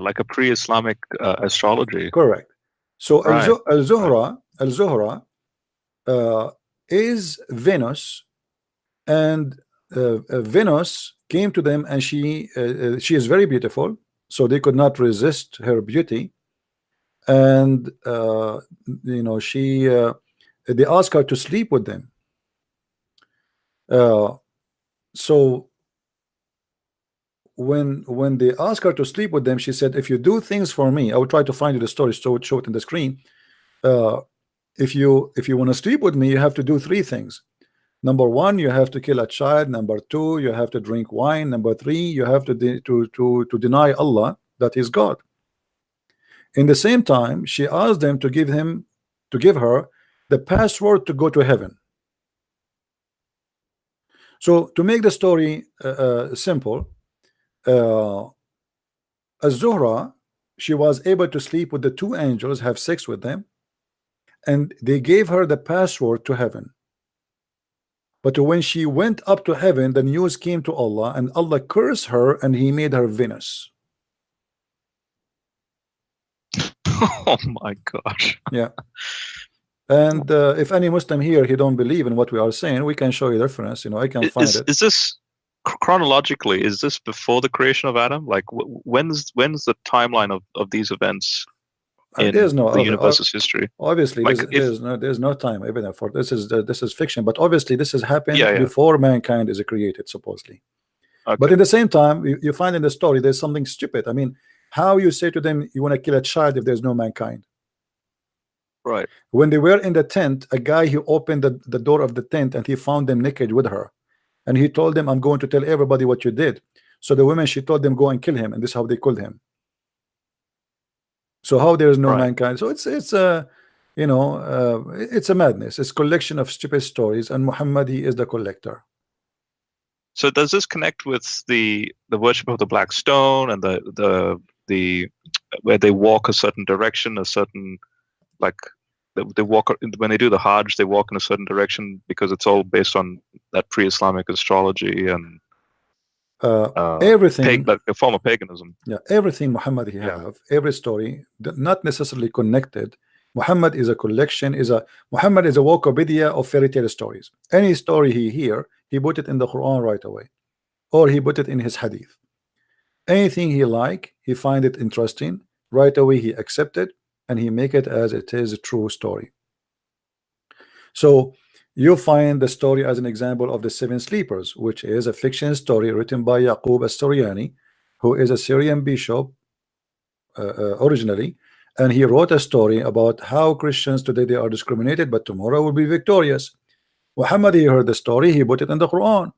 Like a pre-Islamic astrology. Correct. So right. Al-Zuhra is Venus, and Venus came to them, and she is very beautiful, so they could not resist her beauty, and you know, they asked her to sleep with them. So when they asked her to sleep with them, she said, if you do things for me, I will try to find you the story, so show it in the screen. If you want to sleep with me, you have to do three things. Number one, you have to kill a child. Number two, you have to drink wine. Number three, you have to deny Allah, that is God. In the same time, she asked them to give her the password to go to heaven. So to make the story simple, Az-Zuhra, she was able to sleep with the two angels, have sex with them, and they gave her the password to heaven. But when she went up to heaven, the news came to Allah, and Allah cursed her, and He made her Venus. Oh my gosh. Yeah. And if any Muslim here, he don't believe in what we are saying, we can show you the reference. You know, I can find it. Is this chronologically? Is this before the creation of Adam? Like, when's the timeline of these events in there's no the universe's history? Obviously, like there's no time even for this. Is fiction, but obviously this has happened Yeah, yeah. before mankind is created, supposedly. Okay. But at the same time, you find in the story there's something stupid. I mean, how you say to them you want to kill a child if there's no mankind? Right. When they were in the tent, a guy, he opened the door of the tent and he found them naked with her, and he told them, I'm going to tell everybody what you did. So the women, she told them, go and kill him, and this is how they killed him. So how there is no Right. mankind? So it's you know, it's a madness. It's collection of stupid stories, and Muhammad, he is the collector. So does this connect with the worship of the black stone and the where they walk a certain direction, a certain, like, they walk when they do the Hajj, they walk in a certain direction because it's all based on that pre-Islamic astrology and everything, like a form of paganism. yeah, everything Muhammad he have, every story, not necessarily connected. Muhammad is a collection, Muhammad is a Wikipedia of fairy tale stories. Any story he hear, he put it in the Quran right away, or he put it in his hadith. Anything he like, he find it interesting, right away he accept it, and he make it as it is a true story. So you find the story as an example of the seven sleepers, which is a fiction story written by Yaqub as-Suryani, who is a Syrian bishop originally, and he wrote a story about how Christians today they are discriminated, but tomorrow will be victorious. Muhammad, he heard the story, he put it in the Quran.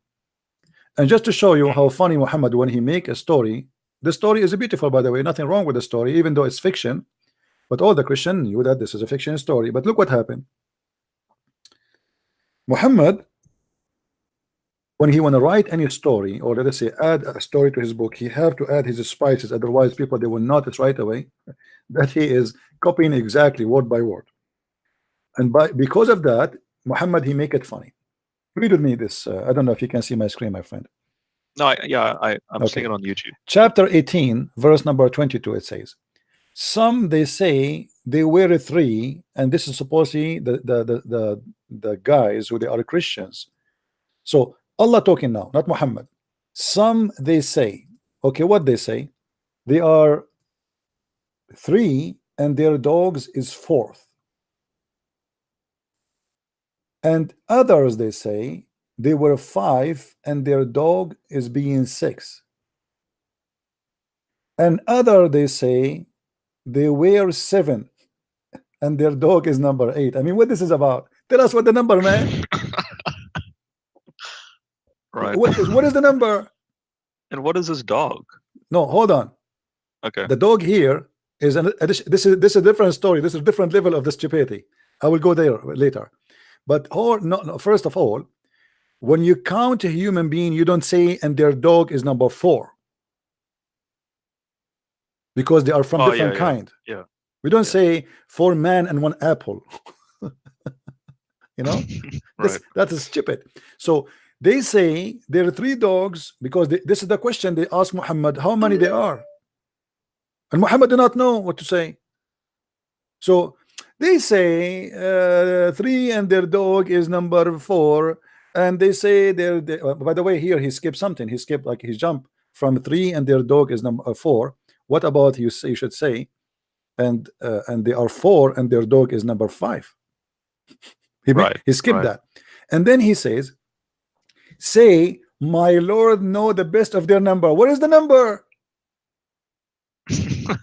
And just to show you how funny Muhammad, when he make a story, the story is beautiful, by the way, nothing wrong with the story, even though it's fiction. But all the Christians knew that this is a fiction story. But look what happened. Muhammad, when he want to write any story, or let us say add a story to his book, he have to add his spices, otherwise people, they will notice right away that he is copying exactly word by word. And because of that, Muhammad, he make it funny. Read with me this. I don't know if you can see my screen, my friend. No, I'm seeing it on YouTube. Chapter 18, verse number 22, it says, some they say they were three, and this is supposedly the guys who they are Christians. So Allah talking now, not Muhammad. Some they say, okay, what they say? They are three, and their dogs is fourth. And others they say they were five, and their dog is being six. And other they say they were seven, and their dog is number 8. I mean, what this is about? Tell us what the number, man. Right. What is the number? And what is this dog? No, hold on. Okay. The dog here is this is a different story. This is a different level of the stupidity. I will go there later. But first of all, when you count a human being, you don't say and their dog is number 4, because they are from different kind. Yeah. We don't say 4 man and 1 apple. You know, Right. that is stupid. So they say there are 3 dogs, because this is the question they ask Muhammad, how many there are, and Muhammad do not know what to say. So they say 3 and their dog is number 4, and they say by the way, here he skipped something. He skipped, like, he jumped from 3 and their dog is number 4. What about you should say and they are 4 and their dog is number 5. He skipped that, and then he says, say my Lord know the best of their number. What is the number?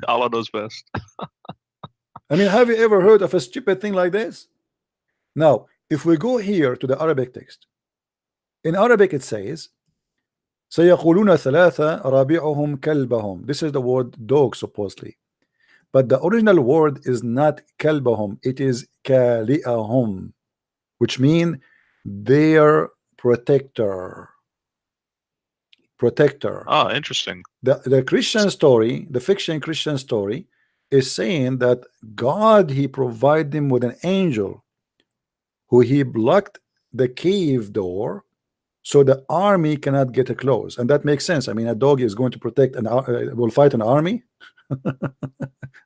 Allah knows best. I mean, have you ever heard of a stupid thing like this? Now, if we go here to the Arabic text, in Arabic it says, سيقولون ثلاثة رابعهم كلبهم. This is the word dog, supposedly, but the original word is not كلبهم, it is كالئهم, which mean their protector. protector. Oh, interesting. The Christian story, the fiction Christian story, is saying that God, he provided him with an angel who he blocked the cave door so the army cannot get close. And that makes sense. I mean, a dog is going to protect and will fight an army.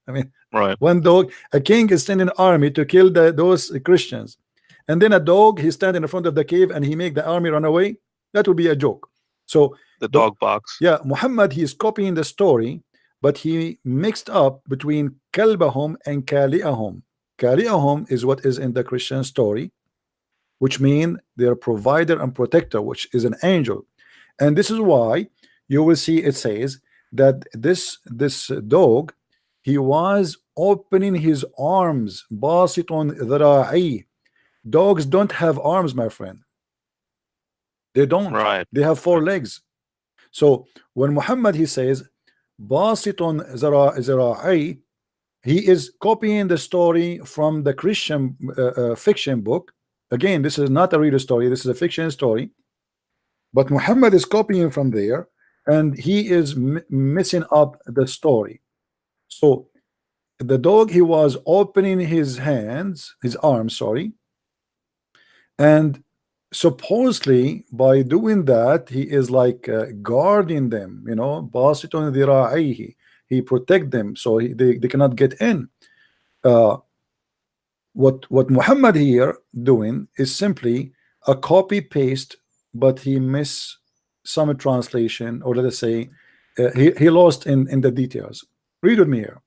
I mean, right. One dog, a king is sending an army to kill those Christians, and then a dog, he stand in front of the cave and he make the army run away. That would be a joke. So the dog box. Yeah, Muhammad, he is copying the story, but he mixed up between Kalbahum and Kali'ahum. Kali'ahum is what is in the Christian story, which mean their provider and protector, which is an angel. And this is why you will see it says that this dog, he was opening his arms. Basitun dhara'i. Dogs don't have arms, my friend. They don't. Right. They have 4 legs. So when Muhammad, he says Basitun dhara'i, he is copying the story from the Christian fiction book. Again, this is not a real story, this is a fiction story, but Muhammad is copying from there, and he is messing up the story. So the dog, he was opening his arms, sorry, and supposedly by doing that he is like guarding them, you know, basitun dhira'ihi. He protect them so they cannot get in. What Muhammad here doing is simply a copy paste, but he miss some translation, or let us say he lost in the details. Read with me here.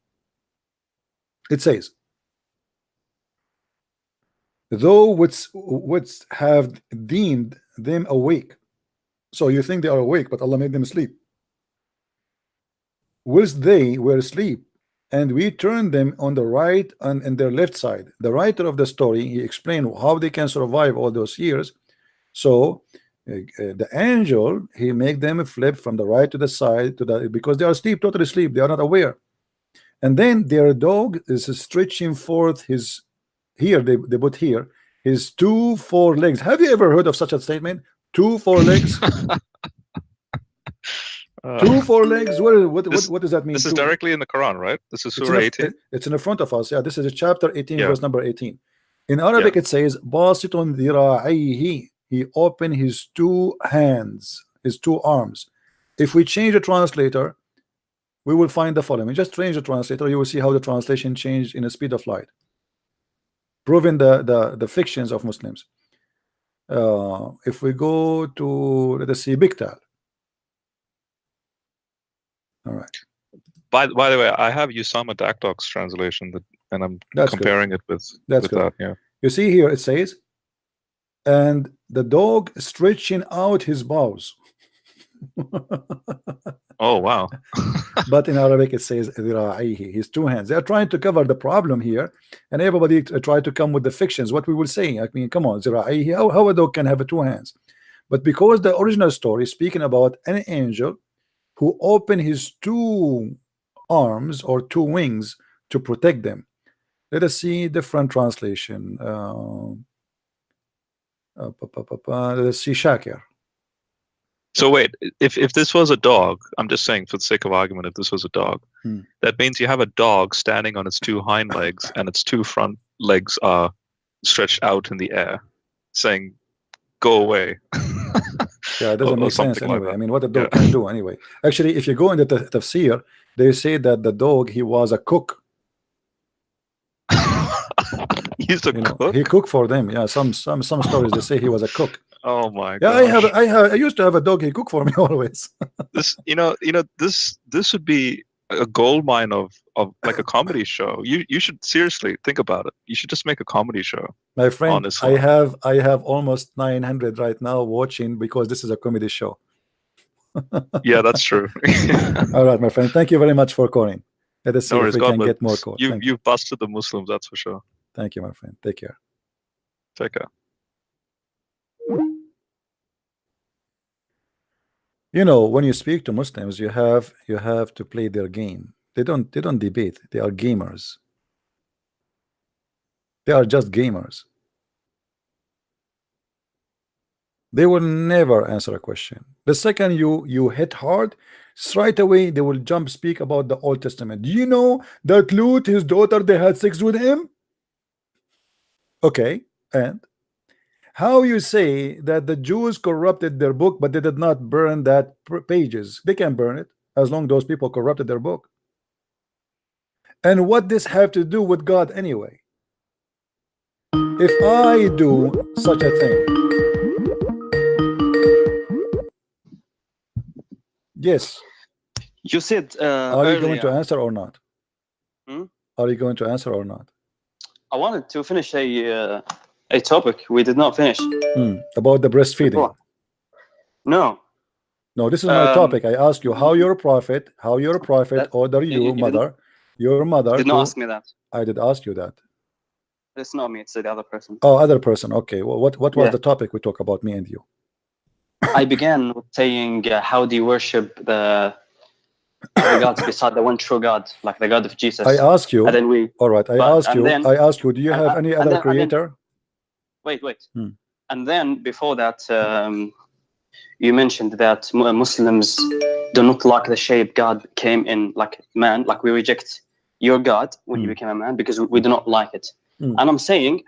It says, though which have deemed them awake. So you think they are awake, but Allah made them sleep. Whilst they were asleep, and we turned them on the right and their left side. The writer of the story, he explained how they can survive all those years. So the angel, he make them flip from the right to the side because they are asleep, totally asleep, they are not aware. And then their dog is stretching forth his, here they put here, his 2 4 legs. Have you ever heard of such a statement? 2 4 legs. 2 4 legs. What does that mean? This is directly in the Quran, right? This is Surah 18. It's in the front of us. Yeah, this is chapter 18, verse number 18. In Arabic, it says, "Basitun dhira'ihi." He opened his 2 hands, his 2 arms. If we change the translator, we will find the following. Just change the translator, you will see how the translation changed in the speed of light, proving the fictions of Muslims. If we go to, let us see, Biktal. All right. By the way, I have Usama Dakdok's translation, and I'm comparing it with that. Yeah. You see here it says, and the dog stretching out his paws. Oh wow. But in Arabic it says his 2 hands. They are trying to cover the problem here, and everybody try to come with the fictions. What we will say, I mean, come on, how a dog can have 2 hands? But because the original story is speaking about an angel who opened his 2 arms or 2 wings to protect them. Let us see different translation. Let's see Shakir. So wait, if this was a dog, I'm just saying for the sake of argument, if this was a dog, that means you have a dog standing on its 2 hind legs and its 2 front legs are stretched out in the air, saying, "Go away." Yeah, it doesn't make sense anyway. Like, I mean, what a dog can do anyway. Actually, if you go into the tafsir, they say that the dog, he was a cook. He's a cook? He cooked for them. Yeah, some stories they say he was a cook. Oh my god. Yeah, I used to have a dog. He cooked for me always. This this would be a gold mine of like a comedy show. You should seriously think about it. You should just make a comedy show. My friend, I have almost 900 right now watching because this is a comedy show. Yeah, that's true. All right, my friend. Thank you very much for calling. Let us see if we can get more calls. You've busted the Muslims, that's for sure. Thank you, my friend. Take care. Take care. You know, when you speak to Muslims, you have to play their game. They don't debate. They are gamers. They are just gamers. They will never answer a question. The second you hit hard, straight away they will jump speak about the Old Testament. Do you know that Lut, his daughter, they had sex with him? Okay, and how you say that the Jews corrupted their book, but they did not burn that pages? They can burn it as long as those people corrupted their book. And what this have to do with God anyway? If I do such a thing, yes. You said are you going to earlier, answer or not? Are you going to answer or not? I wanted to finish a topic we did not finish. About the breastfeeding. No, this is my topic. I ask you how you're a prophet, order you, mother, your mother. Did not ask me that. I did ask you that. It's not me, it's the other person. Oh, other person. Okay. Well, what was the topic we talk about, me and you? I began with saying, how do you worship the gods beside the one true God, like the God of Jesus? I ask you. And then we. All right. I ask you. Do you have any other creator? Wait. And then before that, you mentioned that Muslims do not like the shape God came in, like man, like we reject your God when you became a man because we do not like it. And I'm saying,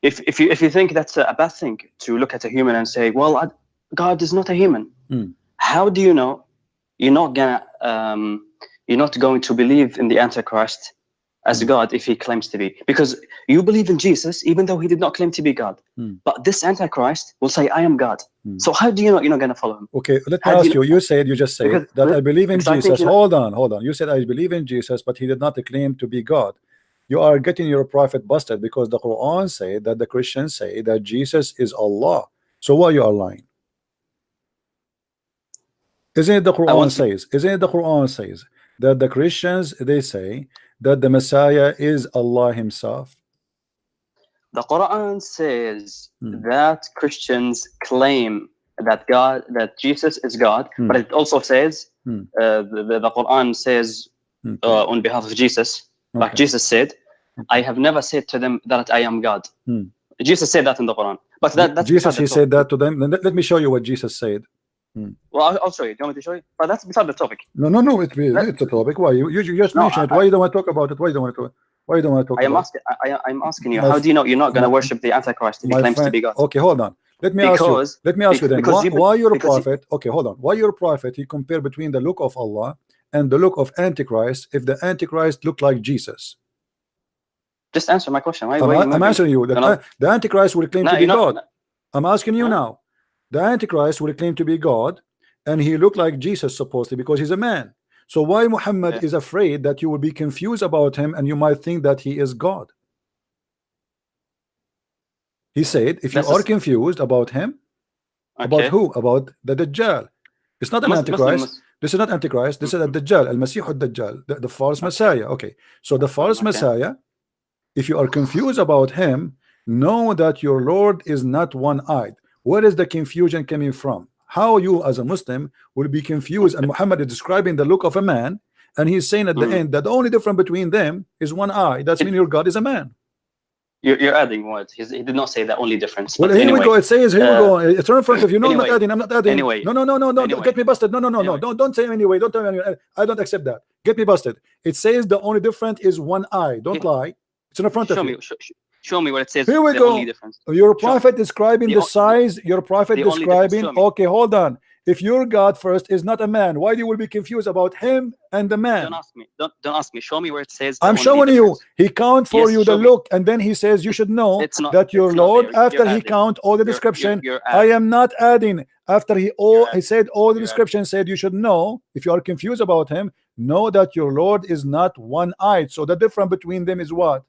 if you think that's a bad thing to look at a human and say, well, God is not a human. How do you know you're not going to believe in the Antichrist as God if he claims to be? Because you believe in Jesus even though he did not claim to be God. But this Antichrist will say, I am God. So how do you know you're not going to follow him? Okay, let me ask you. You just said that I believe in Jesus. Hold on. You said I believe in Jesus, but he did not claim to be God. You are getting your prophet busted because the Quran say that the Christians say that Jesus is Allah. So why you are lying? Isn't it the Quran says? Isn't it the Quran says that the Christians, they say that the Messiah is Allah himself? The Quran says that Christians claim that Jesus is God, but it also says the Quran says on behalf of Jesus, like Jesus said, I have never said to them that I am God. Jesus said that in the Quran, but that's Jesus. He said that to them. Let me show you what Jesus said. Well, I'll show you. Do you want me to show you? But that's beside the topic. No. It's a topic. Why you just mentioned it? Why you don't want to talk about it? Why you don't want to? Why you don't want to talk about it? I'm asking you. How do you know you're not going to worship the Antichrist if he claims to be God? Okay, hold on. Let me ask you then. Why you're a prophet? Okay, hold on. Why you're a prophet? You compare between the look of Allah and the look of Antichrist. If the Antichrist looked like Jesus, just answer my question. I'm answering you. The Antichrist will claim to be God. I'm asking you now. The Antichrist will claim to be God, and he looked like Jesus supposedly because he's a man. So why Muhammad is afraid that you will be confused about him and you might think that he is God? He said, if you are confused about him, about who? About the Dajjal. It's not an Antichrist. This is not Antichrist. This is a Dajjal, Al-Masih al-Dajjal, the false Messiah. Okay. So the false Messiah, if you are confused about him, know that your Lord is not one-eyed. Where is the confusion coming from? How you as a Muslim will be confused, and Muhammad is describing the look of a man, and he's saying at the end that the only difference between them is one eye. That's mean your God is a man. You're adding words. He did not say the only difference. Well, here we go. It says here we go. It's right in front of you. No, I'm not adding. I'm not adding. Anyway. No. Don't get me busted. No. Don't say anyway. Don't tell me anyway. I don't accept that. Get me busted. It says the only difference is one eye. Don't lie. It's in front of you. Show me what it says. Here we go. Your prophet describing the size. Your prophet describing. Okay, hold on. If your God first is not a man, why you will be confused about him and the man? Don't ask me. Don't ask me. Show me where it says. I'm showing you. He count for you the look, and then he says you should know that your Lord. After he count all the description, I am not adding. After he said all the description, said you should know. If you are confused about him, know that your Lord is not one-eyed. So the difference between them is what?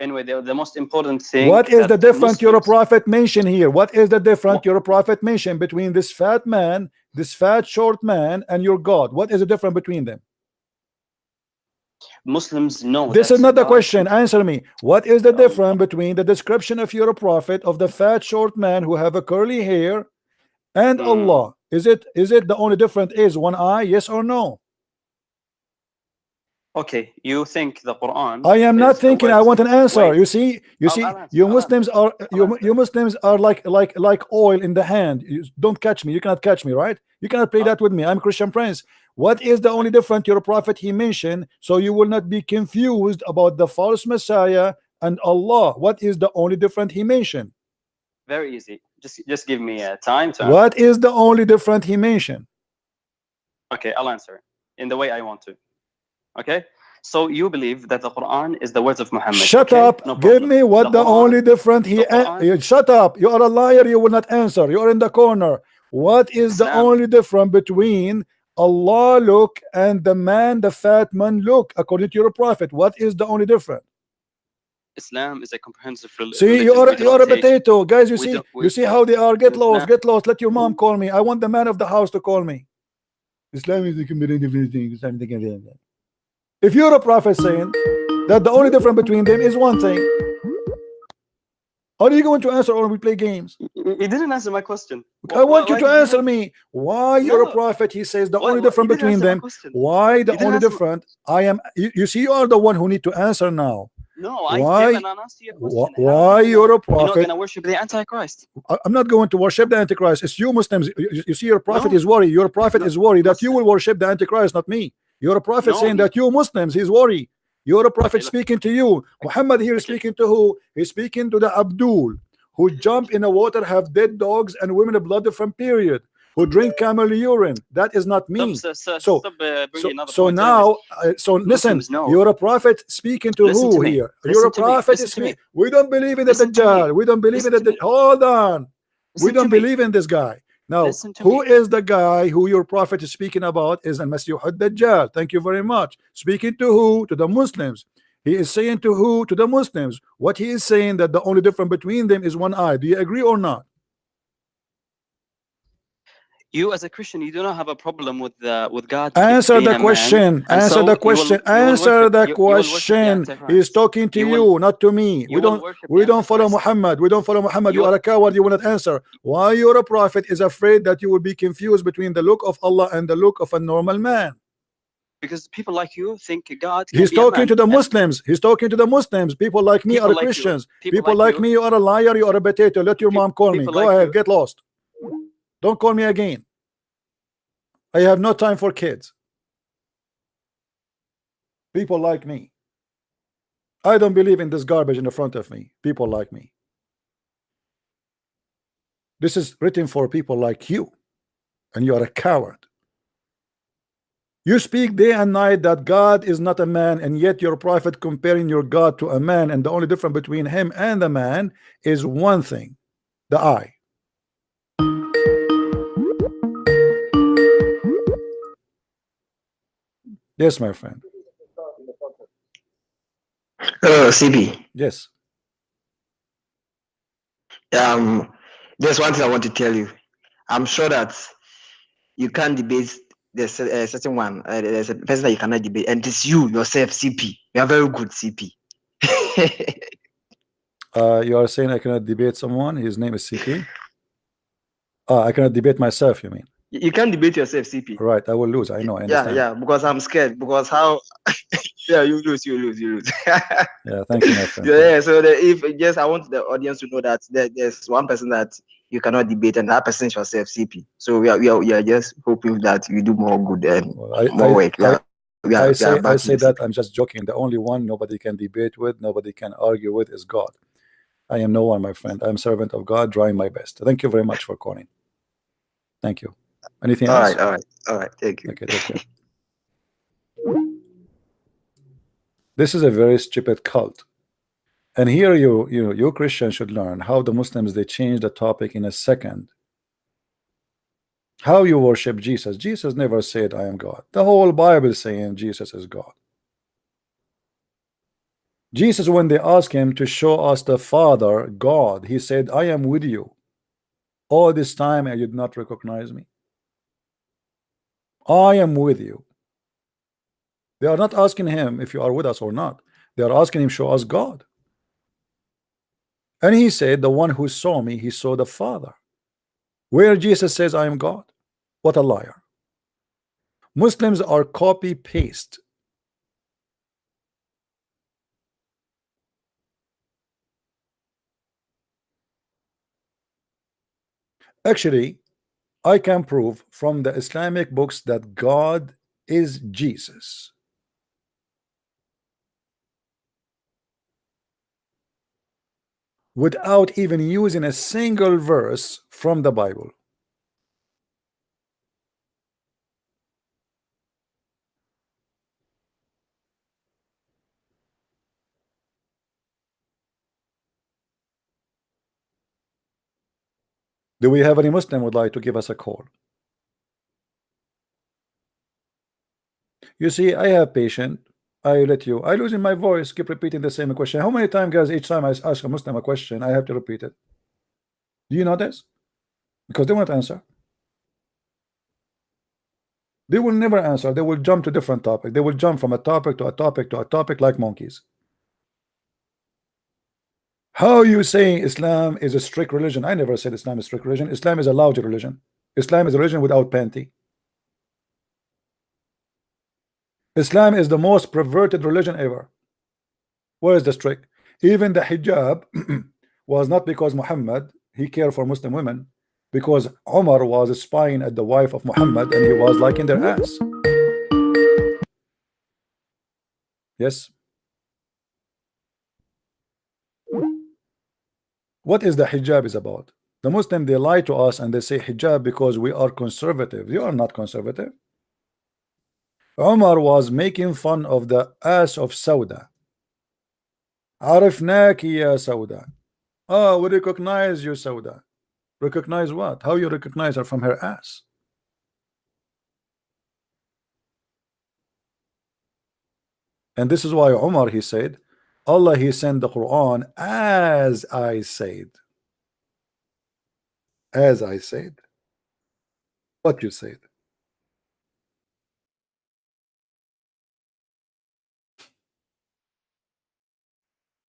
Anyway, the most important thing. What is the difference your prophet mentioned here? What is the difference your prophet mentioned between this fat man, this fat short man, and your God? What is the difference between them? Muslims know. This is not the question. Answer me. What is the difference between the description of your prophet of the fat short man who have a curly hair and Allah? Is it the only difference is one eye? Yes or no? Okay, you think the Quran? I am not thinking. I want an answer. Wait. You see, you Muslims are you Muslims are like oil in the hand. You don't catch me. You cannot catch me, right? You cannot play that with me. I'm Christian Prince. What is the only difference? Your prophet he mentioned, so you will not be confused about the false Messiah and Allah. What is the only difference he mentioned? Very easy. Just give me time to What is the only difference he mentioned? Okay, I'll answer in the way I want to. Okay, so you believe that the Quran is the words of Muhammad. Shut okay? up. No Give me what the only difference he shut up. You are a liar. You will not answer. You are in the corner. What is the only difference between Allah look and the man, the fat man look, according to your prophet? What is the only difference? Islam is a comprehensive religion. See, you are a potato, guys. You see how they are. Get lost, get lost. Let your mom call me. I want the man of the house to call me. Islam is a comprehensive religion. If you're a prophet saying that the only difference between them is one thing, how are you going to answer or we play games? You didn't answer my question. I want you to answer me. Why you're a prophet? He says the only difference between them. Why the only difference? I am. You see, you are the one who need to answer now. No, I gave an answer to your question. Why you're a prophet? You're not going to worship the Antichrist. I'm not going to worship the Antichrist. It's you Muslims. You see, your prophet is worried. Your prophet is worried that you will worship the Antichrist, not me. You're a prophet saying that you Muslims, he's worried. You're a prophet speaking to you. Muhammad here is speaking to who? He's speaking to the Abdul, who jump in the water, have dead dogs and women blood from period, who drink camel urine. That is not me. So now, listen, you're a prophet speaking to who here? You're a prophet speaking. We don't believe in the Dajjal. We don't believe in the hold on. We don't believe in this guy. Now, who is the guy who your prophet is speaking about? Is al-Masih ad-Dajjal. Thank you very much. Speaking to who? To the Muslims. He is saying to who? To the Muslims. What he is saying that the only difference between them is one eye. Do you agree or not? You as a Christian, you do not have a problem with God. Answer the question. Answer the question. Answer the question. He's talking to you, not to me. We don't follow Muhammad. We don't follow Muhammad. You are a coward. You will not answer. Why you're a prophet is afraid that you will be confused between the look of Allah and the look of a normal man. Because people like you think God. He's talking to the Muslims. He's talking to the Muslims. People like me are Christians. People like me, you are a liar. You are a potato. Let your mom call me. Go ahead. Get lost. Don't call me again. I have no time for kids. People like me. I don't believe in this garbage in the front of me. People like me. This is written for people like you, and you are a coward. You speak day and night that God is not a man, and yet your prophet comparing your God to a man, and the only difference between him and the man is one thing: the eye. Yes, my friend. CB. Yes. There's one thing I want to tell you. I'm sure that you can't debate. There's a certain one. There's a person that you cannot debate, and it's you yourself, CP. You are very good, CP. You are saying I cannot debate someone? His name is CP. I cannot debate myself. You mean? You can't debate yourself, CP. Right, I will lose. I know. I understand. Yeah, because I'm scared. Because how? Yeah, you lose. Yeah, thank you, my friend. Yeah. So I want the audience to know that there's one person that you cannot debate, and that person is yourself, CP. So we are just hoping that you do more good and more work. I say that I'm just joking. The only one nobody can debate with, nobody can argue with, is God. I am no one, my friend. I'm servant of God, trying my best. Thank you very much for calling. Thank you. Anything else? All right. Thank you. Okay, take care. This is a very stupid cult, and here you Christians should learn how the Muslims, they change the topic in a second. How you worship Jesus? Jesus never said I am God. The whole Bible is saying Jesus is God. Jesus, when they asked him to show us the Father, God, he said, I am with you all this time and you did not recognize me. I am with you. They are not asking him if you are with us or not. They are asking him, show us God. And he said, the one who saw me, he saw the Father. Where Jesus says, I am God. What a liar. Muslims are copy paste Actually, I can prove from the Islamic books that God is Jesus. Without even using a single verse from the Bible. Do we have any Muslim would like to give us a call? You see, I have patient. I let you. I losing my voice. Keep repeating the same question. How many times, guys? Each time I ask a Muslim a question, I have to repeat it. Do you notice? Because they won't answer. They will never answer. They will jump to different topic. They will jump from a topic to a topic to a topic like monkeys. How are you saying Islam is a strict religion? I never said Islam is a strict religion. Islam is a loud religion. Islam is a religion without panty. Islam is the most perverted religion ever. Where is the strict? Even the hijab was not because Muhammad he cared for Muslim women, because Umar was spying at the wife of Muhammad and he was liking their ass. Yes. What is the hijab is about? The Muslim, they lie to us and they say hijab because we are conservative. You are not conservative. Umar was making fun of the ass of Sauda. Arifnaki ya Sauda. Oh, we recognize you, Sauda. Recognize what? How you recognize her from her ass? And this is why Umar he said, Allah he sent the Quran as I said. As I said. What you said.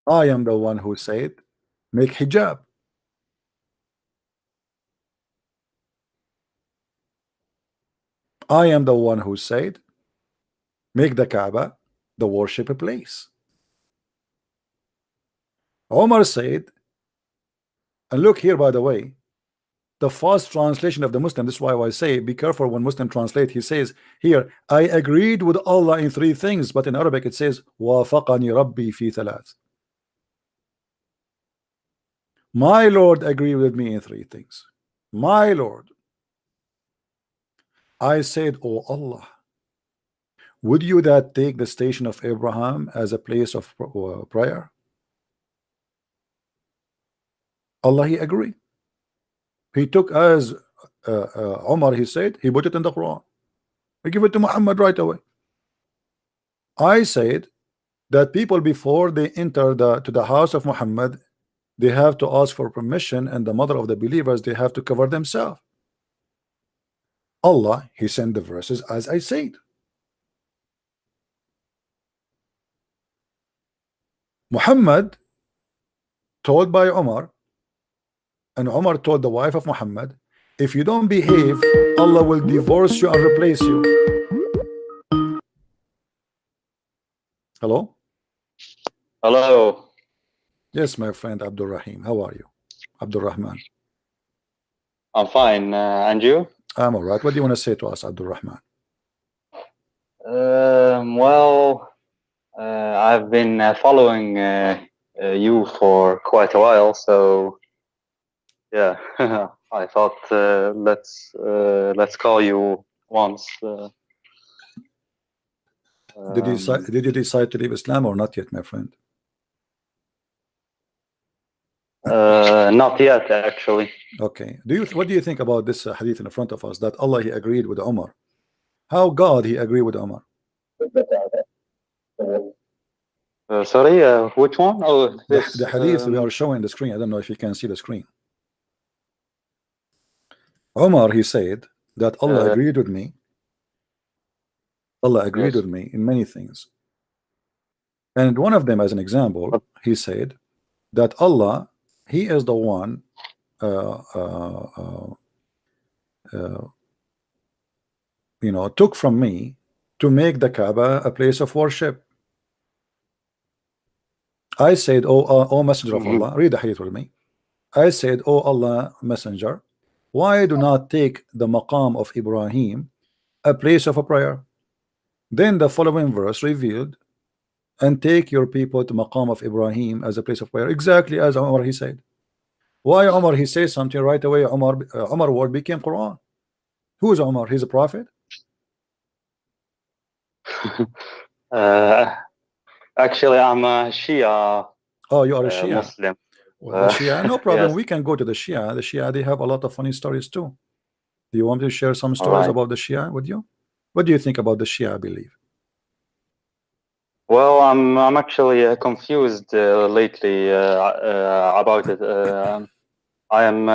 I am the one who said, make hijab. I am the one who said, make the Kaaba the worship place. Omar said, and look here, by the way, the fast translation of the Muslim, this is why I say be careful when Muslim translate. He says here, I agreed with Allah in 3 things, but in Arabic it says wafaqani rabbi fi thalath. My Lord agreed with me in 3 things. My Lord. I said, oh Allah, would you that take the station of Abraham as a place of prayer? Allah he agreed. He took as Omar he said, he put it in the Quran. He give it to Muhammad right away. I said that people before they enter to the house of Muhammad, they have to ask for permission, and the mother of the believers, they have to cover themselves. Allah he sent the verses as I said. Muhammad told by Omar, and Omar told the wife of Muhammad, if you don't behave, Allah will divorce you and replace you. Hello? Hello. Yes, my friend Abdul Rahim. How are you? Abdul Rahman. I'm fine. And you? I'm all right. What do you want to say to us, Abdul Rahman? Well, I've been following you for quite a while, so yeah, I thought let's call you once. Did you decide to leave Islam or not yet, my friend? Not yet, actually. Okay. What do you think about this hadith in front of us, that Allah he agreed with Umar? How God he agreed with Umar? Sorry, which one? Oh, this, the hadith we are showing the screen. I don't know if you can see the screen. Umar he said that Allah agreed with me. Allah agreed with me in many things. And one of them, as an example, he said that Allah he is the one took from me to make the Kaaba a place of worship. I said, oh Messenger of Allah, read the hadith with me. I said, oh Allah Messenger, Why do not take the maqam of Ibrahim a place of a prayer? Then the following verse revealed, and take your people to maqam of Ibrahim as a place of prayer, exactly as Umar he said. Why Umar he says something right away? Umar word became Quran. Who is Umar? He's a prophet. Actually, I'm a Shia. Oh, you are a Shia Muslim. Well, the Shia, no problem. Yes. We can go to the Shia. The Shia, they have a lot of funny stories too. Do you want me to share some stories about the Shia with you? What do you think about the Shia? I believe. Well, I'm actually confused lately about it. I am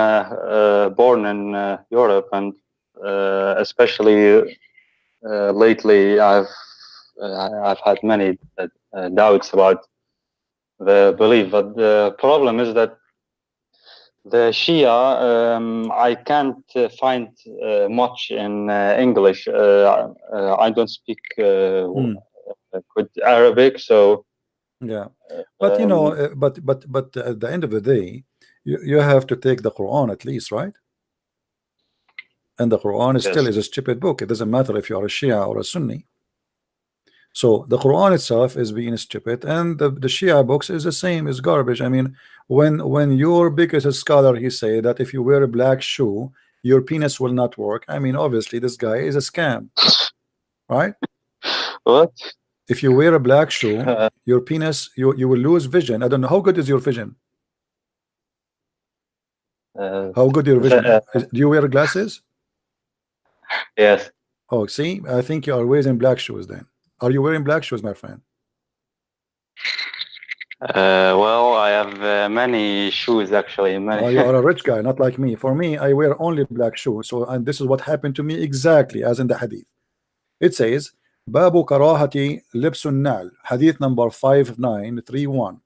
born in Europe, and especially lately, I've had many doubts about the belief. But the problem is that the Shia, I can't find much in English. I don't speak good Arabic, so yeah. But you know, but at the end of the day, you have to take the Quran at least, right? And the Quran still is a stupid book. It doesn't matter if you are a Shia or a Sunni. So the Quran itself is being stupid, and the Shia books is the same, is garbage. I mean, when your biggest scholar he say that if you wear a black shoe, your penis will not work. I mean, obviously this guy is a scam, right? What? If you wear a black shoe, your penis, you will lose vision. I don't know how good is your vision. How good your vision? Do you wear glasses? Yes. Oh, see, I think you are wearing black shoes then. Are you wearing black shoes, my friend? Well, I have many shoes actually. Many. Oh, you are a rich guy, not like me. For me, I wear only black shoes. So, and this is what happened to me exactly as in the hadith. It says, Babu karahati libsun nal, hadith number 5931.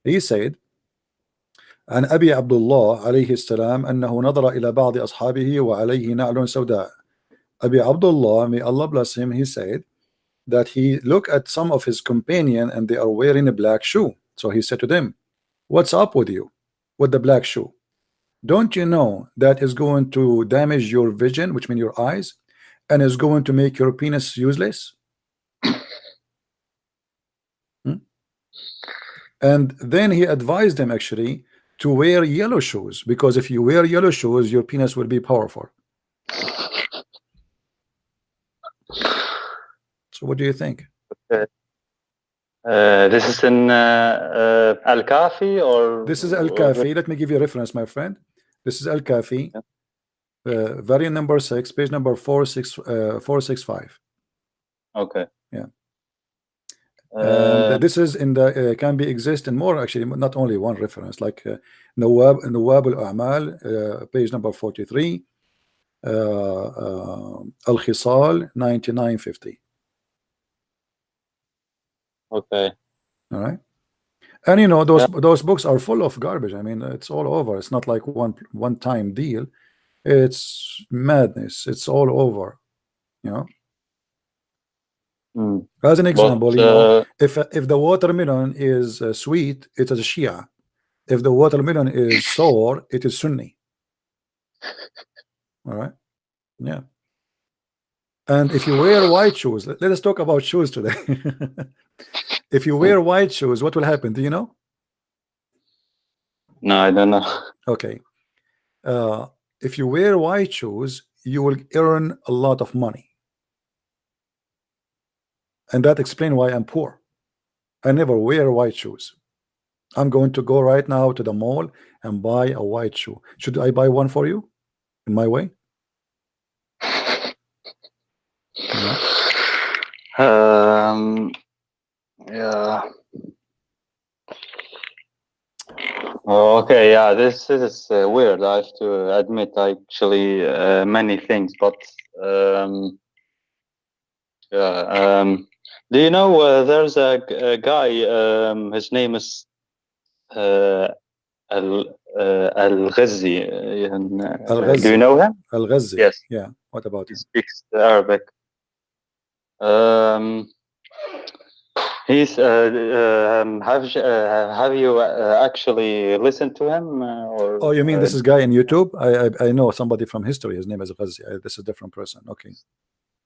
He said, عن أبي عبد الله عليه السلام أنه نظر إلى بعض أصحابه وعليه نعل سوداء. Abi Abdullah, may Allah bless him, he said that he looked at some of his companion and they are wearing a black shoe. So he said to them, what's up with you with the black shoe? Don't you know that is going to damage your vision, which means your eyes, and is going to make your penis useless? And then he advised them actually to wear yellow shoes, because if you wear yellow shoes, your penis will be powerful. So what do you think? This is in Al-Kafi, or this is Al-Kafi. Let me give you a reference, my friend. This is Al-Kafi, variant number 6, page number 465. Okay. Yeah. And this is in the can be exist in more, actually, not only one reference, like Nawab al-A'mal, page number 43, Al-Khisal 9950. Okay. All right. And you know, those books are full of garbage. I mean, it's all over. It's not like one time deal. It's madness. It's all over, you know. As an example, you know, if the watermelon is sweet, it is a Shia. If the watermelon is sour, it is Sunni. All right. Yeah. And if you wear white shoes, let us talk about shoes today. If you wear white shoes, what will happen? Do you know? No, I don't know. Okay. If you wear white shoes, you will earn a lot of money. And that explains why I'm poor. I never wear white shoes. I'm going to go right now to the mall and buy a white shoe. Should I buy one for you in my way? No. Yeah. Oh, okay. Yeah, this is weird. I have to admit, actually, many things. But yeah. Do you know there's a guy? His name is Al-Ghazi. Do you know him? Al-Ghazi. Yes. Yeah. What about him? He speaks Arabic. He's have you actually listened to him? Or Oh, you mean this is guy in YouTube? I know somebody from history. His name is Ghazi. This is a different person. Okay,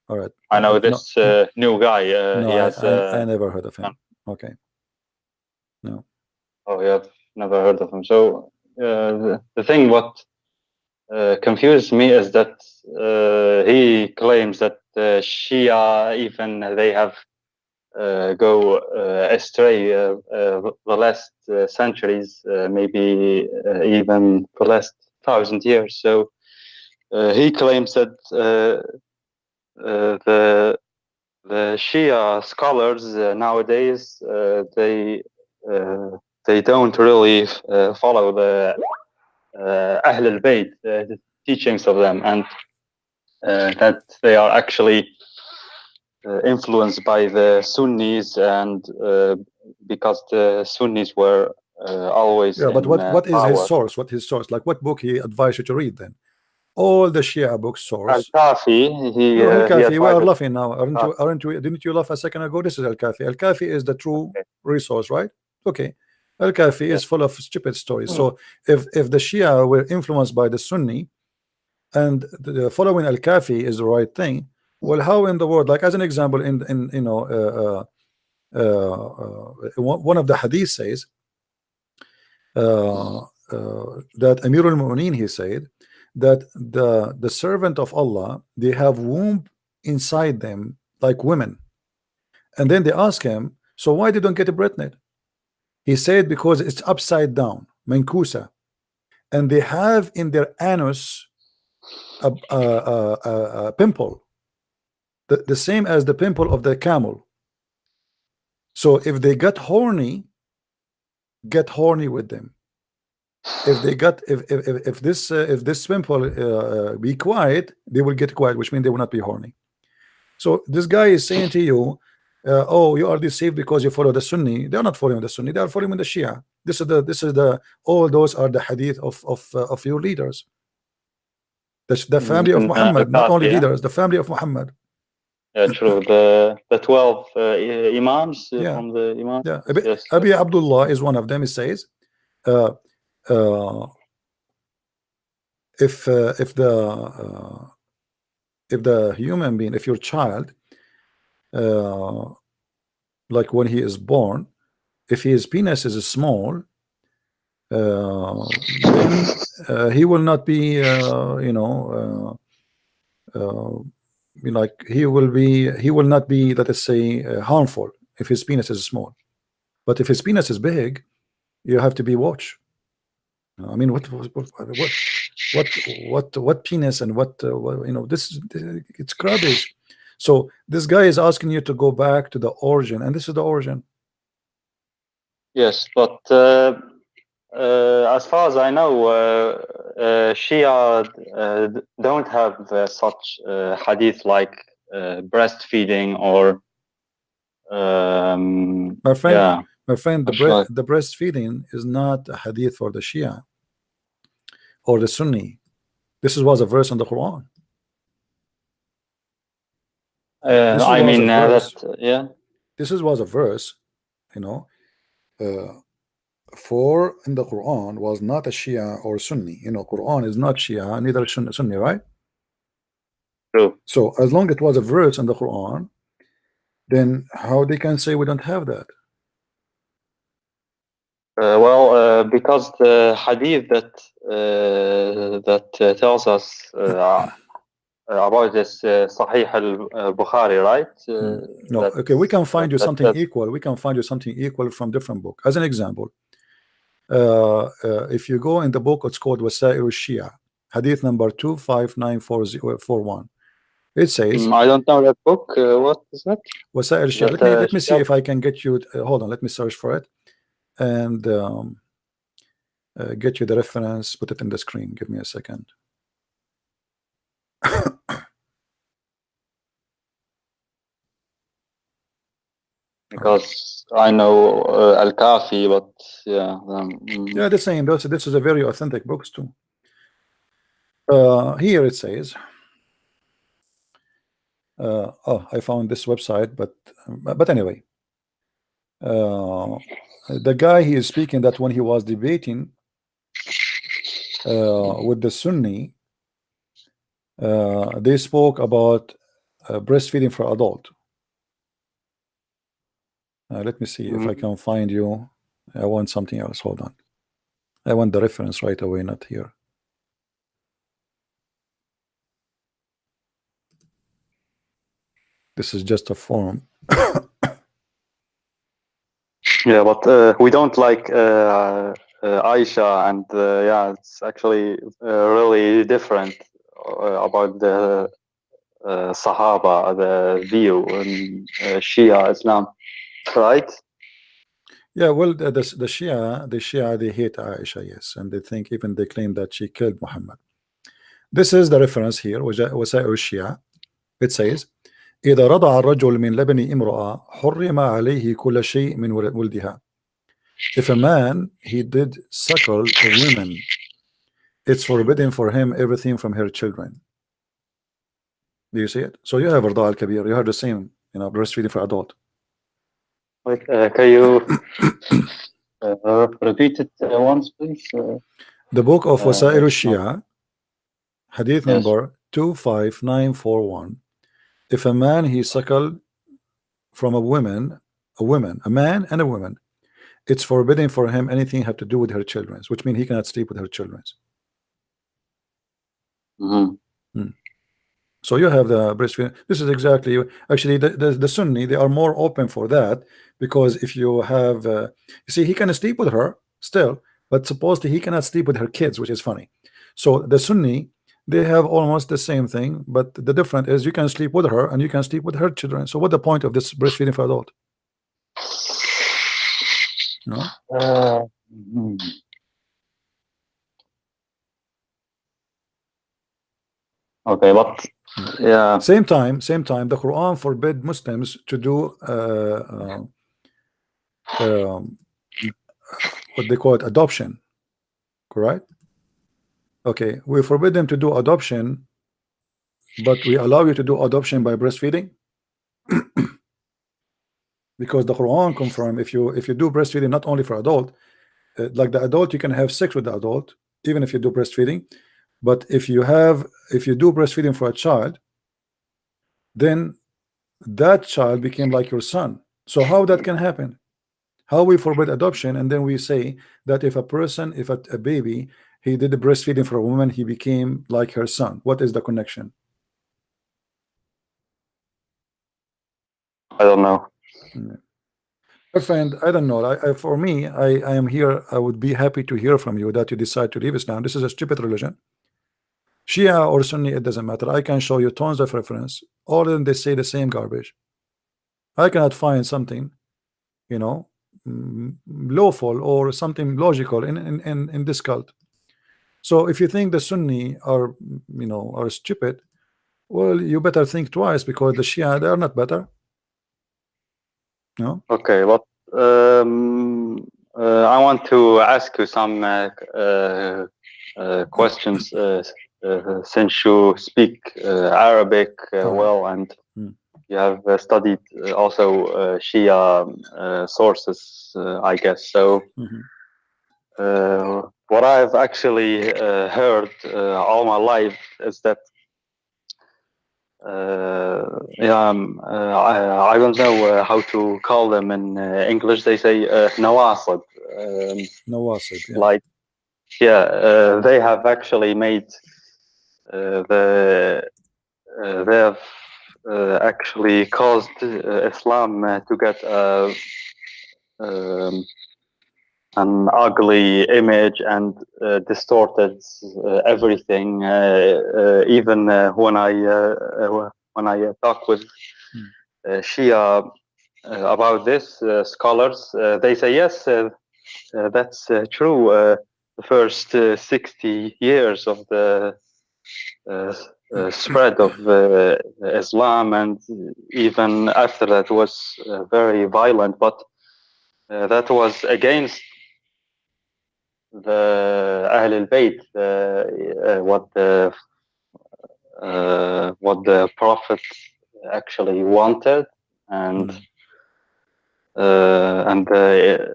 all right. I know this new guy. No, he has, I never heard of him. Okay, no. Oh, you have never heard of him. So the thing what confuses me is that he claims that Shia even they have go astray the last centuries, maybe even the last 1,000 years. So he claims that the Shia scholars nowadays they don't really follow the Ahl al-Bayt, the teachings of them, and that they are actually influenced by the Sunnis, and because the Sunnis were always but what is power. his source? What his source? Like what book he advised you to read then? All the Shia books source. Al-Kafi. Al-Kafi. We are laughing now, aren't we? Didn't you laugh a second ago? This is Al-Kafi. Al-Kafi is the true resource, right? Okay. Al-Kafi is full of stupid stories. So if the Shia were influenced by the Sunni, and the following Al-Kafi is the right thing, well, how in the world? Like as an example, in you know, one of the hadith says that Amir al-Mu'mineen, he said that the servant of Allah, they have womb inside them like women, and then they ask him, so why they don't get pregnant? He said because it's upside down, mankusa, and they have in their anus a pimple, the same as the pimple of the camel. So if they get horny with them. If they got if this pimple be quiet, they will get quiet, which means they will not be horny. So this guy is saying to you, oh, you are deceived because you follow the Sunni. They are not following the Sunni, they are following the Shia. This is the all those are the hadith of your leaders. The family of Muhammad, not only leaders, the family of Muhammad. Yeah, true. The 12 imams from the imams. Yeah, yes. Abi Abdullah is one of them. It says, if the human being, if your child, like when he is born, if his penis is small, then he will not be, you know, like he will not be, let us say, harmful if his penis is small. But if his penis is big, you have to be watched. I mean, what penis and what you know, this it's garbage. So this guy is asking you to go back to the origin, and this is the origin. Yes, but as far as I know, Shia don't have such hadith like breastfeeding or my friend. Yeah. My friend, the breastfeeding is not a hadith for the Shia or the Sunni. This was a verse in the Quran. I mean, yeah. This was a verse, you know, for in the Quran was not a Shia or Sunni. You know, Quran is not Shia, neither Sunni, right? True. So as long as it was a verse in the Quran, then how they can say we don't have that? Well, because the hadith that tells us about this Sahih al-Bukhari, right? No, okay, we can find you something equal. We can find you something equal from different book. As an example, if you go in the book, it's called Wasa'ir al-Shia, hadith number 259441. It says, I don't know that book. What is that? Wasa'ir al-Shia. Let me see if I can get you. Hold on, let me search for it and get you the reference. Put it in the screen. Give me a second. Because I know Al-Kafi, but yeah. Yeah, the same. This is a very authentic books too. Here it says, oh, I found this website, but anyway, the guy he is speaking that when he was debating with the Sunni, they spoke about breastfeeding for adult. Let me see if I can find you. I want something else. Hold on. I want the reference right away, not here. This is just a form. Yeah, but we don't like Aisha, and yeah, it's actually really different about the Sahaba, the view in Shia Islam, right? Yeah, well, the Shia, they hate Aisha, yes, and they think even they claim that she killed Muhammad. This is the reference here, وسائل الشيعة. It says, إذا رضع الرجل من لبن امرأة حرم عليه كل شيء من ولدها. If a man he did suckle a woman, it's forbidden for him everything from her children. Do you see it? So you have رضاع الكبير, you have the same, breastfeeding for adult. Like, can you repeat it once, please? The book of وسائل الشيعة, hadith Yes. number 25941. If a man he suckled from a man and a woman, it's forbidden for him anything have to do with her children, which means he cannot sleep with her children. So you have the breastfeeding. This is exactly, actually the Sunni, they are more open for that, because if you have you see, he can sleep with her still, but supposedly he cannot sleep with her kids, which is funny. So the Sunni, they have almost the same thing, but the difference is you can sleep with her and you can sleep with her children. So what's the point of this breastfeeding for adult? No? Okay, but yeah, same time the Quran forbid Muslims to do what they call it, adoption, correct? Okay, we forbid them to do adoption, but we allow you to do adoption by breastfeeding. Because the Quran confirm if you do breastfeeding not only for adult, like the adult, you can have sex with the adult even if you do breastfeeding, but if you do breastfeeding for a child, then that child became like your son. So how that can happen? How we forbid adoption and then we say that if a baby he did the breastfeeding for a woman, he became like her son? What is the connection? I don't know. My friend, I don't know. For me, I am here. I would be happy to hear from you that you decide to leave Islam. This is a stupid religion. Shia or Sunni, it doesn't matter. I can show you tons of reference. All of them, they say the same garbage. I cannot find something, lawful or something logical in this cult. So if you think the Sunni are stupid, well, you better think twice, because the Shia, they are not better. No. Okay, but I want to ask you some questions since you speak Arabic well, and you have studied also Shia sources, I guess. So what I've actually heard all my life is that I don't know how to call them in English. They say nawasib. Nawasib, yeah. Like, they have actually made they have actually caused Islam to get an ugly image and distorted everything. Even when I talk with Shia about this, scholars, they say yes, that's true. The first 60 years of the spread of Islam, and even after that, was very violent, but that was against the Ahl al-Bayt, what the Prophet actually wanted, and and the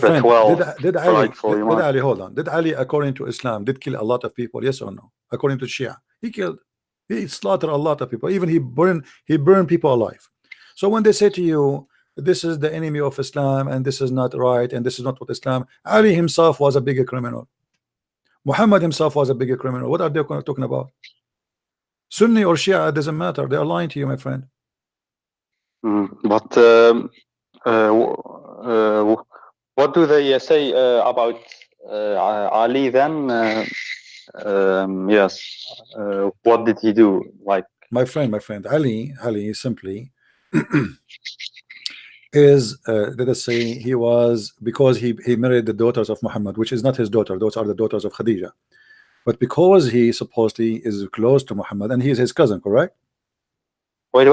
friend, 12 did Ali, frightful did Ali, hold on, did Ali, according to Islam, did kill a lot of people, yes or no? According to Shia, he slaughtered a lot of people, even he burned people alive. So when they say to you, this is the enemy of Islam and this is not right and this is not what Islam, Ali himself was a bigger criminal, Muhammad himself was a bigger criminal. What are they talking about? Sunni or Shia, it doesn't matter, they are lying to you, my friend. But what do they say about Ali then? Yes, what did he do? Like, my friend, Ali simply is let us say he was, because he married the daughters of Muhammad, which is not his daughter, those are the daughters of Khadija, but because he supposedly is close to Muhammad and he is his cousin, correct? Wait,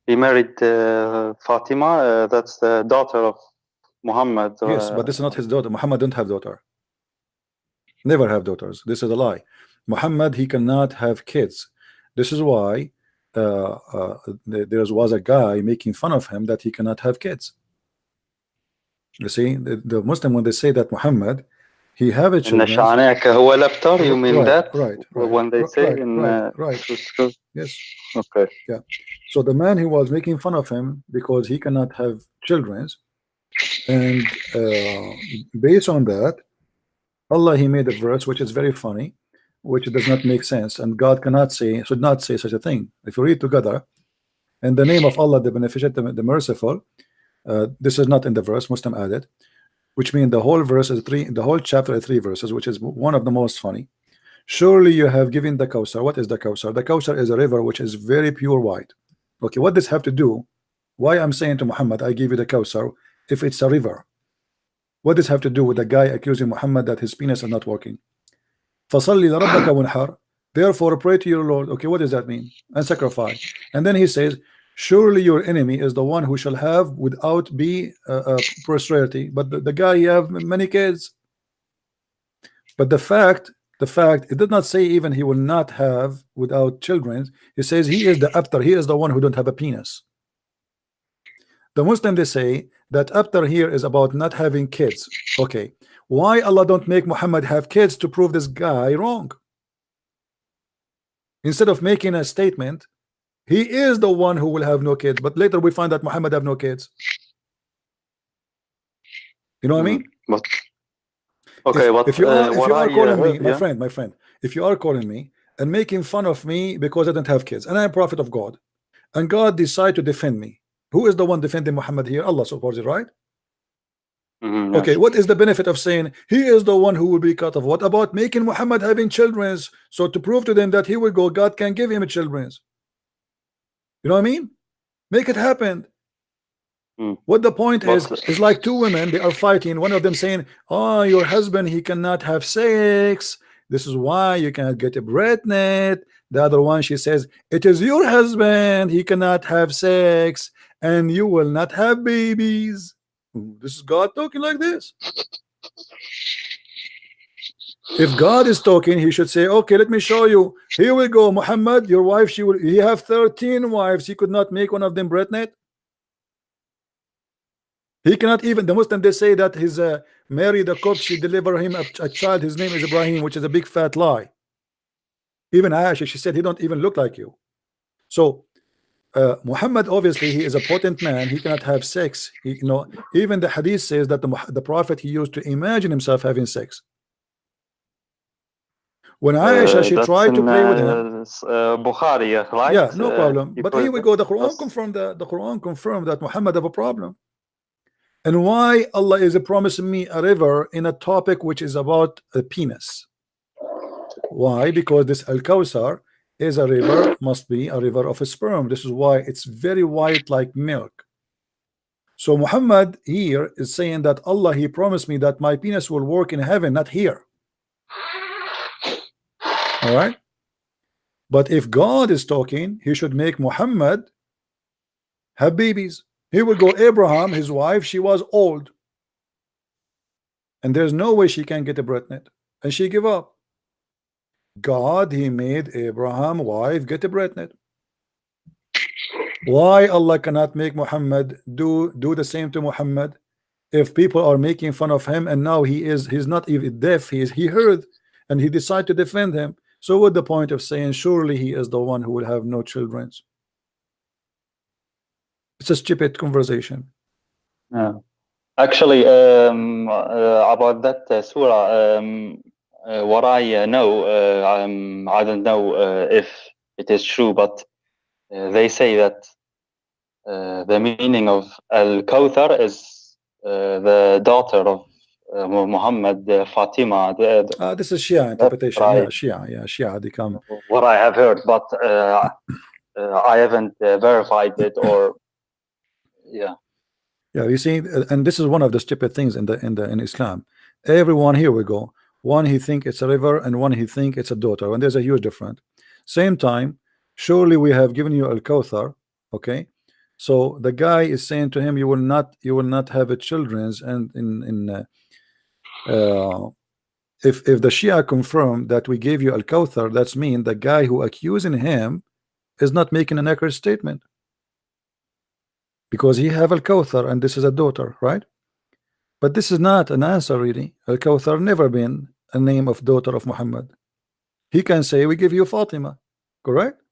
he married Fatima, that's the daughter of Muhammad. Yes, but this is not his daughter. Muhammad don't have daughter, never have daughters. This is a lie. Muhammad, he cannot have kids. This is why there was a guy making fun of him that he cannot have kids. You see, the Muslim, when they say that Muhammad, he have a children. You mean that? Right. When they say right. Yes. Okay. Yeah. So the man, he was making fun of him because he cannot have children, and based on that, Allah, he made a verse which is very funny, which does not make sense, and God should not say such a thing. If you read together, in the name of Allah, the beneficent, the merciful, this is not in the verse, Muslim added, which means the whole verse is the whole chapter is 3 verses, which is one of the most funny. Surely you have given the Kawthar. What is the Kawthar? The Kawthar is a river which is very pure white. Okay, what does have to do? Why I'm saying to Muhammad, I give you the Kawthar, if it's a river? What does have to do with the guy accusing Muhammad that his penis is not working? فَصَلِّ لَرَبَّكَ وَانْحَرْ. Therefore pray to your Lord. Okay, what does that mean? And sacrifice. And then he says, surely your enemy is the one who shall have without be prosperity. But the guy, he have many kids. But the fact, it did not say even he will not have without children. He says he is the abtar, he is the one who don't have a penis. The Muslim, they say that abtar here is about not having kids. Okay, why Allah don't make Muhammad have kids to prove this guy wrong? Instead of making a statement, he is the one who will have no kids, but later we find that Muhammad have no kids. You know what I mean? But okay, if you are calling me, my friend, if you are calling me and making fun of me because I don't have kids and I am prophet of God, and God decide to defend me, who is the one defending Muhammad here? Allah supports it, right? Okay, yes. what is the benefit of saying he is the one who will be cut off? What about making Muhammad having children, so to prove to them that he will go, God can give him children? You know what I mean? Make it happen. What the point is like two women, they are fighting, one of them saying, oh, your husband, he cannot have sex, this is why you cannot get a pregnant. The other one, she says, it is your husband, he cannot have sex and you will not have babies. This is God talking like this. If God is talking, he should say, okay, let me show you. Here we go, Muhammad, your wife, he have 13 wives, he could not make one of them pregnant. He cannot even, the Muslim, they say that his Mary the Copt, she delivered him a child, his name is Ibrahim, which is a big fat lie. Even Aisha, she said he don't even look like you. So Muhammad, obviously he is a potent man, he cannot have sex. You know, even the hadith says that the prophet, he used to imagine himself having sex. When Aisha, she tried to play with him, Bukhari, right? Yeah, no problem. But here we go, the Quran confirmed that, the Quran confirmed that Muhammad have a problem. And why Allah is promising me a river in a topic which is about a penis? Why? Because this Al-Kawthar is a river, must be a river of a sperm. This is why it's very white like milk. So Muhammad here is saying that Allah, he promised me that my penis will work in heaven, not here. All right. But if God is talking, he should make Muhammad have babies. Here we go, Abraham, his wife, she was old, and there's no way she can get a pregnant, and she give up. God, he made Abraham wife get a pregnant. Why Allah cannot make Muhammad do the same to Muhammad? If people are making fun of him and now he's not even deaf, he heard and he decided to defend him. So what the point of saying surely he is the one who will have no children? It's a stupid conversation. Yeah. Actually, about that surah, what I know, I don't know if it is true, but they say that the meaning of Al-Kawthar is the daughter of Muhammad, Fatima. This is Shia interpretation. Shia they come. What I have heard, but I haven't verified it or yeah. Yeah, you see, and this is one of the stupid things in Islam. Everyone, here we go. One he think it's a river, and one he think it's a daughter, and there's a huge difference. Same time, surely we have given you Al-Kawthar, okay? So the guy is saying to him, you will not have a children's, and if the Shia confirm that we gave you Al-Kawthar, that's mean the guy who accusing him is not making an accurate statement. Because he have Al-Kawthar and this is a daughter, right? But this is not an answer really. Al-Kawthar never been a name of daughter of Muhammad. He can say we give you Fatima, correct?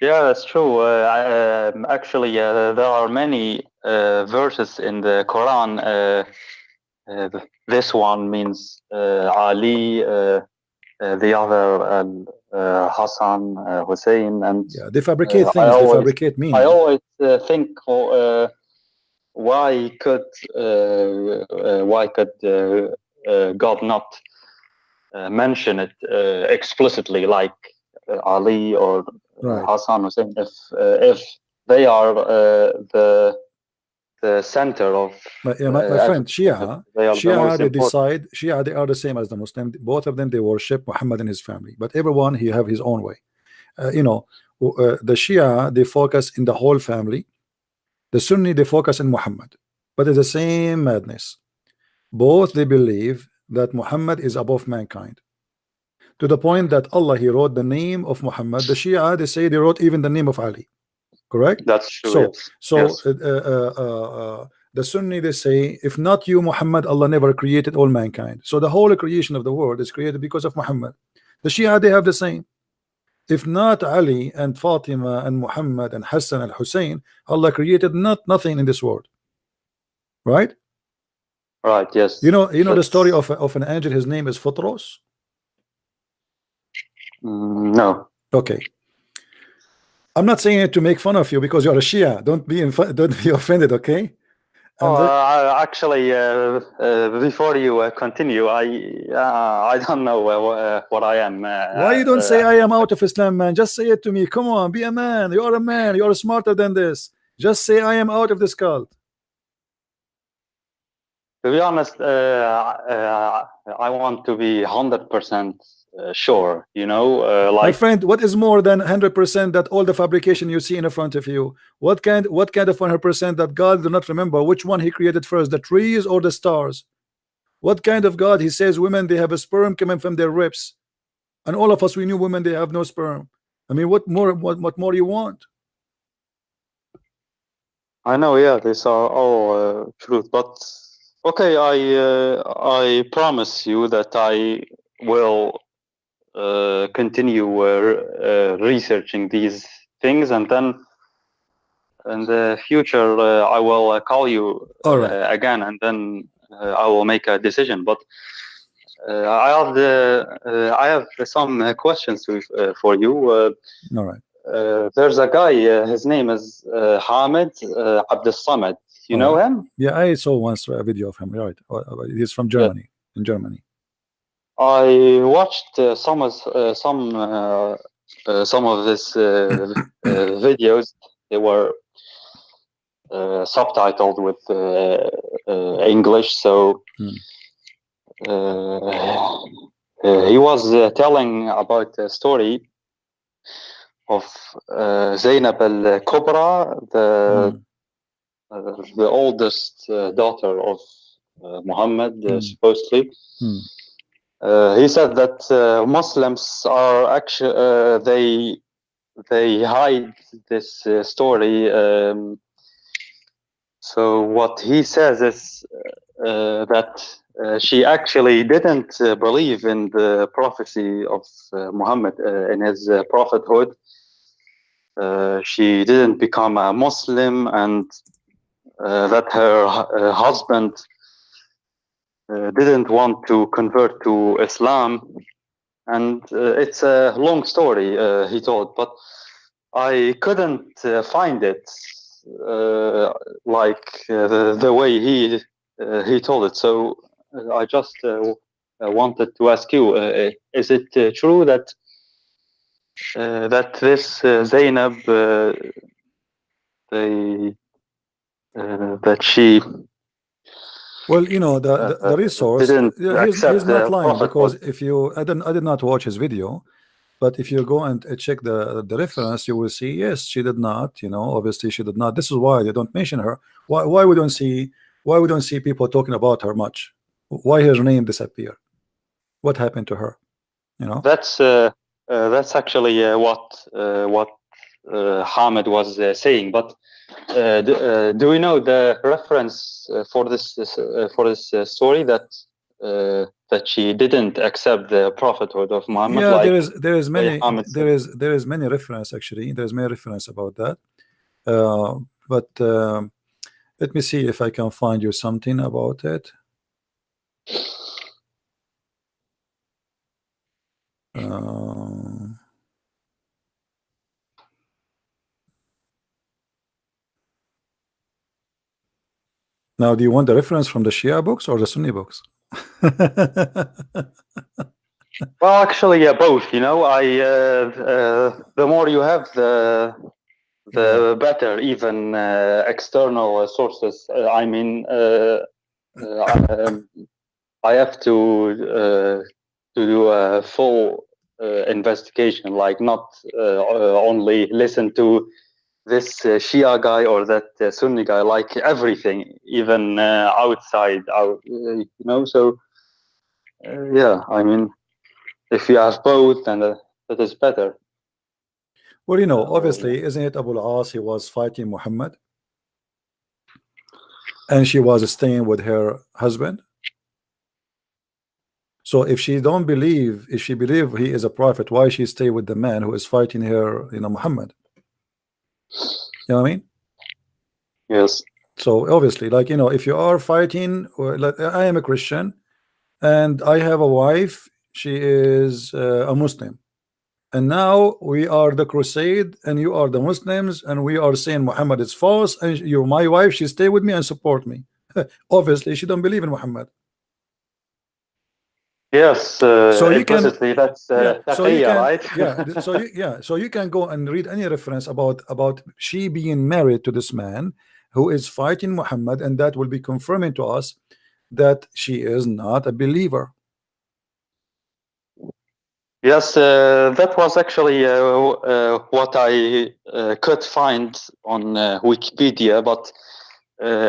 Yeah, that's true. Actually, there are many verses in the Quran. This one means Ali, the other Hassan, Hussein, and yeah, they fabricate things. They fabricate meaning. I always think, why could God not mention it explicitly, like Ali or Hassan Hussein, if they are the center of my friend, Shia they decide, Shia they are the same as the Muslim. Both of them they worship Muhammad and his family, but everyone he have his own way. The Shia they focus in the whole family. The Sunni they focus in Muhammad, but it's the same madness. Both they believe that Muhammad is above mankind, to the point that Allah he wrote the name of Muhammad. The Shia they say they wrote even the name of Ali, correct? That's true. The Sunni they say if not you Muhammad, Allah never created all mankind. So the whole creation of the world is created because of Muhammad. The Shia they have the same. If not Ali and Fatima and Muhammad and Hassan and Hussein, Allah created nothing in this world, right? Right. Yes. You know the story of an angel. His name is Photros. No. Okay. I'm not saying it to make fun of you because you're a Shia. Don't be offended, okay? Actually, before you continue, I don't know what I am. Why you don't say I am out of Islam, man? Just say it to me. Come on, be a man. You're a man. You're smarter than this. Just say I am out of this cult. To be honest, I want to be 100% sure. Like my friend, what is more than 100% that all the fabrication you see in front of you? What kind of 100% that God do not remember which one he created first, the trees or the stars? What kind of God? He says women they have a sperm coming from their ribs, and all of us we knew women they have no sperm. I mean, what more you want? I know, yeah, these are all truth, but okay, I promise you that I will continue researching these things, and then in the future I will call you again, and then I will make a decision. But I have some questions for you. All right. There's a guy, his name is Hamid Abdel Samad. You know him? Yeah, I saw once a video of him. Right, he's from Germany. Yeah. In Germany, I watched some of his videos. They were subtitled with English, so he was telling about a story of Zainab al-Kubra, the oldest daughter of Muhammad, supposedly. He said that Muslims are actually they hide this story. So what he says is that she actually didn't believe in the prophecy of Muhammad in his prophethood. She didn't become a Muslim, and that her husband didn't want to convert to Islam. And it's a long story, he told, but I couldn't find it like the way he told it. So I just wanted to ask you: is it true that that this Zainab, that she? Well, you know, the resource, he's not lying, because if you, I did not watch his video, but if you go and check the reference, you will see, yes, she did not, you know, obviously she did not. This is why they don't mention her. Why we don't see people talking about her much? Why her name disappeared? What happened to her? You know, that's actually what Hamid was saying. But do we know the reference for this story that that she didn't accept the prophethood of Muhammad? Yeah, like there is many reference, actually. There's many reference about that. But let me see if I can find you something about it. Now, do you want the reference from the Shia books or the Sunni books? Well, actually, both. You know, the more you have, the better. Even external sources. I mean, I have to do a full investigation, like not only listen to this Shia guy or that Sunni guy, like everything, even outside, you know. So yeah, I mean, if you have both, then that is better. Well, you know, obviously, isn't it Abu al-As? He was fighting Muhammad, and she was staying with her husband. So if she don't believe, if she believe he is a prophet, why she stay with the man who is fighting her, you know, Muhammad? You know what I mean? Yes. So obviously, like, you know, if you are fighting, or like, I am a Christian and I have a wife, she is a Muslim, and now we are the crusade and you are the Muslims, and we are saying Muhammad is false, and you're my wife, she stay with me and support me. Obviously she don't believe in Muhammad. Yes, so you can, that's so you can, right? So you can go and read any reference about she being married to this man who is fighting Muhammad, and that will be confirming to us that she is not a believer. Yes, that was actually what I could find on Wikipedia, but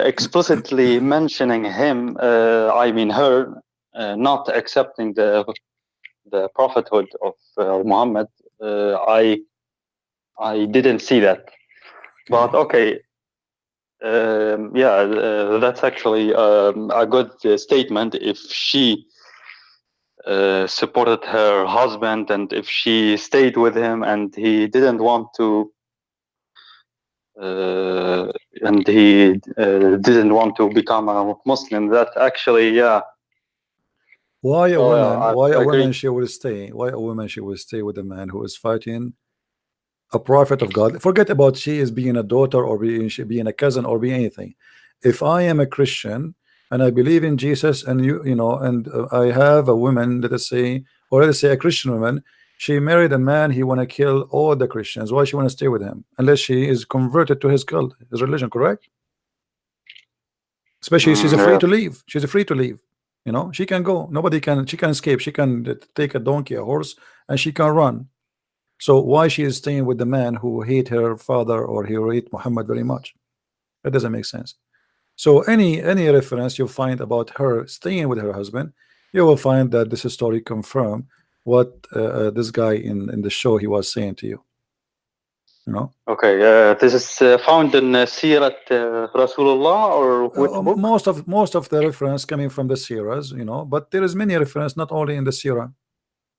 explicitly mentioning him, I mean her, not accepting the prophethood of Muhammad, I didn't see that. But okay, yeah, that's actually a good statement. If she supported her husband, and if she stayed with him, and he didn't want to, didn't want to become a Muslim, that actually, yeah. Why a woman? Why a woman she will stay? Why a woman she will stay with a man who is fighting a prophet of God? Forget about she is being a daughter, or being a cousin, or being anything. If I am a Christian and I believe in Jesus, and you know, and I have a woman, let us say, or let us say a Christian woman, she married a man, he want to kill all the Christians. Why she want to stay with him unless she is converted to his cult, his religion, correct? Especially she's afraid to leave. She's afraid to leave. You know, she can go. Nobody can. She can escape. She can take a donkey, a horse, and she can run. So why she is staying with the man who hate her father, or he hate Muhammad very much? That doesn't make sense. So any reference you find about her staying with her husband, you will find that this story confirm what this guy in the show he was saying to you. You know. Okay, this is found in Sirat Rasulullah, or which book? Most of the reference coming from the Siras, you know, but there is many reference not only in the Sirah.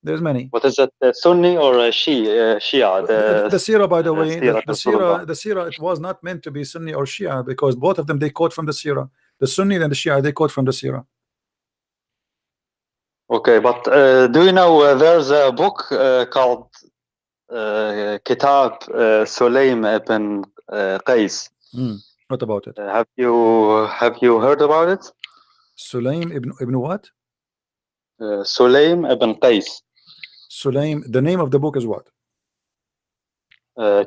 There's many. What is that, Sunni or Shia? The Sirah, by the way, the Rasulullah. Sirah, it was not meant to be Sunni or Shia, because both of them they quote from the Sirah. The Sunni and the Shia they quote from the Sirah. Okay, but do you know there's a book called Kitab Sulaim ibn Qais? What about it? Have you heard about it? Sulaim ibn what? Sulaim ibn Qais. Sulaim. The name of the book is what?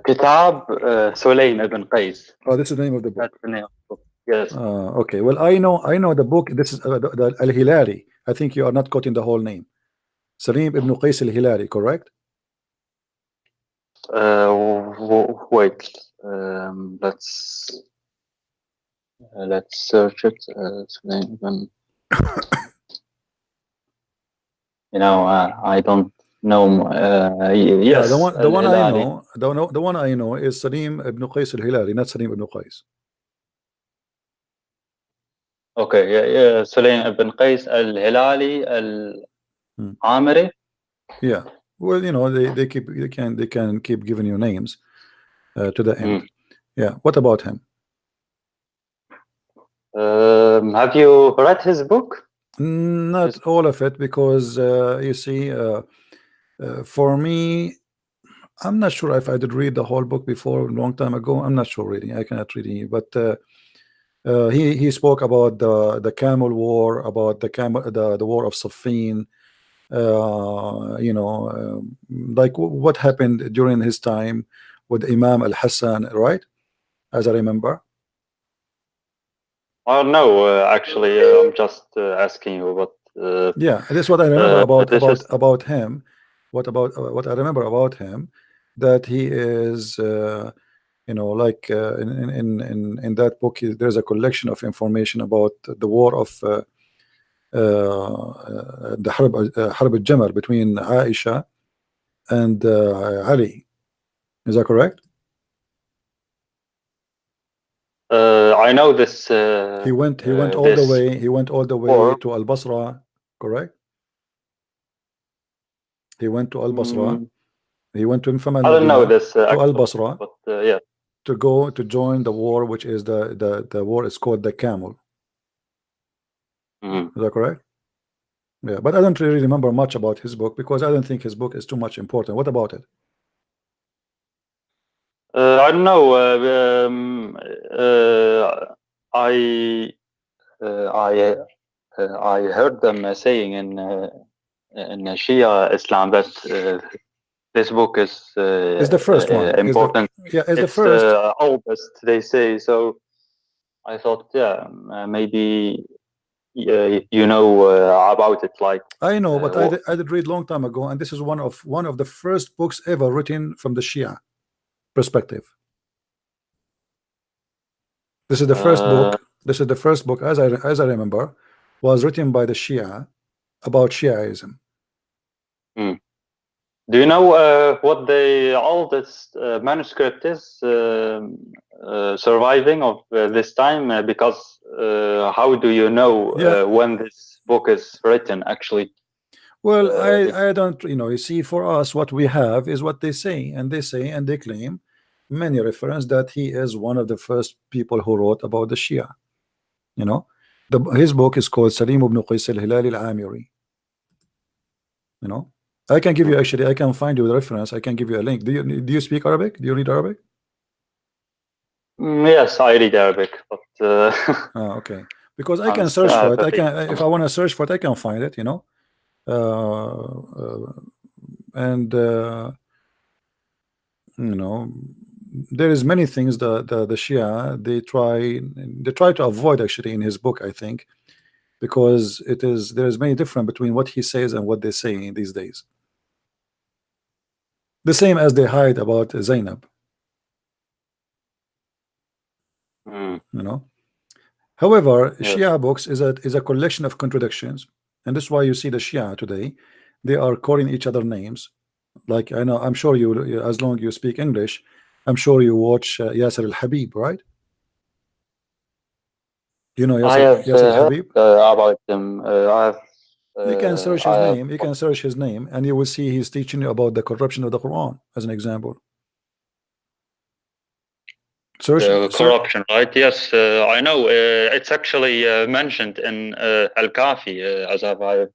Kitab Sulaim ibn Qais. Oh, this is the name of the book. That's the name of the book. Yes. Okay. Well, I know the book. This is the Al-Hilali. I think you are not quoting the whole name. Salim ibn Qais al-Hilali, correct? Wait. Let's search it. You know, I don't know. Yes. Yeah, the one I know, the one I know is Salim ibn Qais al-Hilali, not Salim ibn Qais. Okay, yeah, Sulaim ibn Qais al-Hilali al-Amiri. Yeah, well, you know, they can keep giving you names to the end. Yeah, what about him? Have you read his book? Not all of it, because you see, for me, I'm not sure if I did read the whole book before a long time ago. I'm not sure really. I cannot read it, but he spoke about the Camel War, about the War of Siffin. You know, like what happened during his time with Imam al-Hassan, right? As I remember. Oh no, actually, I'm just asking you what. Yeah, that's what I remember about him. What I remember about him, that he is, you know, like in that book, there's a collection of information about the war of the Harb al-Jamal between Aisha and Ali. Is that correct? I know this. He went all the way. He went all the way to Al-Basra, correct? He went to Al-Basra. He went to I don't know this. To Al-Basra, but yeah, to join the war, which is the war is called the Camel. Is that correct? Yeah, but I don't really remember much about his book, because I don't think his book is too much important. What about it? I don't know. I heard them saying in Shia Islam that this book is the first one. Important. It's the first. oldest, they say. So I thought, yeah, maybe you know about it. Like I know, but I did read long time ago, and this is one of the first books ever written from the Shia perspective. This is the first book. This is the first book, as I remember, was written by the Shia about Shiaism. Do you know what the oldest manuscript is surviving of this time? Because how do you know when this book is written? Actually, well, I don't. You know, you see, for us, what we have is what they say, and they claim many reference that he is one of the first people who wrote about the Shia. You know, his book is called Salim ibn Qais al-Hilali al-Amiri. You know, I can give you, actually, I can find you the reference. I can give you a link. Do you speak Arabic? Do you read Arabic? Yes, I read Arabic, but okay, because I can search for it. I can, if I want to search for it, I can find it. You know, and you know, there is many things that the Shia they try to avoid, actually, in his book, I think, because there is many different between what he says and what they say these days. The same as they hide about Zainab. You know. However, Shia books is a collection of contradictions, and that's why you see the Shia today, they are calling each other names. Like, I know, I'm sure you as long as you speak English, I'm sure you watch Yasser al-Habib, right? You know I have Yasser al-Habib? about him. I have. You can search his I have name. You can search his name, and you will see he's teaching you about the corruption of the Quran, as an example. corruption, right? Yes, I know. It's actually mentioned in Al-Kafi, as I've heard.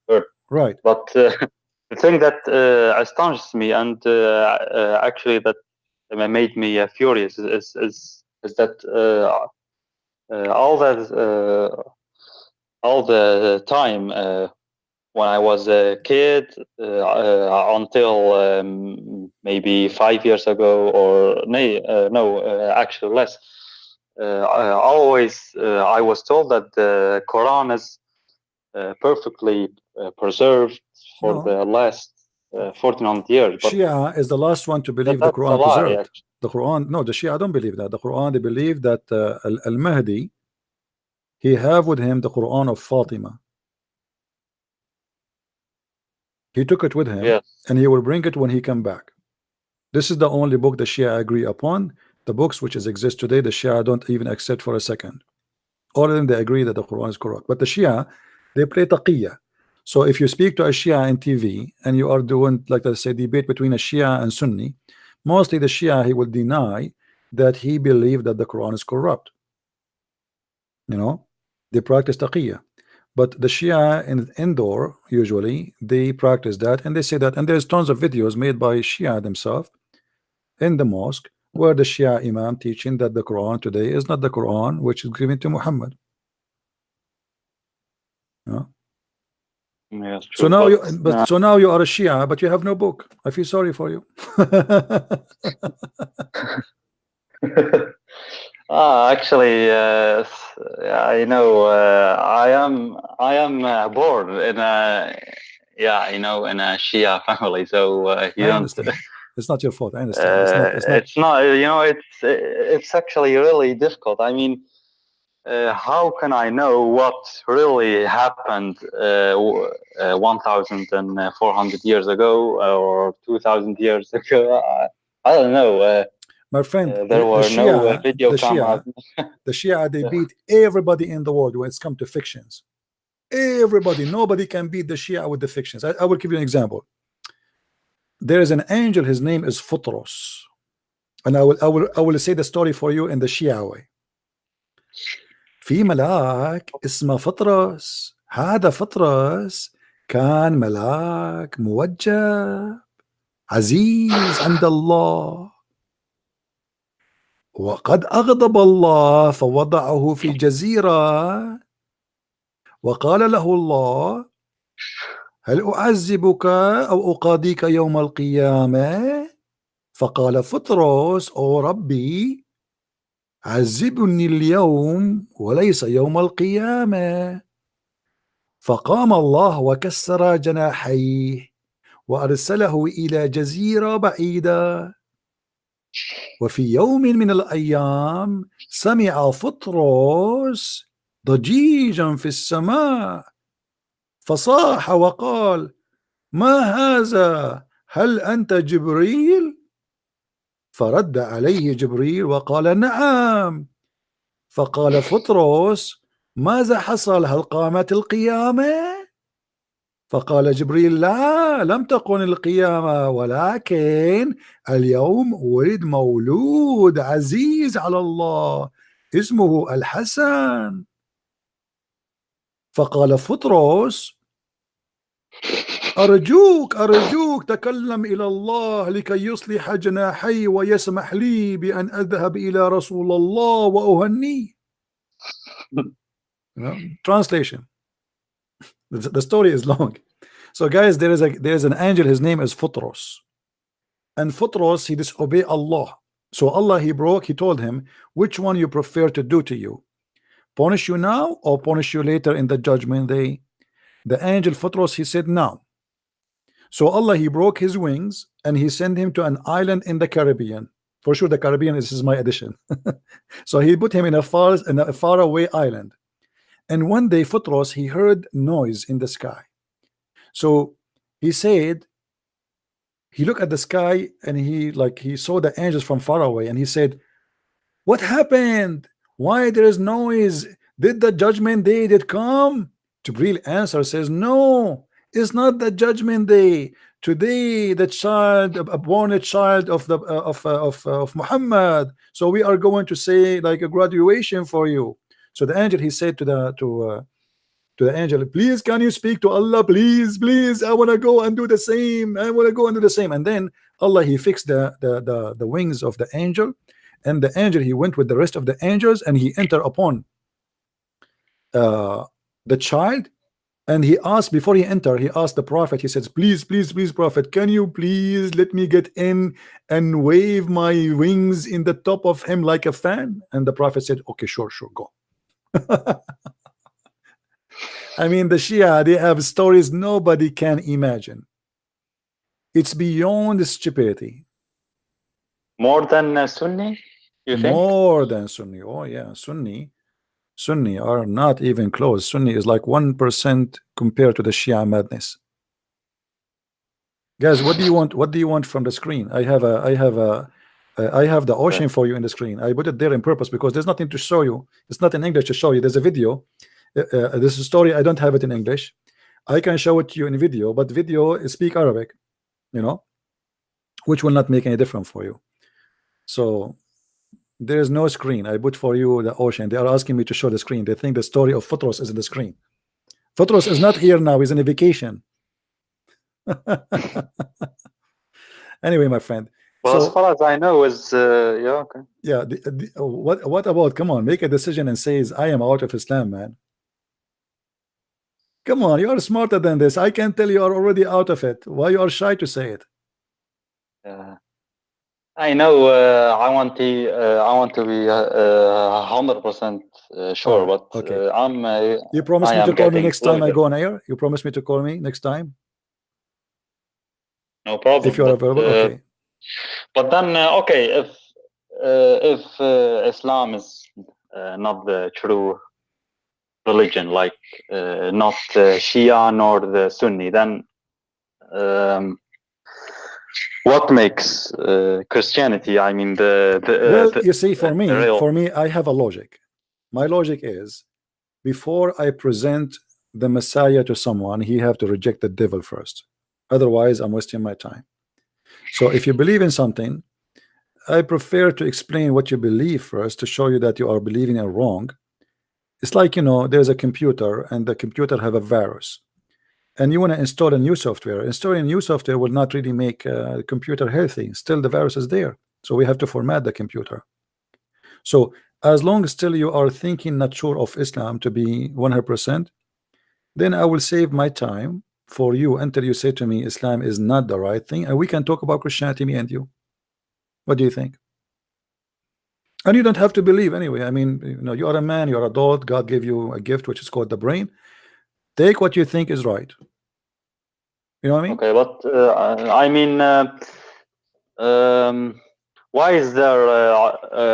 Right. But the thing that astonishes me and actually that made me furious is that all the time when I was a kid until maybe 5 years ago, or actually less. I was told that the Quran is perfectly preserved for the last 1400 years. But Shia is the last one to believe the Quran preserved. The Quran, no, the Shia don't believe that. The Quran, they believe that Al-Mahdi, he have with him the Quran of Fatima. He took it with him, yes, and he will bring it when he come back. This is the only book the Shia agree upon. The books which exist today, the Shia don't even accept for a second. All of them, they agree that the Quran is correct. But the Shia, they play taqiyya. So if you speak to a Shia in TV and you are doing, like let's say, debate between a Shia and Sunni, mostly the Shia, he will deny that he believed that the Quran is corrupt. You know, they practice taqiyya. But the Shia in indoor, usually they practice that, and they say that, and there's tons of videos made by Shia themselves in the mosque where the Shia Imam teaching that the Quran today is not the Quran which is given to Muhammad. Yeah. yes, So now so now you are a Shia, but you have no book. I feel sorry for you. Actually, I know. I am born in a in a Shia family, so you I don't. understand. It's not your fault. I understand. It's not. It's actually really difficult. I mean, how can I know what really happened 1,400 years ago or 2,000 years ago? I don't know. My friend, there were no video cameras. The Shia, they beat everybody in the world when it's come to fictions. Everybody, nobody can beat the Shia with the fictions. I will give you an example. There is an angel, his name is Futros, and I will say the story for you in the Shia way. في ملاك اسمه فطرس. هذا فطرس كان ملاك موجه عزيز عند الله، وقد أغضب الله فوضعه في جزيرة، وقال له الله هل أعذبك أو أقاضيك يوم القيامة؟ فقال فطرس أو ربي عذبني اليوم وليس يوم القيامة. فقام الله وكسر جناحيه وأرسله إلى جزيرة بعيدة. وفي يوم من الأيام سمع فطرس ضجيجا في السماء فصاح وقال ما هذا؟ هل أنت جبريل؟ فرد عليه جبريل وقال نعم. فقال فطرس ماذا حصل؟ هل قامت القيامة؟ فقال جبريل لا، لم تقم القيامة، ولكن اليوم ولد مولود عزيز على الله اسمه الحسن. فقال فطرس أرجوك تكلم إلى الله لكي يصلح جناحي ويسمح لي بأن أذهب إلى رسول الله وأهنيه. Translation. The story is long. So guys, there is an angel, his name is Futros, and Futros, he disobeyed Allah. So Allah, he told him, which one you prefer to do to you, punish you now or punish you later in the judgment day? The angel Futros, he said now. So Allah, he broke his wings and he sent him to an island in the Caribbean. For sure the Caribbean, this is my addition. So he put him in a far away island. And one day Futros, he heard noise in the sky. So he said, he looked at the sky and he saw the angels from far away, and he said, what happened? Why there is noise? Did the judgment day did come? Jibril answer says, no, it's not the judgment day. Today the child, a born child of the of Muhammad, so we are going to say like a graduation for you. So the angel, he said to the angel, please can you speak to Allah, please, please, I want to go and do the same, I want to go and do the same. And then Allah, he fixed the wings of the angel, and the angel, he went with the rest of the angels, and he entered upon the child, and he asked, before he entered, he asked the prophet, he says, please, please, please, prophet, can you please let me get in and wave my wings in the top of him like a fan? And the prophet said, okay, sure, go. I mean, the Shia, they have stories nobody can imagine. It's beyond stupidity. More than Sunni, you think? More than Sunni. Oh yeah, Sunni are not even close. Sunni is like 1% compared to the Shia madness. Guys, what do you want? What do you want from the screen? I have the ocean for you in the screen. I put it there in purpose because there's nothing to show you. It's not in English to show you. There's a video. This is a story. I don't have it in English. I can show it to you in video, but video speak Arabic, you know, which will not make any difference for you. So there is no screen. I put for you the ocean. They are asking me to show the screen. They think the story of Futros is in the screen. Futros is not here now. He's on a vacation. Anyway, my friend. Well, So, as far as I know, is yeah, okay. yeah, what about, come on, make a decision and says, I am out of Islam, man. Come on, you are smarter than this. I can tell you are already out of it. Why you are shy to say it? I know. I want to be 100% sure, but okay. I'm. You promise I me am to call me getting next time I closer. go on air? You promise me to call me next time No problem. if you are available? Okay. But then, okay, if Islam is not the true religion, like not the Shia nor the Sunni, then what makes Christianity? I mean, Well, you see, for real... me, I have a logic. My logic is, before I present the Messiah to someone, he have to reject the devil first. Otherwise, I'm wasting my time. So if you believe in something, I prefer to explain what you believe first to show you that you are believing it wrong. It's like, you know, there's a computer and the computer have a virus, and you want to install a new software. Installing new software will not really make the computer healthy. Still the virus is there, so we have to format the computer. So as long as still you are thinking not sure of Islam to be 100%, then I will save my time for you until you say to me Islam is not the right thing, and we can talk about Christianity, me and you. What do you think? And you don't have to believe anyway. I mean, you know, you are a man, you are an adult. God gave you a gift which is called the brain. Take what you think is right. You know what I mean? Okay, but I mean, why is there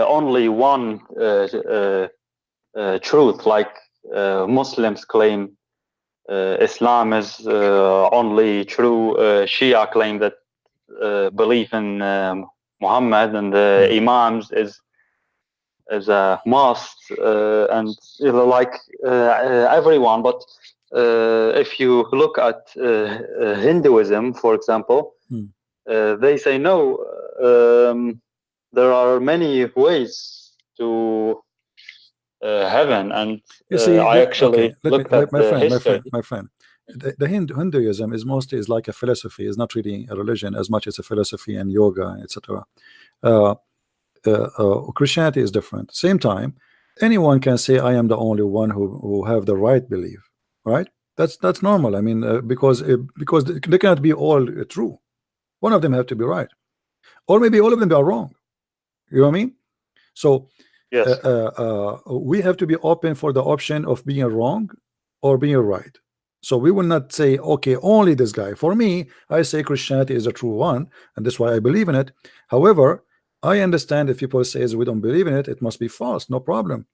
only one truth? Like Muslims claim Islam is only true. Shia claim that belief in Muhammad and the Imams is a must, and like everyone. But if you look at Hinduism, for example, they say no. There are many ways to heaven, and you see, I actually looked at my friend. The Hinduism is mostly is like a philosophy. It's not really a religion as much as a philosophy and yoga, etc. Christianity is different. Same time, anyone can say I am the only one who have the right belief, right? That's normal. I mean, because they cannot be all true. One of them have to be right, or maybe all of them are wrong. You know what I mean? So yes, we have to be open for the option of being wrong or being right. So we will not say, okay, only this guy. For me, I say Christianity is a true one, and that's why I believe in it. However, I understand if people say we don't believe in it, it must be false. No problem.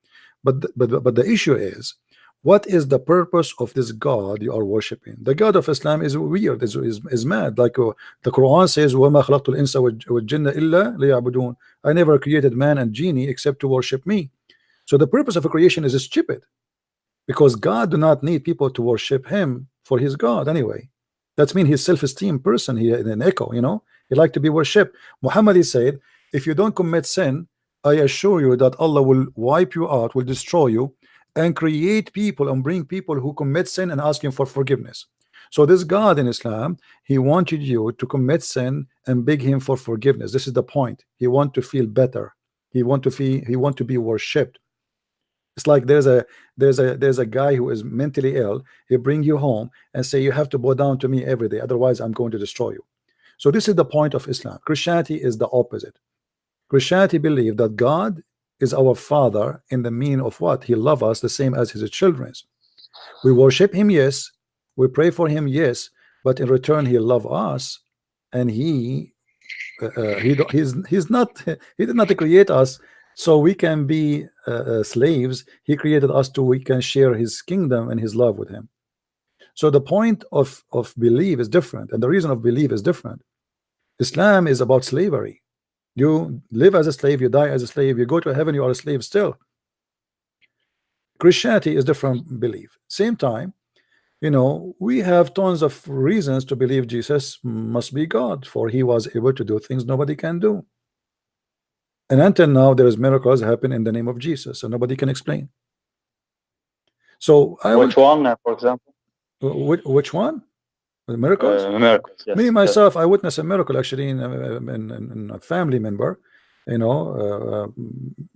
But the issue is, What is the purpose of this God you are worshiping? The God of Islam is weird, is mad. Like the Quran says, وَمَا خَلَقْتُ الْإِنسَ وَالْجِنَّ إِلَّا لِيَعْبُدُونَ. I never created man and genie except to worship me. So the purpose of a creation is stupid, because God do not need people to worship him for his God anyway. That's mean he's self-esteem person here in an echo, you know. He like to be worshipped. Muhammad, he said, if you don't commit sin, I assure you that Allah will wipe you out, will destroy you, and create people and bring people who commit sin and ask him for forgiveness. So this God in Islam, he wanted you to commit sin and beg him for forgiveness. This is the point. He want to feel better. He want to be worshipped. It's like there's a guy who is mentally ill. He bring you home and say you have to bow down to me every day, otherwise I'm going to destroy you. So this is the point of Islam. Christianity is the opposite. Christianity believe that God is our father in the meaning of what? He loves us the same as his children. We worship him, yes. We pray for him, yes. But in return, he loves us, and he did not create us so we can be slaves. He created us so we can share his kingdom and his love with him. So the point of belief is different, and the reason of belief is different. Islam is about slavery. You live as a slave, you die as a slave, you go to heaven, you are a slave still. Christianity is different belief. Same time, you know, we have tons of reasons to believe Jesus must be God, for he was able to do things nobody can do. And until now, there is miracles happen in the name of Jesus, and nobody can explain. So which one, for example? Which one? The miracles? Miracles, yes. Me myself, I witnessed a miracle actually in a family member. You know,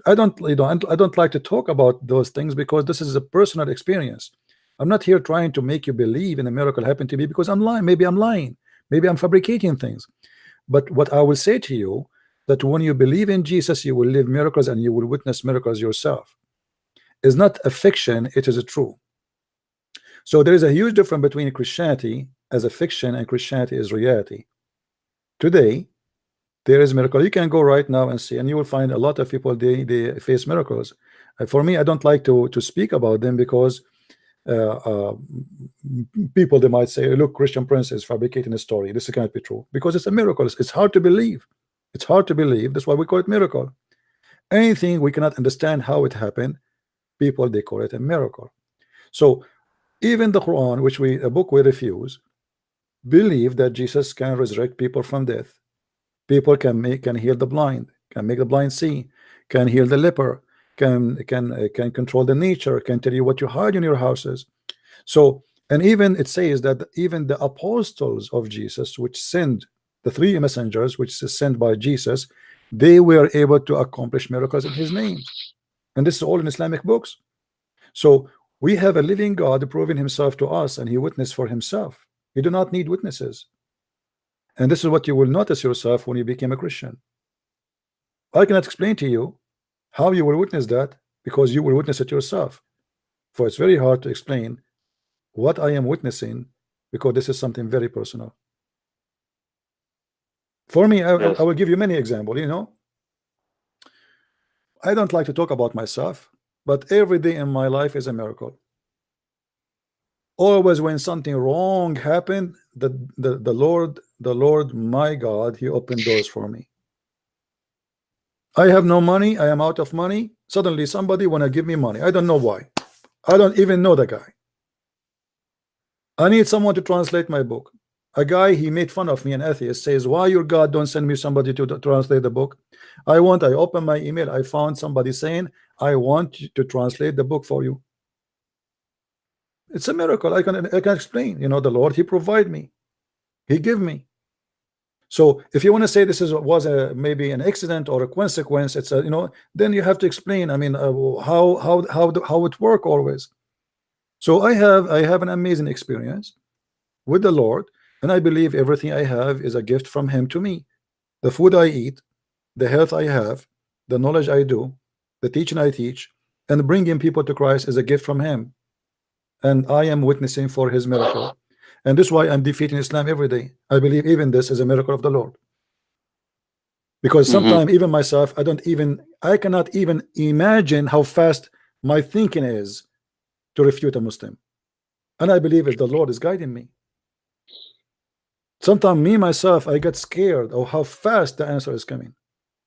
I don't like to talk about those things because this is a personal experience. I'm not here trying to make you believe in a miracle happened to me because I'm lying. Maybe I'm lying. Maybe I'm fabricating things. But what I will say to you, that when you believe in Jesus, you will live miracles and you will witness miracles yourself. It's not a fiction, it is a true. So there is a huge difference between Christianity as a fiction and Christianity as reality. Today, there is miracle. You can go right now and see, and you will find a lot of people, they face miracles. For me, I don't like to speak about them because people, they might say, look, Christian Prince is fabricating a story. This cannot be true because it's a miracle. It's hard to believe. It's hard to believe. That's why we call it miracle. Anything we cannot understand how it happened, people, they call it a miracle. So even the Quran, which a book we refuse, believe that Jesus can resurrect people from death. People can heal the blind, can make the blind see, can heal the leper, can control the nature, can tell you what you hide in your houses. So, and even it says that even the apostles of Jesus, which sent the 3 messengers, which is sent by Jesus, they were able to accomplish miracles in his name. And this is all in Islamic books. So we have a living God proving himself to us, and he witnessed for himself. You do not need witnesses. And this is what you will notice yourself when you became a Christian. I cannot explain to you how you will witness that because you will witness it yourself. For it's very hard to explain what I am witnessing because this is something very personal. For me, I will give you many examples. You know, I don't like to talk about myself, but every day in my life is a miracle. Always when something wrong happened, the Lord my God, he opened doors for me. I have no money, I am out of money. Suddenly somebody want to give me money. I don't know why. I don't even know the guy. I need someone to translate my book. A guy, he made fun of me, an atheist, says, why your God don't send me somebody to translate the book? I open my email, I found somebody saying, I want you to translate the book for you. It's a miracle. I can explain. You know, the Lord, he provide me, he give me. So if you want to say this was maybe an accident or a consequence, it's a, you know, then you have to explain. I mean, how it work always. So I have an amazing experience with the Lord, and I believe everything I have is a gift from him to me. The food I eat, the health I have, the knowledge I do, the teaching I teach, and bringing people to Christ is a gift from him. And I am witnessing for his miracle. And this is why I'm defeating Islam every day. I believe even this is a miracle of the Lord. Because sometimes even myself, I cannot even imagine how fast my thinking is to refute a Muslim, and I believe if the Lord is guiding me. Sometimes me myself, I get scared of how fast the answer is coming.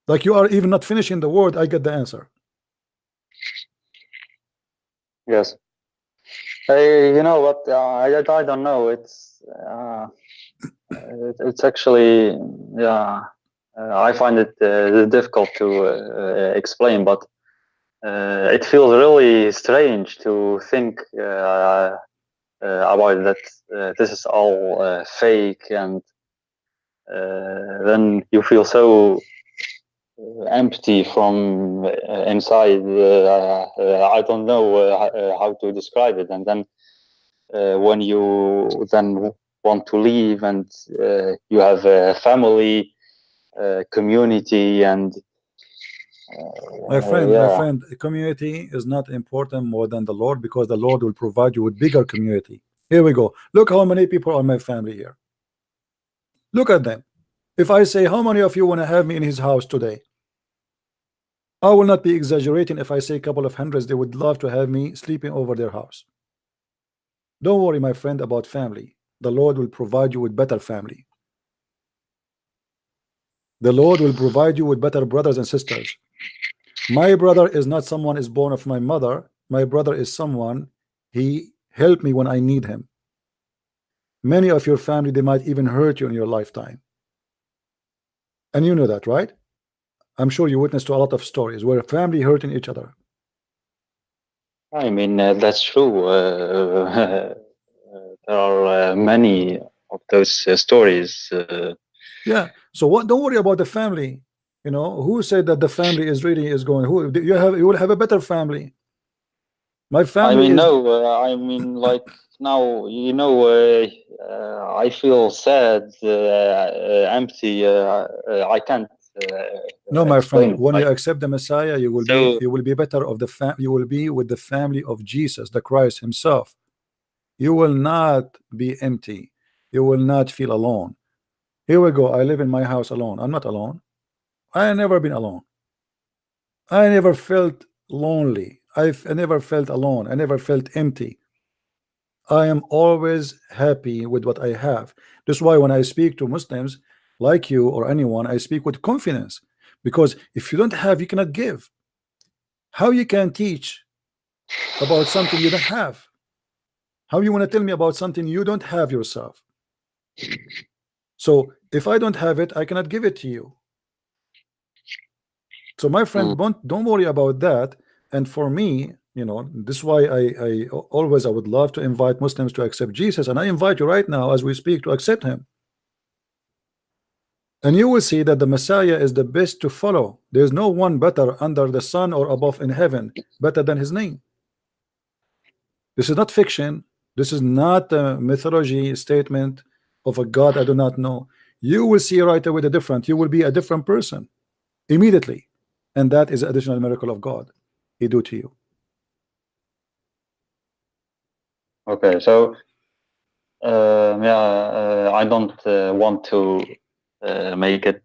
Like you are even not finishing the word, I get the answer. Yes. You know what? I don't know. It's actually, yeah. I find it difficult to explain, but it feels really strange to think about that. This is all fake, and then you feel so empty from inside. I don't know how to describe it. And then when you then want to leave, and you have a family, community, and my friend, the community is not important more than the Lord, because the Lord will provide you with bigger community. Here we go. Look how many people are my family here. Look at them. If I say how many of you want to have me in his house today, I will not be exaggerating if I say a couple of hundreds. They would love to have me sleeping over their house. Don't worry, my friend, about family. The Lord will provide you with better family. The Lord will provide you with better brothers and sisters. My brother is not someone is born of my mother. My brother is someone, he helped me when I need him. Many of your family, they might even hurt you in your lifetime. And you know that, right? I'm sure you witnessed to a lot of stories where family hurting each other. I mean, that's true. There are many of those stories. Yeah. So what? Don't worry about the family. You know, who said that the family is really going? Who you will have a better family. My family. I mean, no. I mean, like now, you know, I feel sad, empty. I can't. No, my friend. When like, you accept the Messiah, you will be better of the you will be with the family of Jesus, the Christ Himself. You will not be empty. You will not feel alone. Here we go. I live in my house alone. I'm not alone. I never been alone. I never felt lonely. I never felt alone. I never felt empty. I am always happy with what I have. That's why when I speak to Muslims like you or anyone, I speak with confidence, because if you don't have, you cannot give. How you can teach about something you don't have? How you want to tell me about something you don't have yourself? So if I don't have it, I cannot give it to you. So my friend, don't worry about that. And for me, you know, this is why I always I would love to invite Muslims to accept Jesus, and I invite you right now as we speak to accept him. And you will see that the Messiah is the best to follow. There's no one better under the sun or above in heaven better than his name. This is not fiction. This is not a mythology statement of a God I do not know. You will see right away the difference. You will be a different person immediately. And that is an additional miracle of God he do to you. Okay, so yeah, I don't want to make it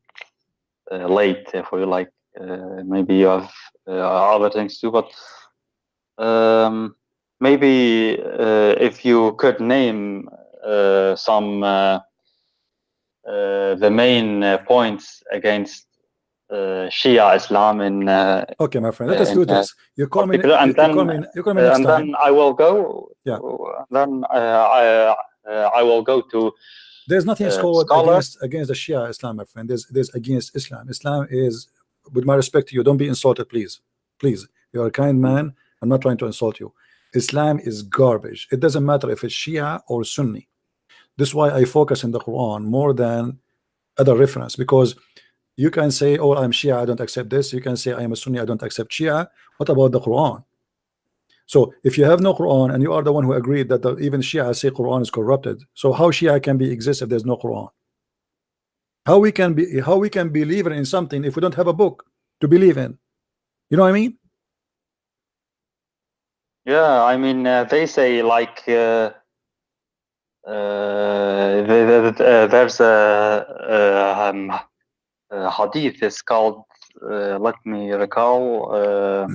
late for you. Like maybe you have other things too, but maybe if you could name some the main points against Shia Islam in okay, my friend, let us do this. You call me, and then next time. Then I will go. Yeah. Then I will go to. There's nothing called against the Shia Islam, my friend. There's against Islam. Islam is, with my respect to you, don't be insulted, please. Please, you're a kind man. I'm not trying to insult you. Islam is garbage. It doesn't matter if it's Shia or Sunni. This is why I focus in the Quran more than other reference, because you can say, oh, I'm Shia, I don't accept this. You can say, I am a Sunni, I don't accept Shia. What about the Quran? So if you have no Quran and you are the one who agreed that even Shia say Quran is corrupted, so how Shia can be exist if there's no Quran? How we can believe in something if we don't have a book to believe in? You know what I mean? Yeah, I mean they say like there's a hadith is called let me recall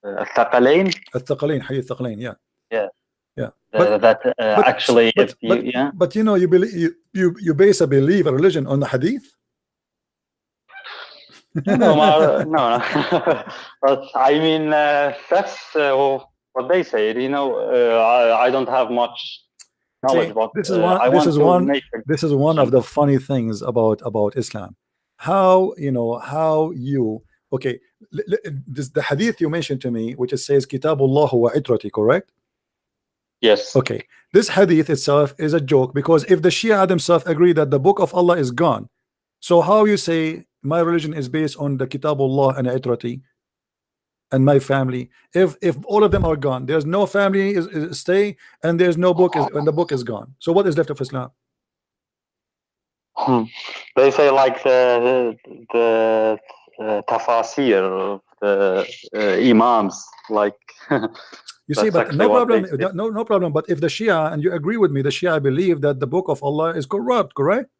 الثقلين. الثقلين, حديث الثقلين, yeah. Yeah. Yeah. That actually, if you, yeah. But you know, you believe you base a belief, a religion on the hadith. No, no. But I mean, that's what they say. You know, I don't have much knowledge about. This is one of the funny things about Islam. How you okay? This, the hadith you mentioned to me, which it says Kitabullah wa itrati, correct? Yes. Okay. This hadith itself is a joke, because if the Shia themselves agree that the book of Allah is gone, so how you say my religion is based on the Kitabullah and itrati and my family, if all of them are gone, there's no family is stay, and there's no book and the book is gone, so what is left of Islam? They say like the tafasir of the imams, like you see, but no problem, no problem. But if the Shia, and you agree with me, the Shia believe that the book of Allah is corrupt, correct?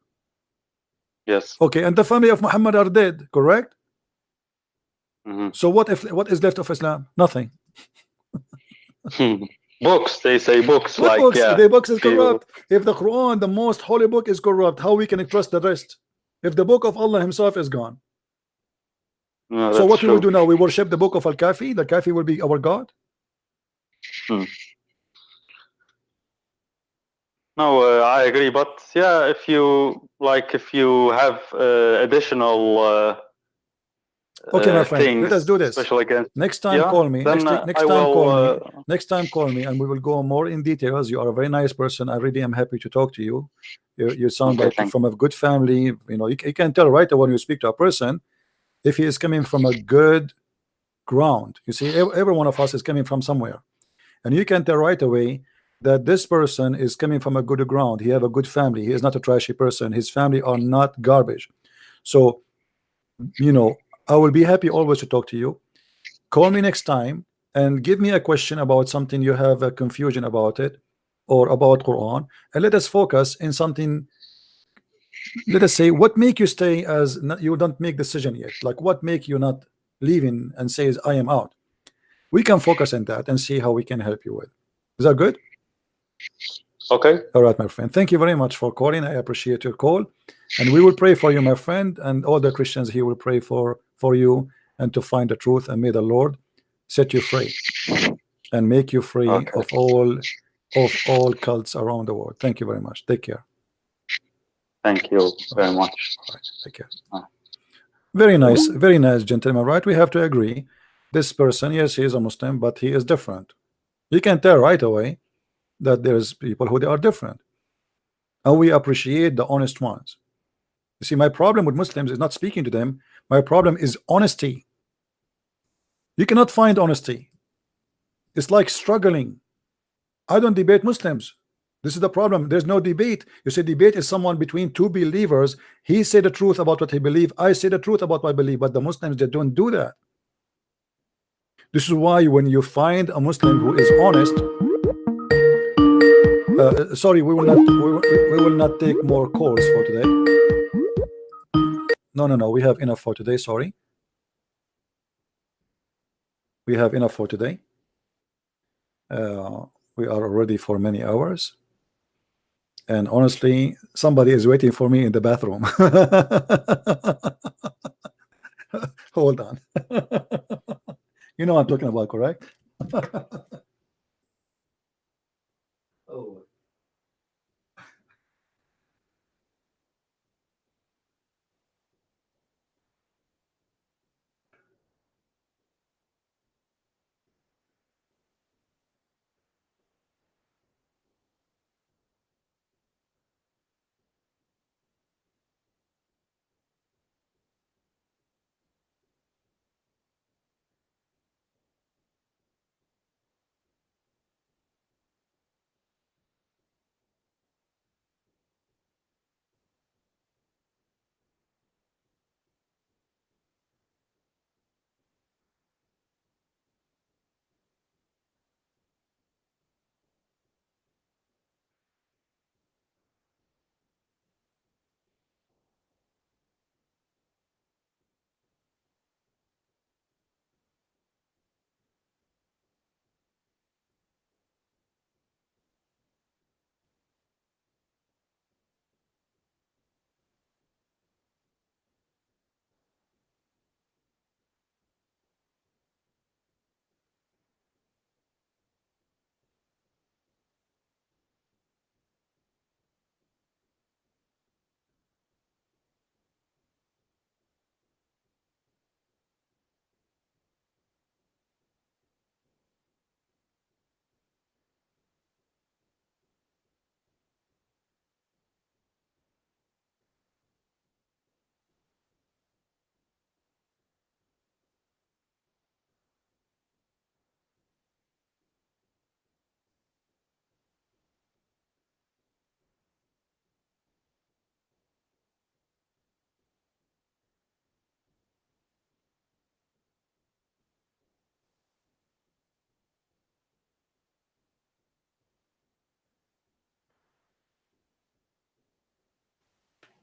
Yes. Okay, and the family of Muhammad are dead, correct? So what is left of Islam? Nothing. Books, they say books. What like books? yeah, the books is corrupt. If the Quran, the most holy book, is corrupt, how we can trust the rest? If the book of Allah himself is gone. No, so what true. we will do now? We worship the book of Al-Kafi. The Kafi will be our God. No, I agree, but yeah, if you have additional okay, my friend, things, let us do this. Next time, call me. Next time, call me. Next time, call me, and we will go more in details. You are a very nice person. I really am happy to talk to you. You sound like from a good family. You know, you can tell right away when you speak to a person if he is coming from a good ground. You see, every one of us is coming from somewhere, and you can tell right away that this person is coming from a good ground. He have a good family. He is not a trashy person. His family are not garbage. So, you know, I will be happy always to talk to you. Call me next time and give me a question about something you have a confusion about it, or about Quran, and let us focus in something. Let us say, what make you stay as you don't make decision yet? Like, what make you not leaving and says I am out? We can focus on that and see how we can help you with. Is that good? Okay. All right, my friend. Thank you very much for calling. I appreciate your call, and we will pray for you, my friend, and all the Christians here will pray for you, and to find the truth, and may the Lord set you free and make you free of all cults around the world. Thank you very much. Take care. Thank you very much. All right, take care. Very nice gentleman, right? We have to agree. This person, yes, he is a Muslim, but he is different. You can tell right away that there's people who they are different, and we appreciate the honest ones. You see, my problem with Muslims is not speaking to them. My problem is honesty. You cannot find honesty. It's like struggling. I don't debate Muslims. This is the problem. There's no debate. You see, debate is someone between two believers. He say the truth about what he believe. I say the truth about what I believe. But the Muslims, they don't do that. This is why when you find a Muslim who is honest, sorry, we will not take more calls for today. No, we have enough for today. Sorry, we have enough for today. We are already for many hours, and honestly, somebody is waiting for me in the bathroom. Hold on. You know what I'm talking about, correct? Oh.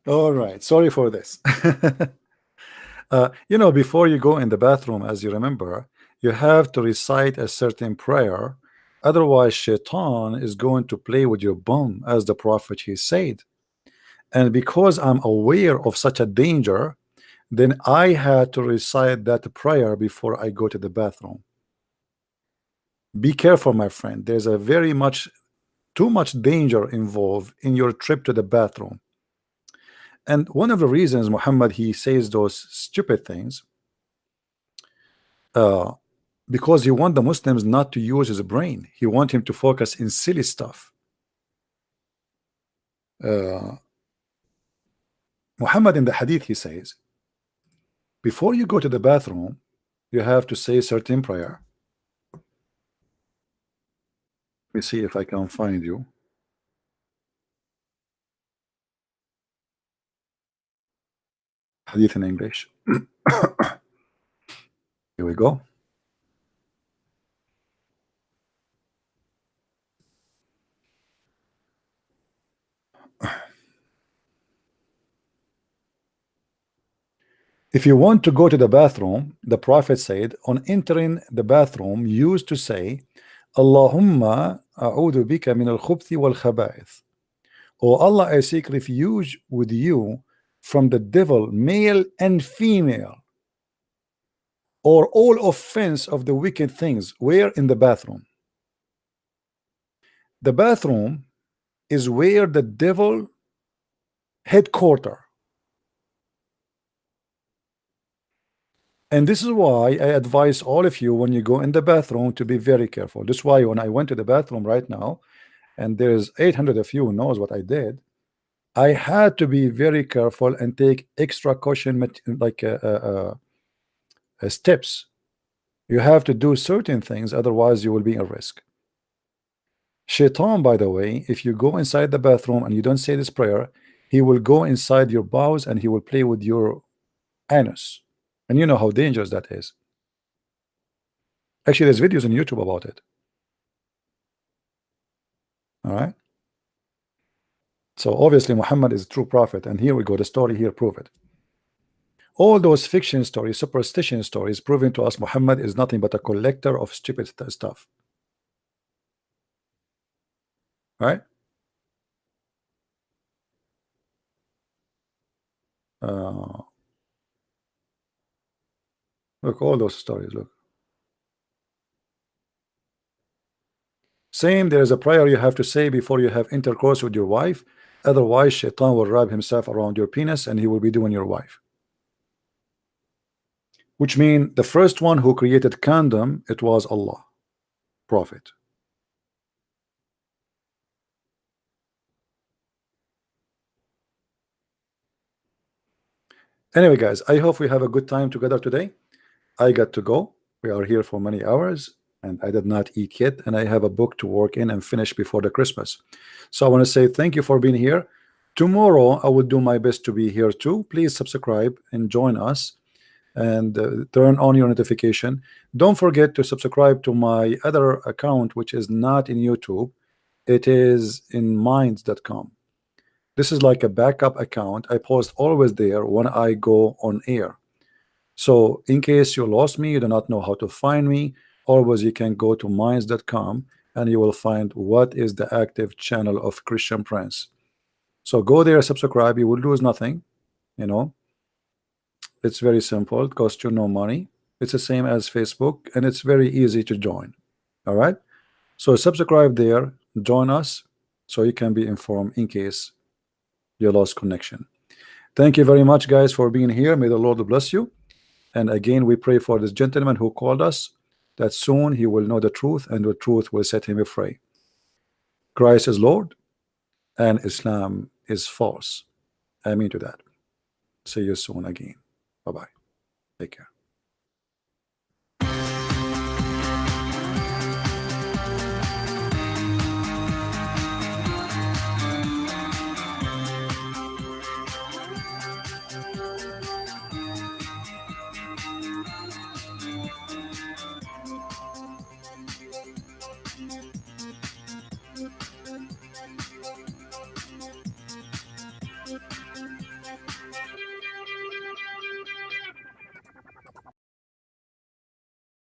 All right, sorry for this. You know, before you go in the bathroom, as you remember, you have to recite a certain prayer. Otherwise, shaitan is going to play with your bum, as the prophet he said. And because I'm aware of such a danger, then I had to recite that prayer before I go to the bathroom. Be careful, my friend. There's a very much too much danger involved in your trip to the bathroom. And one of the reasons Muhammad he says those stupid things, because he want the Muslims not to use his brain. He want him to focus in silly stuff. Muhammad in the hadith he says, before you go to the bathroom, you have to say certain prayer. Let me see if I can find you. Hadith in English. Here we go. If you want to go to the bathroom, the Prophet said, on entering the bathroom, used to say, Allahumma a'udhu bika min al-khubthi wal-khaba'ith. O Allah, I seek refuge with you from the devil, male and female, or all offense of the wicked things. Where? In the bathroom. The bathroom is where the devil headquarters. And this is why I advise all of you when you go in the bathroom to be very careful. This is why when I went to the bathroom right now, and there's 800 of you who knows what I did, I had to be very careful and take extra caution, like steps. You have to do certain things, otherwise you will be at risk. Shaitan, by the way, if you go inside the bathroom and you don't say this prayer, he will go inside your bowels and he will play with your anus. And you know how dangerous that is. Actually, there's videos on YouTube about it. All right. So obviously Muhammad is a true prophet, and here we go. The story here prove it. All those fiction stories, superstition stories, proving to us Muhammad is nothing but a collector of stupid stuff. Right? Look, all those stories. Look. Same, there is a prayer you have to say before you have intercourse with your wife. Otherwise, Shaitan will wrap himself around your penis and he will be doing your wife. Which means the first one who created condom, it was Allah, Prophet. Anyway, guys, I hope we have a good time together today. I got to go. We are here for many hours, and I did not eat yet, and I have a book to work in and finish before the Christmas. So I want to say thank you for being here. Tomorrow, I will do my best to be here too. Please subscribe and join us, and turn on your notification. Don't forget to subscribe to my other account, which is not in YouTube. It is in minds.com. This is like a backup account. I post always there when I go on air. So in case you lost me, you do not know how to find me, always you can go to minds.com and you will find what is the active channel of Christian Prince. So go there, subscribe, you will lose nothing. You know, it's very simple, it costs you no money. It's the same as Facebook, and it's very easy to join. All right, so subscribe there, join us, so you can be informed in case you lost connection. Thank you very much, guys, for being here. May the Lord bless you. And again, we pray for this gentleman who called us, that soon he will know the truth, and the truth will set him free. Christ is Lord, and Islam is false. Amen to that. See you soon again. Bye-bye. Take care.